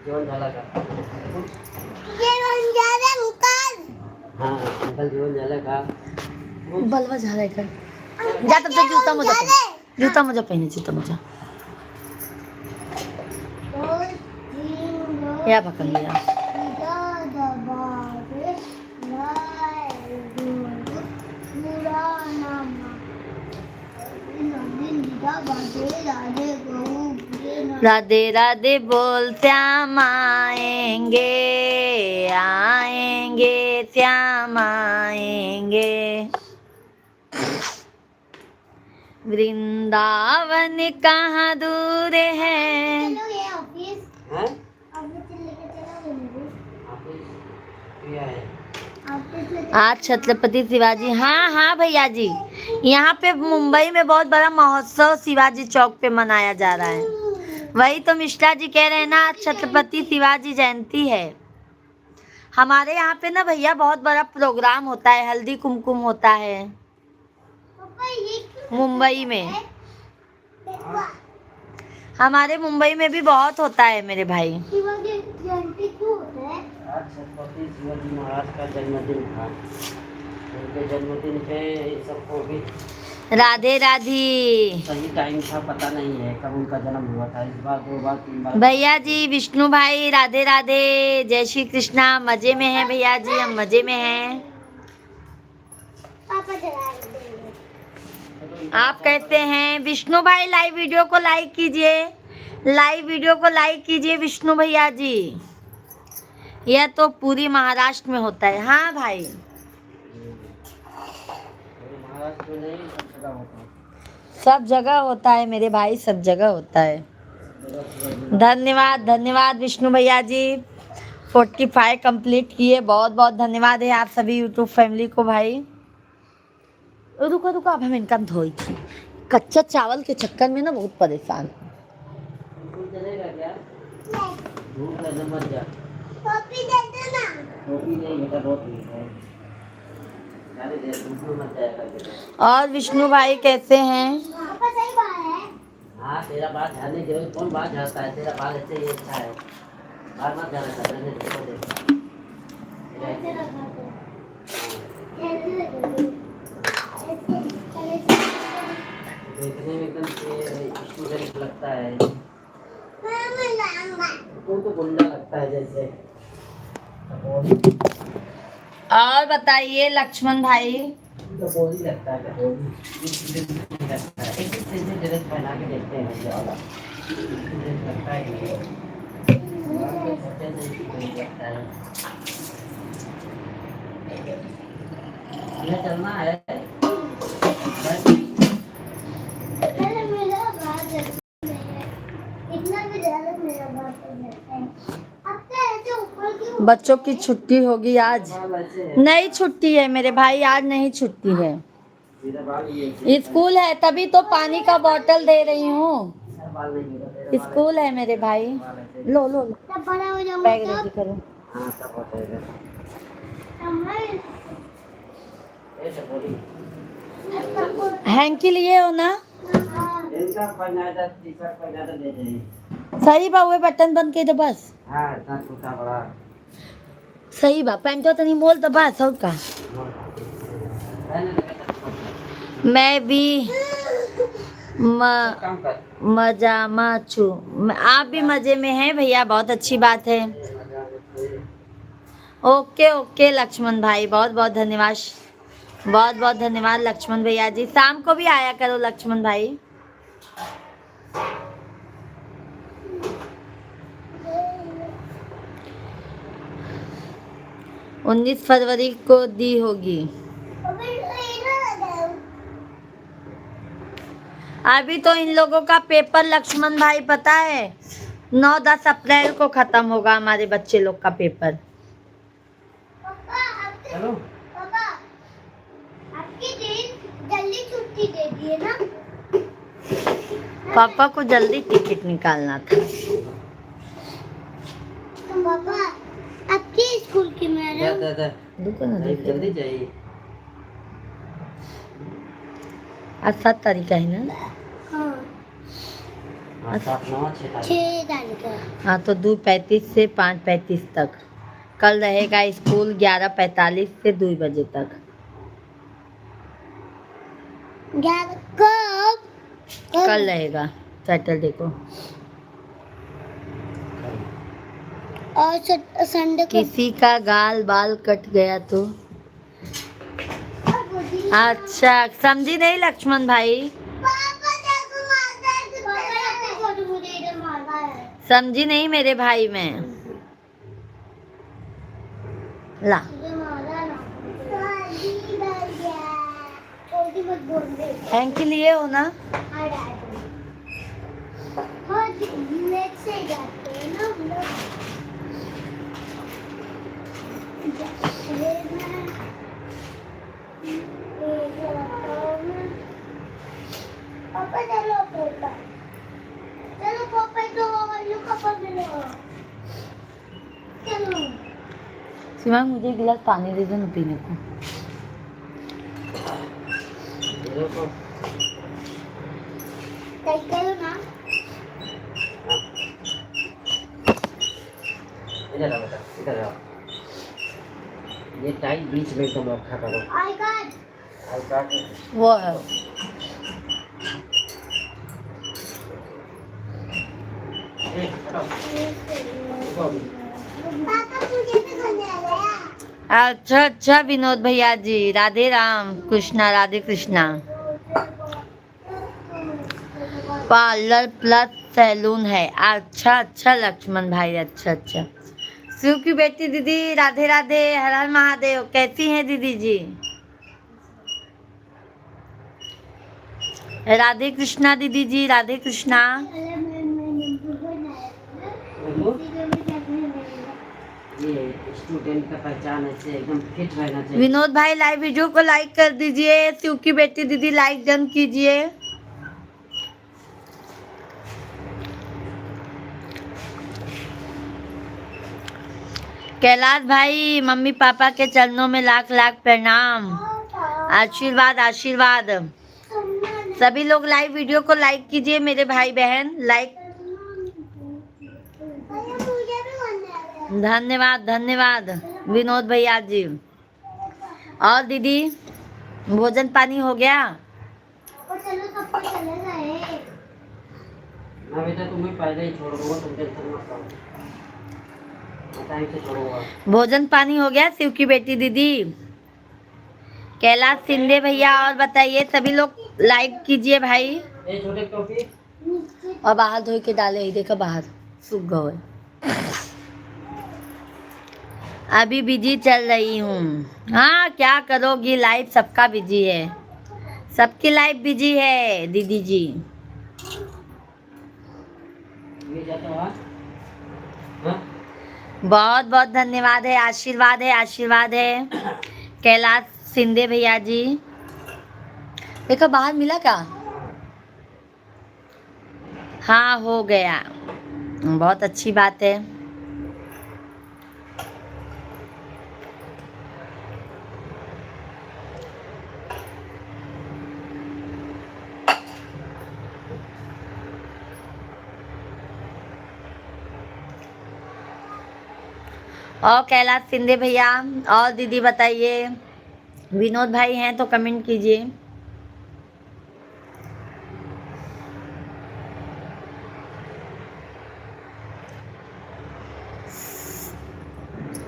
जीवन झाला का हाँ अंकल जीवन झालं का बलवा झालाय का? जा तब तक जूता मोजा पहने जूता मोजा या पकड़ लिया। राधे राधे बोलत्याम आएंगे आएंगे श्याम आएंगे वृंदावन कहाँ दूर है। हैं क्या है आज छत्रपति शिवाजी, हाँ हाँ भैया जी, यहाँ पे मुंबई में बहुत बड़ा महोत्सव शिवाजी चौक पे मनाया जा रहा है। वही तो मिश्रा जी कह रहे हैं ना, आज छत्रपति शिवाजी जयंती है। हमारे यहाँ पे ना भैया बहुत बड़ा प्रोग्राम होता है, हल्दी कुमकुम होता है मुंबई में। हमारे मुंबई में भी बहुत होता है मेरे भाई। शिवाजी जयंती क्यों होता है? आज छत्रपति शिवाजी महाराज का जन्मदिन था। उनके जन्मदिन पे सबको भी राधे राधे। सही टाइम था पता नहीं है कब उनका जन्म हुआ था। इस बार 2 बार 3 बार भैया जी विष्णु भाई राधे राधे, जय श्री कृष्णा। मजे में हैं भैया जी, हम मजे में हैं। पापा चला रहे हैं। आप कहते हैं विष्णु भाई लाइव वीडियो को लाइक कीजिए, लाइव वीडियो को लाइक कीजिए विष्णु भैया जी। यह तो पूरी महाराष्ट्र में होता है। हाँ भाई महाराष्ट्र में नहीं सब जगह होता है। सब जगह होता है मेरे भाई, सब जगह होता है। धन्यवाद धन्यवाद विष्णु भैया जी, 45 कंप्लीट किए, बहुत बहुत धन्यवाद है आप सभी यूट्यूब फैमिली को भाई। रुको रुको, अब हम इनका धोई थी, कच्चा चावल के चक्कर में ना बहुत परेशान। स्कूल चलेगा क्या? धूप में मत जा। टोपी दे दो ना। टोपी नहीं बेटा, रोटी है। अरे दे धूप में मत जाया कर। और विष्णु भाई कैसे हैं? पापा सही बात है। हाँ तेरा बाल झाड़ने की जरूरत, कौन बाल झाड़ता है? तेरा बाल ऐसे ही अच्छा है, बाल मत झाड़ना कर रहने दे, छोड़ दे। ऐसे रखा तो। ऐसे रखा तो। देखने में एकदम स्टूडेंट लगता है। मैं लाऊंगा। तू तो गुंडा लगता है जैसे। और बताइए लक्ष्मण भाई। तो बोली लगता है क्या? बोली लगता है। एक ही ड्रेस पहना के देखते हैं भैया वाला। ड्रेस लगता है कि छोटे से ही लगता है। ये चलना है। पहले मेरा बात है। इतना भी ज्यादा मेरा बात है। अब तो ऐसे ऊपर क्यों? बच्चों की छुट्टी होगी आज? नहीं छुट्टी है मेरे भाई, आज नहीं छुट्टी है, स्कूल है, तभी तो पानी का बोतल दे रही हूँ। स्कूल है मेरे भाई। लो लो लो, तब बड़ा हो जाऊंगा बैग रेडी करो। हाँ सब होता है। हैंकी लिए हो ना? इनका पहना था, टी-शर्ट पहना था, दे दे। सही बा, वो बटन बंद कर दो बस। हाँ इतना छोटा बड़ा। सही बा, पैंट तो नहीं बोल तो बस और का। मैं भी काम कर। मजा माचू, आप भी मजे में हैं भैया, बहुत अच्छी बात है। ओके ओके लक्ष्मण भाई, बहुत बहुत धन्यवाद, बहुत बहुत धन्यवाद लक्ष्मण भैया जी। शाम को भी आया करो लक्ष्मण भाई। अभी 19 फरवरी को दी होगी। अभी तो इन लोगों का पेपर लक्ष्मण भाई पता है 9-10 अप्रैल को खत्म होगा हमारे बच्चे लोग का पेपर। चलो पापा, आपकी ट्रेन जल्दी छुट्टी दे दी है ना? पापा को जल्दी टिकट निकालना था। तो पापा आपके स्कूल की मैडम रुको ना, नहीं, जल्दी चाहिए। आज 7 तारीख है ना? हाँ हाँ 7 9 6 तारीख 6 तारीख है। हाँ तो 2:35 से 5:35 तक। कल रहेगा स्कूल 11:45 से 2 बजे तक। 11 कब? कल रहेगा सैटरडे को। और संडे को। किसी का गाल बाल कट गया तो अच्छा समझी नहीं लक्ष्मण भाई, समझी नहीं मेरे भाई में। ला हैंकी लिए हो ना? पापा चलो पापा, चलो पापा तो पापा मिलो, चलो। शिवांग मुझे एक गिलास पानी दे दो ना पीने को। मेरे को टाइट करो ना। इधर आओ बेटा, इधर आओ। ये टाइट बीच में एकदम रखा करो। I got. आई काट वो है पापा मुझे भी खाने आ गया। अच्छा अच्छा विनोद भैया ji, Radhe Ram Krishna, Radhe Krishna. Parlour plus salon है। अच्छा अच्छा लक्ष्मण भाई, अच्छा अच्छा। शिव की बेटी दीदी राधे राधे, हर हर महादेव। कैसी हैं दीदी जी? राधे कृष्णा दीदी जी, राधे कृष्णा। ये स्टूडेंट का पहचान ऐसे एकदम फिट रहना चाहिए। विनोद भाई लाइव वीडियो को लाइक कर दीजिए। शिव की बेटी दीदी लाइक डन कीजिए। कैलाश भाई मम्मी पापा के चरणों में लाख लाख प्रणाम, आशीर्वाद आशीर्वाद। सभी लोग लाइव वीडियो को लाइक कीजिए मेरे भाई बहन, लाइक। धन्यवाद धन्यवाद विनोद भैया जी। और दीदी भोजन पानी हो गया? चलो सबको चले गए। हाँ बेटा तुम्हें पहले ही छोड़ दूंगा, तुम टेंशन मत करो। मैं टाइम से छोड़ूंगा। भोजन पानी हो गया शिव की बेटी दीदी? कैलाश शिंदे भैया और बताइए, सभी लोग लाइक कीजिए भाई। ये छोटे टोपी और बाहर धो के डाले ही, देखा बाहर सूख गए। अभी बिजी चल रही हूँ। हाँ क्या करोगी, लाइफ सबका बिजी है, सबकी लाइफ बिजी है दीदी जी। ये जाता हुआ हाँ? बहुत बहुत धन्यवाद है, आशीर्वाद है, आशीर्वाद है कैलाश शिंदे भैया जी। देखो बाहर मिला क्या? हाँ हो गया, बहुत अच्छी बात है। और कैलाश शिंदे भैया और दीदी बताइए। विनोद भाई हैं तो कमेंट कीजिए।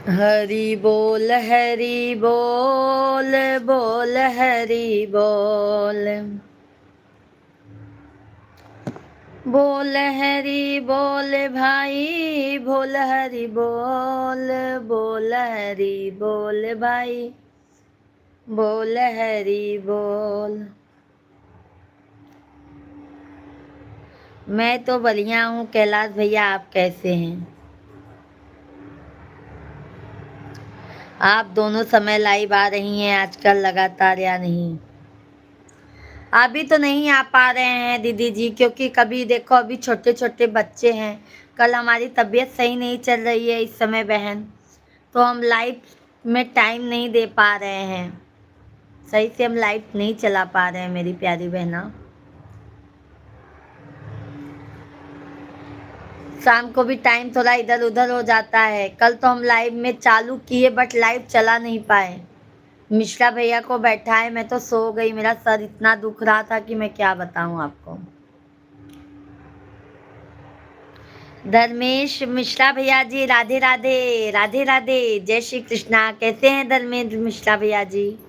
हरि बोल बोल हरि बोल, बोल हरि बोल भाई, बोल हरि बोल, बोल हरि बोल भाई, बोल हरि बोल। मैं तो बढ़िया हूँ कैलाश भैया, आप कैसे हैं? आप दोनों समय लाइव आ रही हैं आजकल लगातार या नहीं? अभी तो नहीं आ पा रहे हैं दीदी जी, क्योंकि कभी देखो अभी छोटे छोटे बच्चे हैं। कल हमारी तबीयत सही नहीं चल रही है इस समय बहन, तो हम लाइव में टाइम नहीं दे पा रहे हैं, सही से हम लाइव नहीं चला पा रहे हैं मेरी प्यारी बहना। शाम को भी टाइम थोड़ा इधर उधर हो जाता है। कल तो हम लाइव में चालू किए बट लाइव चला नहीं पाए। मिश्रा भैया को बैठाए, मैं तो सो गई। मेरा सर इतना दुख रहा था कि मैं क्या बताऊं आपको। धर्मेश मिश्रा भैया जी राधे राधे, राधे राधे, जय श्री कृष्णा। कैसे हैं धर्मेश मिश्रा भैया जी?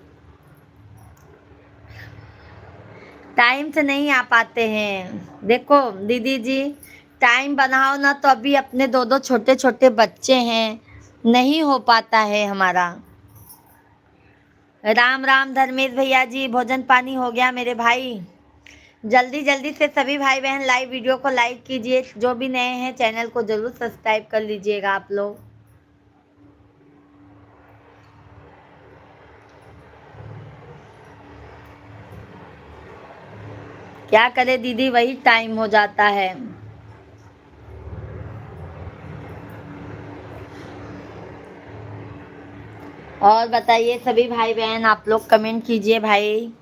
टाइम से नहीं आ पाते हैं। देखो दीदी जी, टाइम बनाओ ना, तो अभी अपने दो दो छोटे छोटे बच्चे हैं, नहीं हो पाता है हमारा। राम राम धर्मेश भैया जी, भोजन पानी हो गया मेरे भाई? जल्दी जल्दी से सभी भाई बहन लाइव वीडियो को लाइक कीजिए। जो भी नए हैं चैनल को जरूर सब्सक्राइब कर लीजिएगा आप लोग। क्या करे दीदी, वही टाइम हो जाता है। और बताइए सभी भाई बहन, आप लोग कमेंट कीजिए भाई।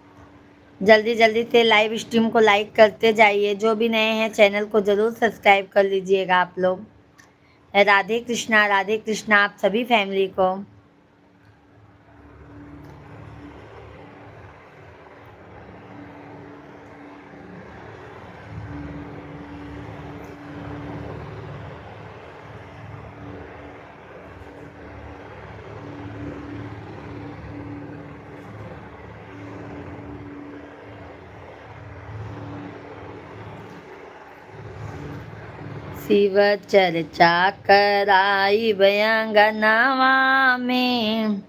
जल्दी जल्दी से लाइव स्ट्रीम को लाइक करते जाइए। जो भी नए हैं चैनल को जरूर सब्सक्राइब कर लीजिएगा आप लोग। राधे कृष्णा आप सभी फैमिली को। शिव चर्चा कराई बयांगनावा में।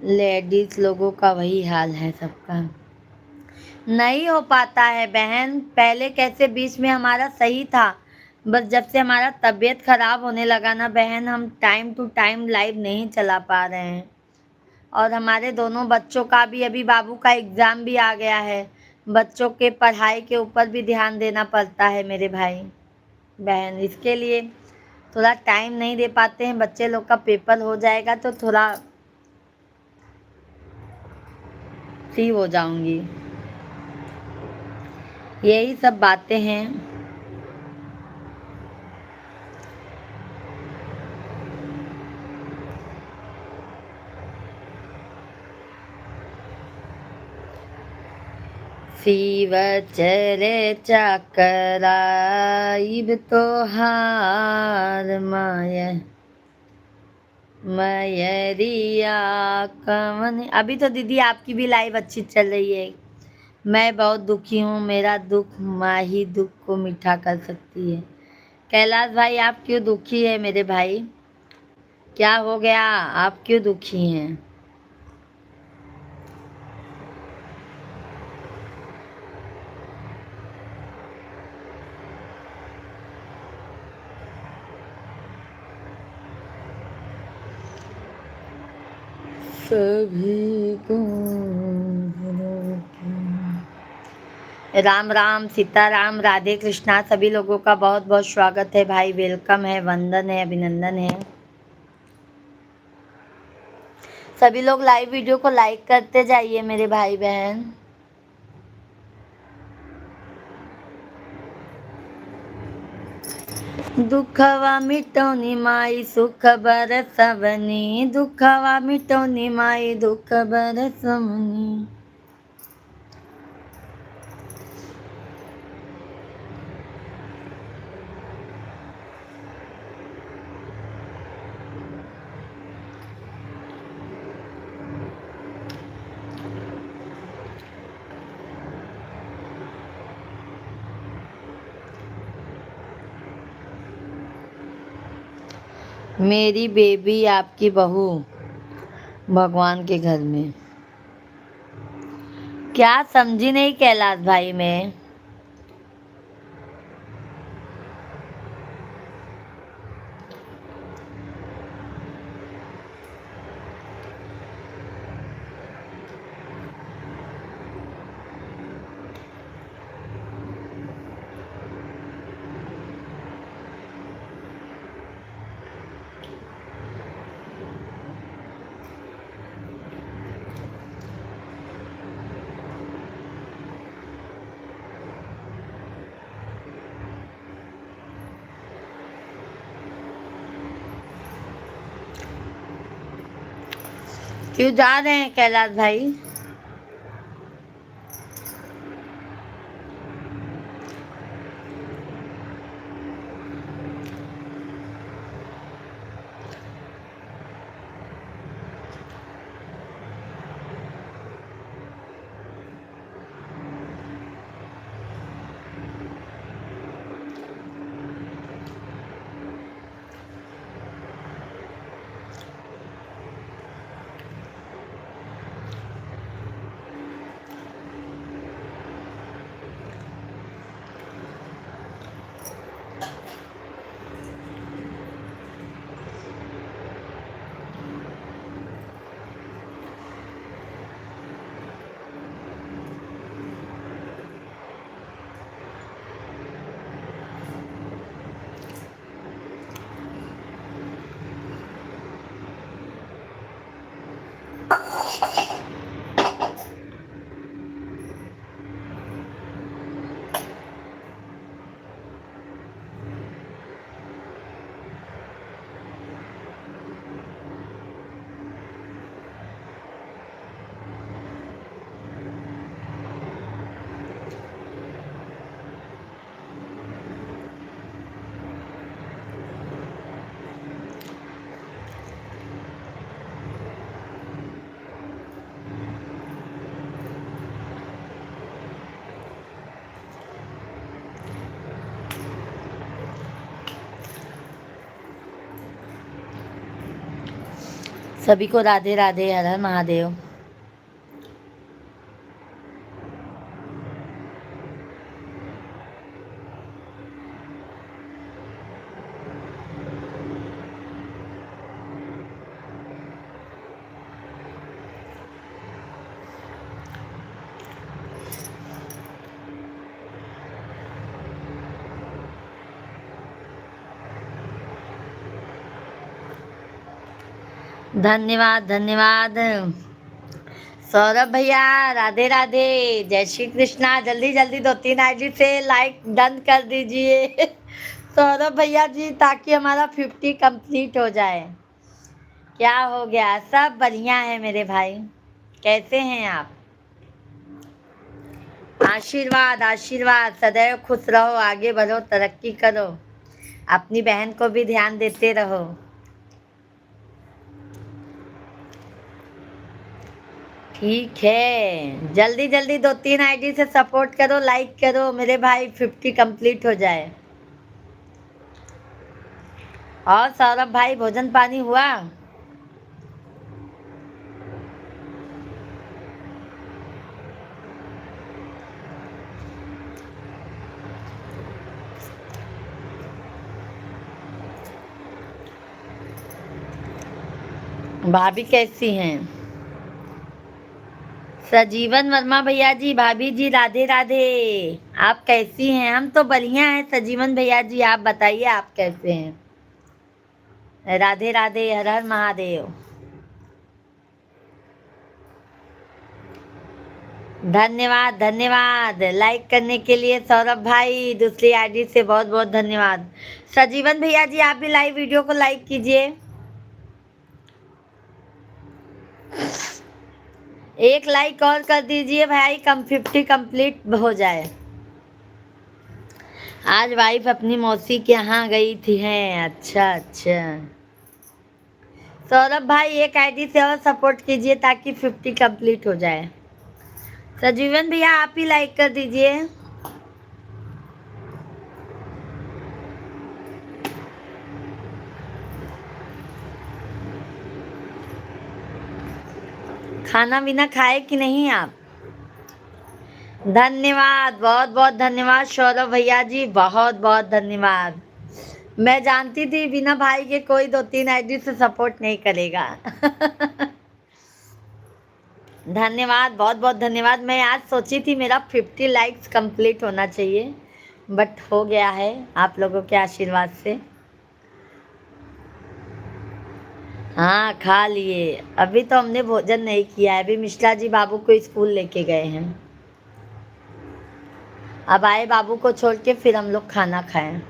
लेडीज लोगों का वही हाल है सबका, नहीं हो पाता है बहन। पहले कैसे बीच में हमारा सही था, बस जब से हमारा तबीयत खराब होने लगा ना बहन, हम टाइम टू टाइम लाइव नहीं चला पा रहे हैं। और हमारे दोनों बच्चों का भी, अभी बाबू का एग्ज़ाम भी आ गया है, बच्चों के पढ़ाई के ऊपर भी ध्यान देना पड़ता है मेरे भाई बहन। इसके लिए थोड़ा टाइम नहीं दे पाते हैं। बच्चे लोग का पेपर हो जाएगा तो थोड़ा फ्री हो जाऊंगी। यही सब बातें हैं। शिव चर्चा कराइब तोहार मयरिया कवन। अभी तो दीदी आपकी भी लाइव अच्छी चल रही है। मैं बहुत दुखी हूँ, मेरा दुख माँ ही दुख को मीठा कर सकती है। कैलाश भाई आप क्यों दुखी है मेरे भाई? क्या हो गया, आप क्यों दुखी हैं? सभी को राम राम, सीताराम, राधे कृष्णा। सभी लोगों का बहुत बहुत स्वागत है भाई, वेलकम है, वंदन है, अभिनंदन है। सभी लोग लाइव वीडियो को लाइक करते जाइए मेरे भाई बहन। दुखवा मिटौनी माई सुख बरसवनी, दुखवा मिटौनी माई दुख बरसवनी। मेरी बेबी आपकी बहू भगवान के घर में। क्या समझी नहीं कैलाश भाई मैं? क्यों जा रहे हैं कैलाश भाई? सभी को राधे राधे, हर हर महादेव। धन्यवाद धन्यवाद सौरभ भैया, राधे राधे, जय श्री कृष्णा। जल्दी जल्दी 2-3 आईडी से लाइक डन कर दीजिए सौरभ भैया जी, ताकि हमारा 50 कंप्लीट हो जाए। क्या हो गया? सब बढ़िया है मेरे भाई, कैसे हैं आप? आशीर्वाद आशीर्वाद, सदैव खुश रहो, आगे बढ़ो, तरक्की करो, अपनी बहन को भी ध्यान देते रहो। ठीक है, जल्दी जल्दी 2-3 आईडी से सपोर्ट करो, लाइक करो मेरे भाई, 50 कंप्लीट हो जाए। और सौरभ भाई, भोजन पानी हुआ? भाभी कैसी हैं? सजीवन वर्मा भैया जी, भाभी जी राधे राधे, आप कैसी हैं? हम तो बढ़िया हैं सजीवन भैया जी, आप बताइए आप कैसे हैं? राधे राधे, हर हर महादेव। धन्यवाद धन्यवाद लाइक करने के लिए सौरभ भाई, दूसरी आईडी से बहुत बहुत धन्यवाद। सजीवन भैया जी, आप भी लाइव वीडियो को लाइक कीजिए, एक लाइक और कर दीजिए भाई, 50 कंप्लीट हो जाए। आज वाइफ अपनी मौसी के यहाँ गई थी हैं। अच्छा अच्छा, सौरभ भाई एक आईडी से और सपोर्ट कीजिए ताकि 50 कंप्लीट हो जाए। सजीवन भैया आप ही लाइक कर दीजिए। खाना पीना खाए कि नहीं आप? धन्यवाद, बहुत बहुत धन्यवाद सौरभ भैया जी, बहुत बहुत धन्यवाद। मैं जानती थी बिना भाई के कोई 2-3 आईडी से सपोर्ट नहीं करेगा धन्यवाद, बहुत बहुत धन्यवाद। मैं आज सोची थी मेरा 50 लाइक्स कंप्लीट होना चाहिए, बट हो गया है आप लोगों के आशीर्वाद से। हाँ खा लिए, अभी तो हमने भोजन नहीं किया है, अभी मिश्रा जी बाबू को स्कूल लेके गए हैं, अब आए बाबू को छोड़ के फिर हम लोग खाना खाएं।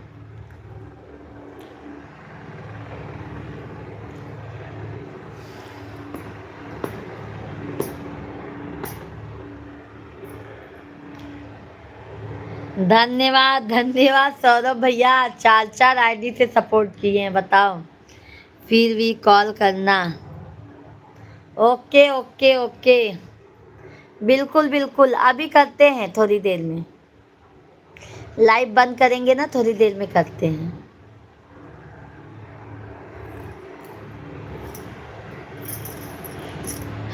धन्यवाद धन्यवाद सौरभ भैया, 4 आईडी से सपोर्ट किए हैं, बताओ। फिर भी कॉल करना। ओके ओके ओके, बिल्कुल बिल्कुल, अभी करते हैं थोड़ी देर में। लाइव बंद करेंगे ना, थोड़ी देर में करते हैं।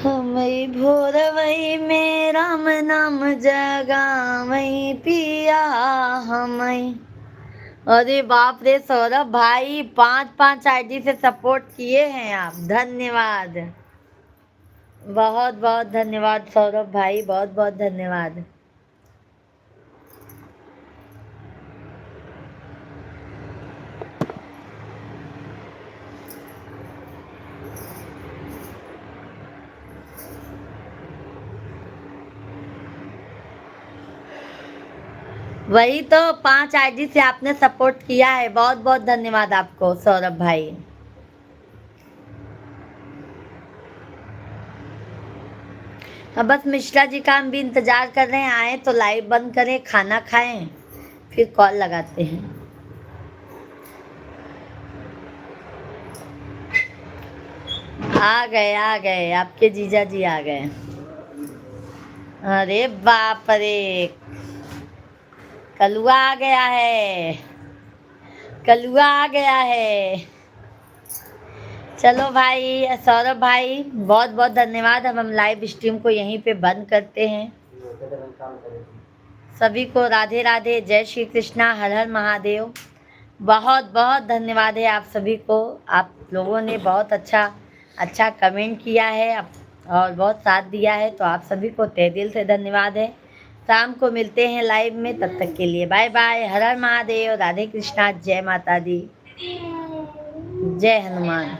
हमई भोरवई में राम नाम जगावई पिया हमई। अरे बाप रे सौरभ भाई, 5 आईडी से सपोर्ट किए हैं आप, धन्यवाद, बहुत बहुत धन्यवाद सौरभ भाई, बहुत बहुत धन्यवाद। वही तो, 5 आईडी से आपने सपोर्ट किया है, बहुत बहुत धन्यवाद आपको सौरभ भाई। अब बस मिश्रा जी का हम भी इंतजार कर रहे हैं, आए तो लाइव बंद करें, खाना खाएं, फिर कॉल लगाते हैं। आ गए आपके जीजा जी आ गए। अरे बाप रे, कलुआ आ गया है, कलुआ आ गया है। चलो भाई सौरभ भाई, बहुत बहुत धन्यवाद। अब हम लाइव स्ट्रीम को यहीं पे बंद करते हैं। सभी को राधे राधे, जय श्री कृष्णा, हर हर महादेव। बहुत बहुत धन्यवाद है आप सभी को, आप लोगों ने बहुत अच्छा कमेंट किया है और बहुत साथ दिया है, तो आप सभी को तहे दिल से धन्यवाद है। शाम को मिलते हैं लाइव में, तब तक के लिए बाय बाय, हर हर महादेव, राधे कृष्णा, जय माता दी, जय हनुमान।